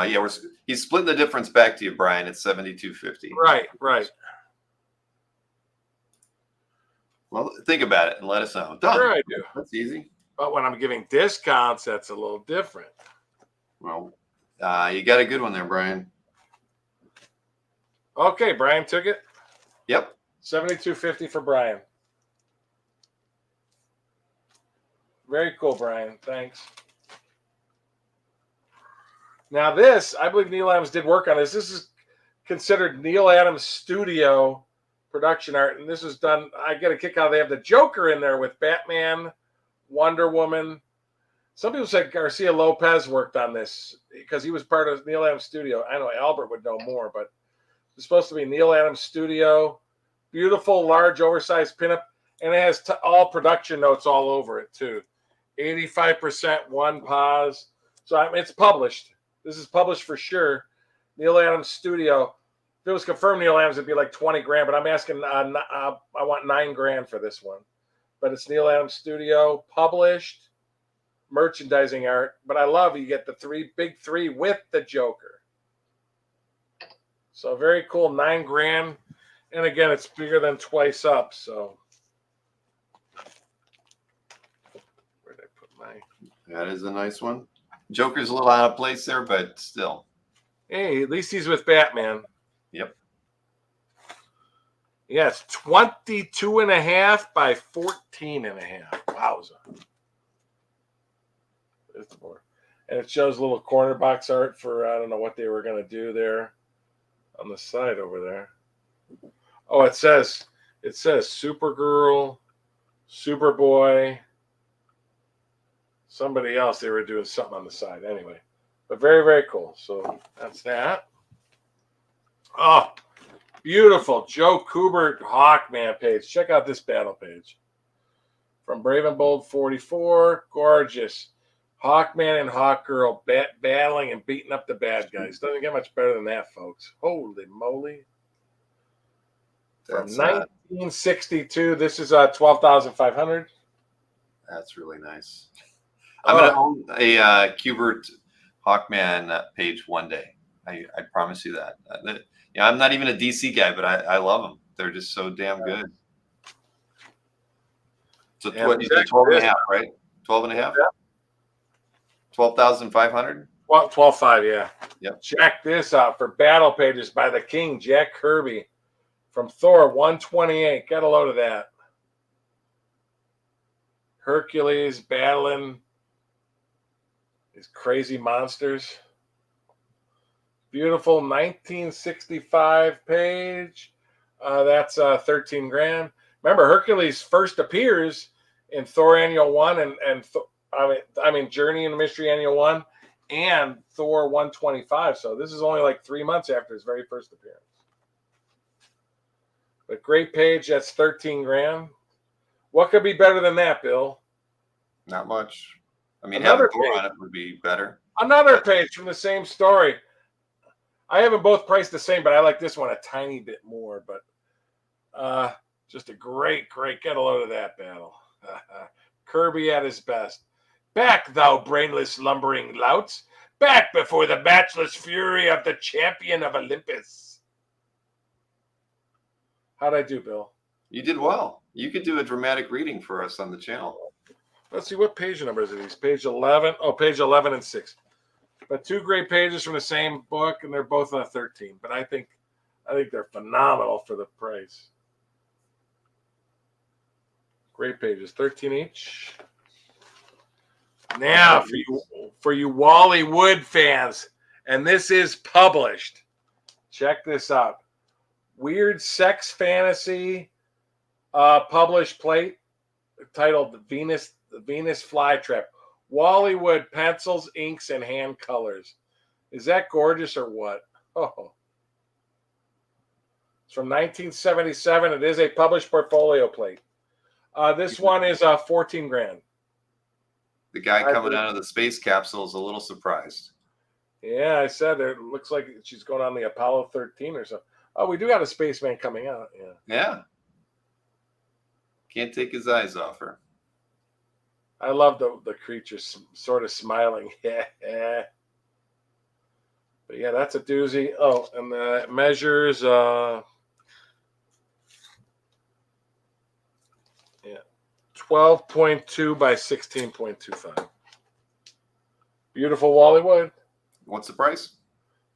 he's splitting the difference back to you, Brian. It's 7,250. Right. Well, think about it and let us know. Done. Sure, I do. That's easy. But when I'm giving discounts, that's a little different. Well, you got a good one there, Brian. Okay, Brian took it. Yep. 72.50 for Brian. Very cool, Brian. Thanks. Now this, I believe Neil Adams did work on this. This is considered Neil Adams' studio production art, and this was done. I get a kick out. They have the Joker in there with Batman, Wonder Woman. Some people said Garcia Lopez worked on this because he was part of Neil Adams' studio. I know Albert would know more, but it's supposed to be Neil Adams' studio. Beautiful, large, oversized pinup, and it has all production notes all over it too. 85% one pause. So it's published. This is published for sure. Neil Adams' studio. If it was confirmed Neil Adams, it'd be like 20 grand, but I'm asking, I want 9 grand for this one. But it's Neil Adams' studio, published, merchandising art. But I love you get the big three with the Joker. So very cool, 9 grand. And again, it's bigger than twice up. So where did I put my? That is a nice one. Joker's a little out of place there, but still. Hey, at least he's with Batman. Yep. Yeah, it's 22.5 by 14.5. Wowza. It's more. And it shows little corner box art for, I don't know what they were going to do there on the side over there. Oh, it says Supergirl, Superboy, somebody else. They were doing something on the side anyway. But very, very cool. So that's that. Oh, beautiful. Joe Kubert Hawkman page. Check out this battle page. From Brave and Bold 44. Gorgeous. Hawkman and Hawkgirl battling and beating up the bad guys. Doesn't get much better than that, folks. Holy moly. From 1962. This is 12,500. That's really nice. I'm going to own a Kubert Hawkman page one day. I promise you that. I'm not even a DC guy, but I love them. They're just so damn good. So what you said, 12 and a half, right? 12 and a half? Yeah. 12,500? 12.5, yeah. Yep. Check this out for battle pages by the King, Jack Kirby. From Thor 128. Got a load of that. Hercules battling these crazy monsters. Beautiful 1965 page. That's 13 grand. Remember, Hercules first appears in Thor Annual 1 and Journey in the Mystery Annual 1 and Thor 125. So this is only like 3 months after his very first appearance. But great page. That's 13 grand. What could be better than that, Bill? Not much. I mean, Another having Thor page. on it would be better. Another page from the same story. I have them both priced the same, but I like this one a tiny bit more. But just a great, get a load of that battle. Kirby at his best. Back, thou brainless lumbering louts. Back before the matchless fury of the champion of Olympus. How'd I do, Bill? You did well. You could do a dramatic reading for us on the channel. Let's see, what page numbers are these? Page 11. Oh, page 11 and 6. But 2 great pages from the same book, and they're both on 13. But I think they're phenomenal for the price. Great pages, 13 each. Now for you Wally Wood fans, and this is published. Check this out. Weird sex fantasy published plate titled The Venus Flytrap. Wally Wood pencils, inks, and hand colors. Is that gorgeous or what? Oh. It's from 1977. It is a published portfolio plate. This one is 14 grand. The guy coming out of the space capsule is a little surprised. Yeah, I said it looks like she's going on the Apollo 13 or something. Oh, we do got a spaceman coming out. Yeah. Yeah. Can't take his eyes off her. I love the creature sort of smiling. Yeah. But yeah, that's a doozy. Oh, and the measures 12.2 by 16.25. Beautiful Wally Wood. What's the price?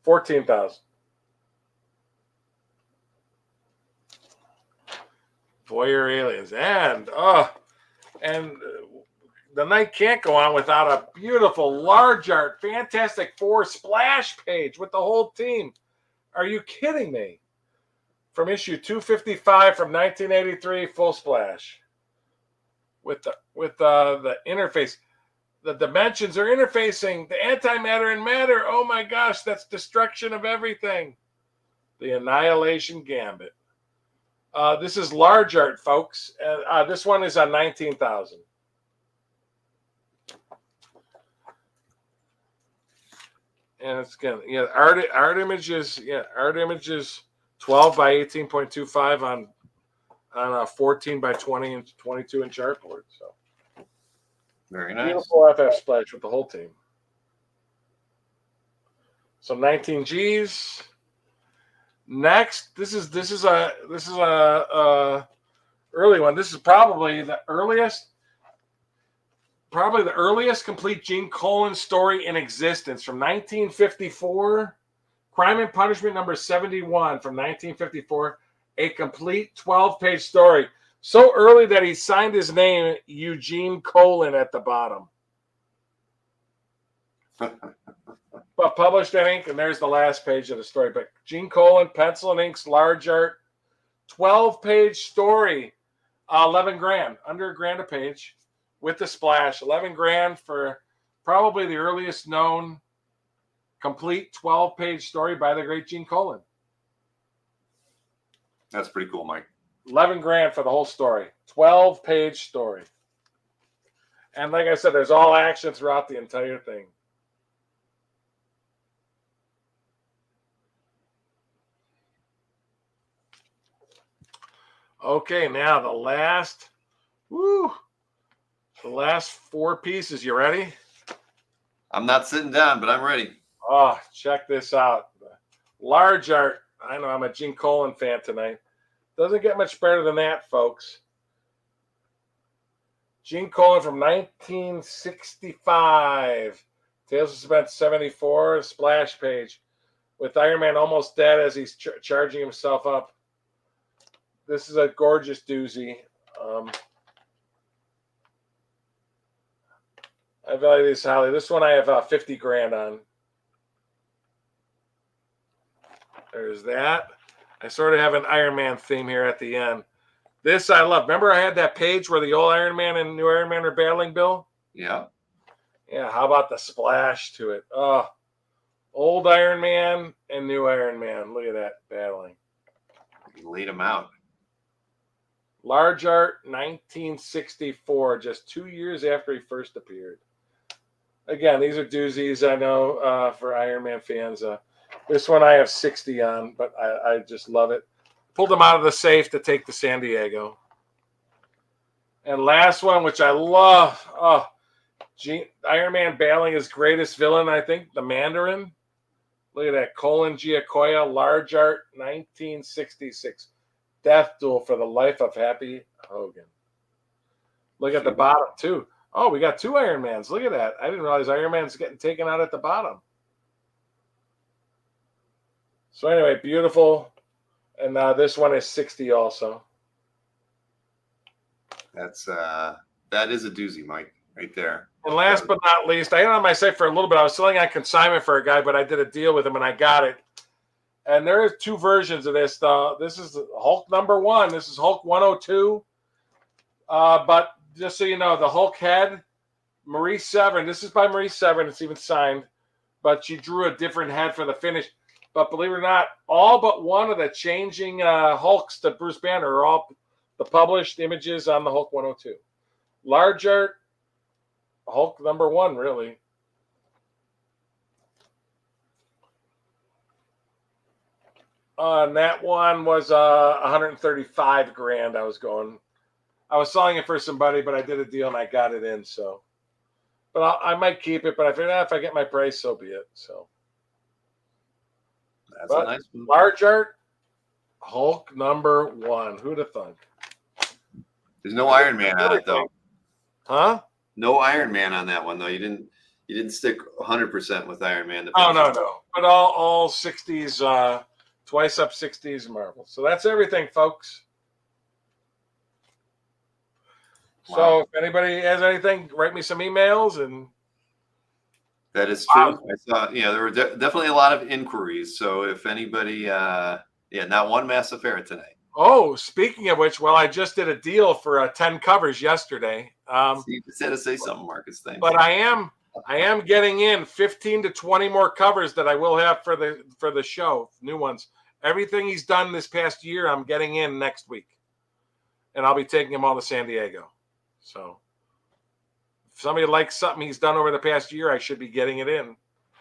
14,000. Voyeur aliens, and the night can't go on without a beautiful large art Fantastic Four splash page with the whole team. Are you kidding me? from issue 255 from 1983, full splash. With the interface. The dimensions are interfacing. The antimatter and matter. Oh my gosh, that's destruction of everything. The Annihilation Gambit. This is large art, folks. This one is on 19,000. And it's again, art images. Yeah, art images, 12 by 18.25 on a 14 by 20 and 22 inch artboard. So. Very nice. Beautiful FF splash with the whole team. So 19 Gs. Next, this is a early one. This is probably the earliest complete Gene Colan story in existence from 1954. Crime and Punishment number 71 from 1954. A complete 12-page story. So early that he signed his name, Eugene Colan, at the bottom. But published in ink, and there's the last page of the story. But Gene Colan, pencil and inks, large art, 12-page story, 11 grand, under $1,000 a page, with the splash. 11 grand for probably the earliest known complete 12-page story by the great Gene Colan. That's pretty cool, Mike. 11 grand for the whole story. 12-page story. And like I said, there's all action throughout the entire thing. Okay, now the last 4 pieces. You ready? I'm not sitting down, but I'm ready. Oh, check this out. Large art. I know I'm a Gene Colan fan tonight. Doesn't get much better than that, folks. Gene Colan from 1965. Tales of Suspense 74, splash page. With Iron Man almost dead as he's charging himself up. This is a gorgeous doozy. I value this highly. This one I have 50 grand on. There's that. I sort of have an Iron Man theme here at the end. This I love. Remember I had that page where the old Iron Man and new Iron Man are battling, Bill? Yeah. Yeah, how about the splash to it? Oh, old Iron Man and new Iron Man. Look at that battling. You laid them out. Large art, 1964, just 2 years after he first appeared. Again, these are doozies, I know, for Iron Man fans. This one I have 60 on, but I just love it. Pulled them out of the safe to take to San Diego. And last one, which I love. Oh, Iron Man battling his greatest villain, I think, the Mandarin. Look at that. Colin Giacoya, large art, 1966. Death duel for the life of Happy Hogan. Look at the bottom, too. Oh, we got 2 Iron Mans. Look at that. I didn't realize Iron Man's getting taken out at the bottom. So anyway, beautiful. And this one is 60 also. That is a doozy, Mike, right there. And last but not least, I had it on my site for a little bit. I was selling on consignment for a guy, but I did a deal with him and I got it. And there is 2 versions of this. This is Hulk number 1. This is Hulk 102. But just so you know, the Hulk head, Marie Severin. This is by Marie Severin. It's even signed. But she drew a different head for the finish. But believe it or not, all but one of the changing Hulks to Bruce Banner are all the published images on the Hulk 102. Large art, Hulk number 1, really. And that one was 135 grand. I was selling it for somebody, but I did a deal and I got it in. So, but I might keep it. But I figured if I get my price, so be it. So, that's a nice one. Large art, Hulk number 1. Who'd have thunk? There's no Iron Man on it though. Huh? No Iron Man on that one though. You didn't stick 100% with Iron Man. Oh no. But all 60s. Twice up 60s Marvel. So that's everything, folks. Wow. So if anybody has anything, write me some emails. And that is true. Wow. I saw, there were definitely a lot of inquiries. So if anybody Yeah, not one mass affair tonight. Oh, speaking of which, well, I just did a deal for 10 covers yesterday. So you just had to say something, Marcus. Thanks. But I am getting in 15 to 20 more covers that I will have for the show, new ones. Everything he's done this past year, I'm getting in next week. And I'll be taking them all to San Diego. So if somebody likes something he's done over the past year, I should be getting it in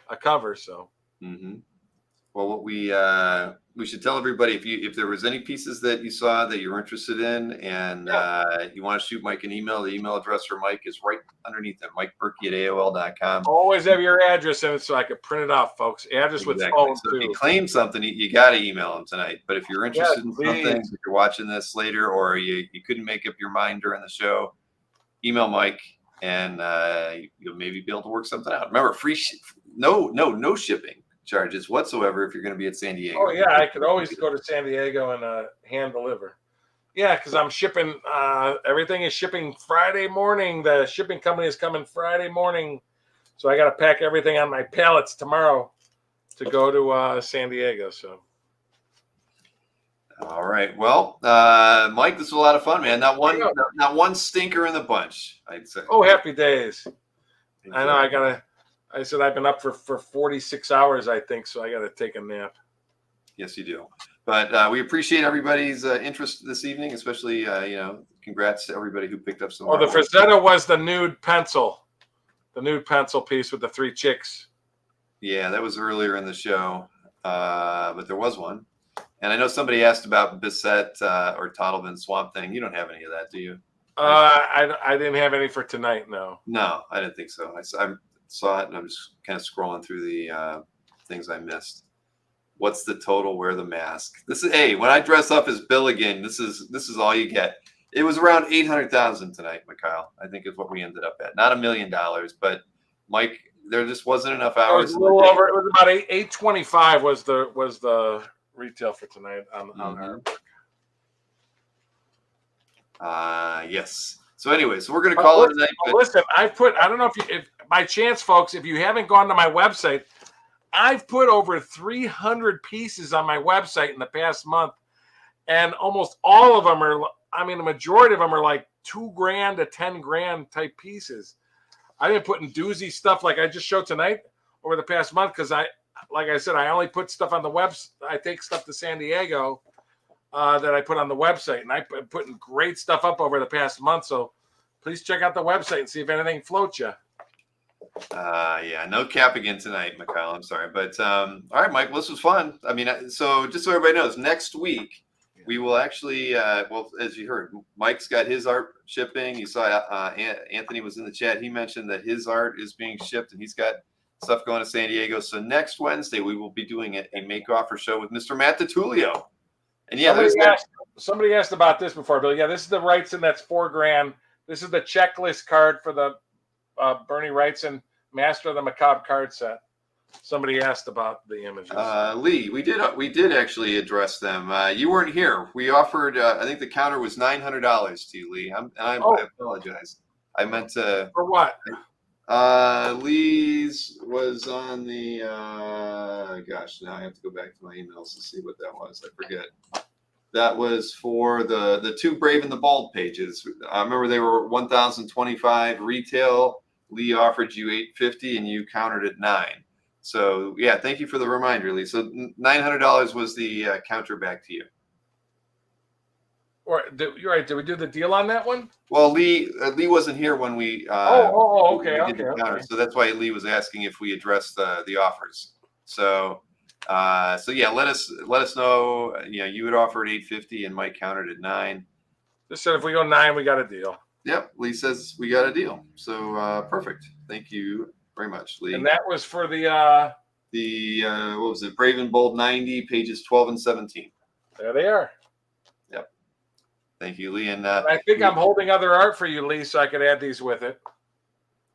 a cover. So well, what we should tell everybody, if there was any pieces that you saw that you're interested in, and you want to shoot Mike an email, the email address for Mike is right underneath it, MikeBurkey@AOL.com. Always have your address in it so I could print it out, folks. Address with phone So too. if you claim something, you got to email him tonight. But if you're interested in something, if you're watching this later, or you couldn't make up your mind during the show, email Mike, and you'll maybe be able to work something out. Remember, no shipping charges whatsoever if you're going to be at San Diego. Oh yeah, I could always go to San Diego and hand deliver. Yeah, because I'm shipping. Everything is shipping Friday morning. The shipping company is coming Friday morning, so I got to pack everything on my pallets tomorrow to go to San Diego. So. All right. Well, Mike, this was a lot of fun, man. Not one stinker in the bunch, I'd say. Oh, happy days. I know. I said I've been up for 46 hours, I think, so I got to take a nap. Yes, you do. But we appreciate everybody's interest this evening, especially, congrats to everybody who picked up some. Oh, the Frazetta was the nude pencil piece with the 3 chicks. Yeah, that was earlier in the show, but there was one. And I know somebody asked about Bissett or Toddleman Swamp Thing. You don't have any of that, do you? I didn't have any for tonight, no. No, I didn't think so. I saw it, and I'm just kind of scrolling through the things I missed. What's the total? Wear the mask. When I dress up as Bill again, this is all you get. It was around 800,000 tonight, Mikhail. I think is what we ended up at. Not $1 million, but Mike, there just wasn't enough hours. It was a little over. It was about 825 was the retail for tonight on our. Yes. So anyway, we're going to call it a night. Listen, I don't know if by chance, folks, if you haven't gone to my website, I've put over 300 pieces on my website in the past month, and almost all of them the majority of them are like $2,000 to $10,000 type pieces. I've been putting doozy stuff like I just showed tonight over the past month because like I said, I only put stuff on the website. I take stuff to San Diego that I put on the website, and I've been putting great stuff up over the past month. So please check out the website and see if anything floats you. No cap again tonight, Mikhail. I'm sorry, but all right, Mike. Well, this was fun. I mean, so just so everybody knows, next week we will actually, as you heard, Mike's got his art shipping. You saw Anthony was in the chat. He mentioned that his art is being shipped, and he's got stuff going to San Diego. So next Wednesday we will be doing a make offer show with Mr. Matt DiTullio. And somebody asked about this before, Bill. Yeah, this is the Wrightson. That's $4,000. This is the checklist card for the Bernie Wrightson Master of the Macabre card set. Somebody asked about the images. Lee, we did actually address them. You weren't here. We offered. I think the counter was $900 to you, Lee. I apologize. I meant to. For what? Lee's was on the. Gosh, now I have to go back to my emails to see what that was. I forget. That was for the 2 Brave and the Bold pages. I remember they were $1,025 retail. Lee offered you $850, and you countered at $9. So yeah, thank you for the reminder, Lee. So $900 was the counter back to you. You're right. Did we do the deal on that one? Well, Lee wasn't here when we. Okay. So that's why Lee was asking if we addressed the offers. So yeah, let us know. You had offered $850, and Mike countered at $9. Just said if we go 9, we got a deal. Yep, Lee says we got a deal. So perfect. Thank you very much, Lee. And that was for the what was it? Brave and Bold 90, pages 12 and 17. There they are. Yep. Thank you, Lee. And I think I'm holding other art for you, Lee, so I could add these with it.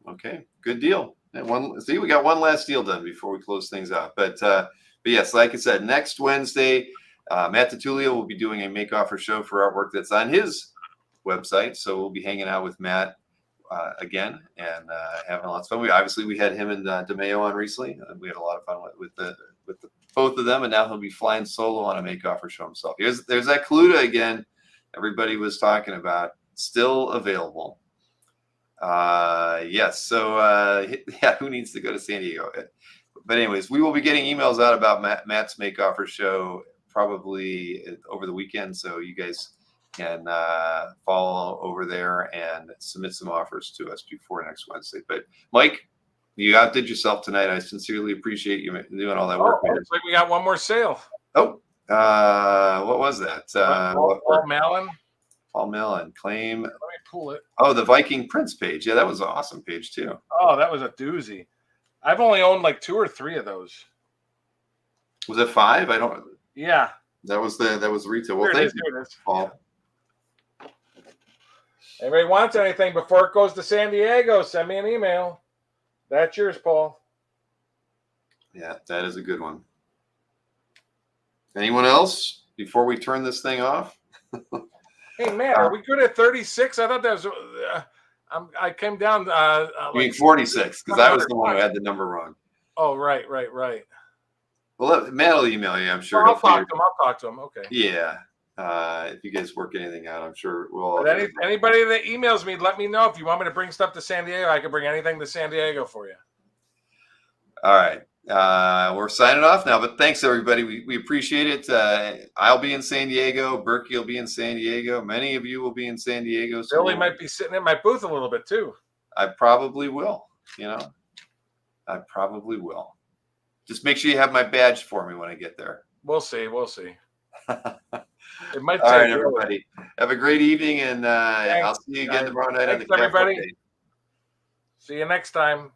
Okay, good deal. And we got one last deal done before we close things out. But yes, like I said, next Wednesday, Matt DiTullio will be doing a make offer show for artwork that's on his website. So we'll be hanging out with Matt again and having lots of fun. We had him and DeMeo on recently. We had a lot of fun with the both of them, and now he'll be flying solo on a make offer show himself. There's that Kaluta again. Everybody was talking about, still available. Yes. So yeah, who needs to go to San Diego? But anyways, we will be getting emails out about Matt's make offer show probably over the weekend, so you guys can follow over there and submit some offers to us before next Wednesday. But Mike, you outdid yourself tonight. I sincerely appreciate you doing all that work. Looks like we got one more sale. Oh, what was that? Paul Mallon. Paul Mallon, claim. Let me pull it. Oh, the Viking Prince page. Yeah, that was an awesome page too. Oh, that was a doozy. I've only owned like 2 or 3 of those. Was it 5? I don't. Yeah. That was retail. Well, Here thank it you, is. Paul. Anybody wants anything before it goes to San Diego, send me an email. That's yours, Paul. Yeah, that is a good one. Anyone else before we turn this thing off? Hey, man, are we good at 36? I thought that was. I came down. You mean 46? Because I was the one who had the number wrong. Oh, right. Well, Matt will email you, I'm sure. I'll talk to him. Okay. Yeah. If you guys work anything out, I'm sure we'll. But anybody that emails me, let me know if you want me to bring stuff to San Diego. I can bring anything to San Diego for you. All right. We're signing off now, but thanks everybody. We appreciate it. I'll be in San Diego. Burkey will be in San Diego. Many of you will be in San Diego. So Billy might be sitting in my booth a little bit too. I probably will. I probably will. Just make sure you have my badge for me when I get there. We'll see. It might. All right, everybody. Have a great evening, and Thanks, I'll see you again tomorrow night on the everybody. Cafe. See you next time.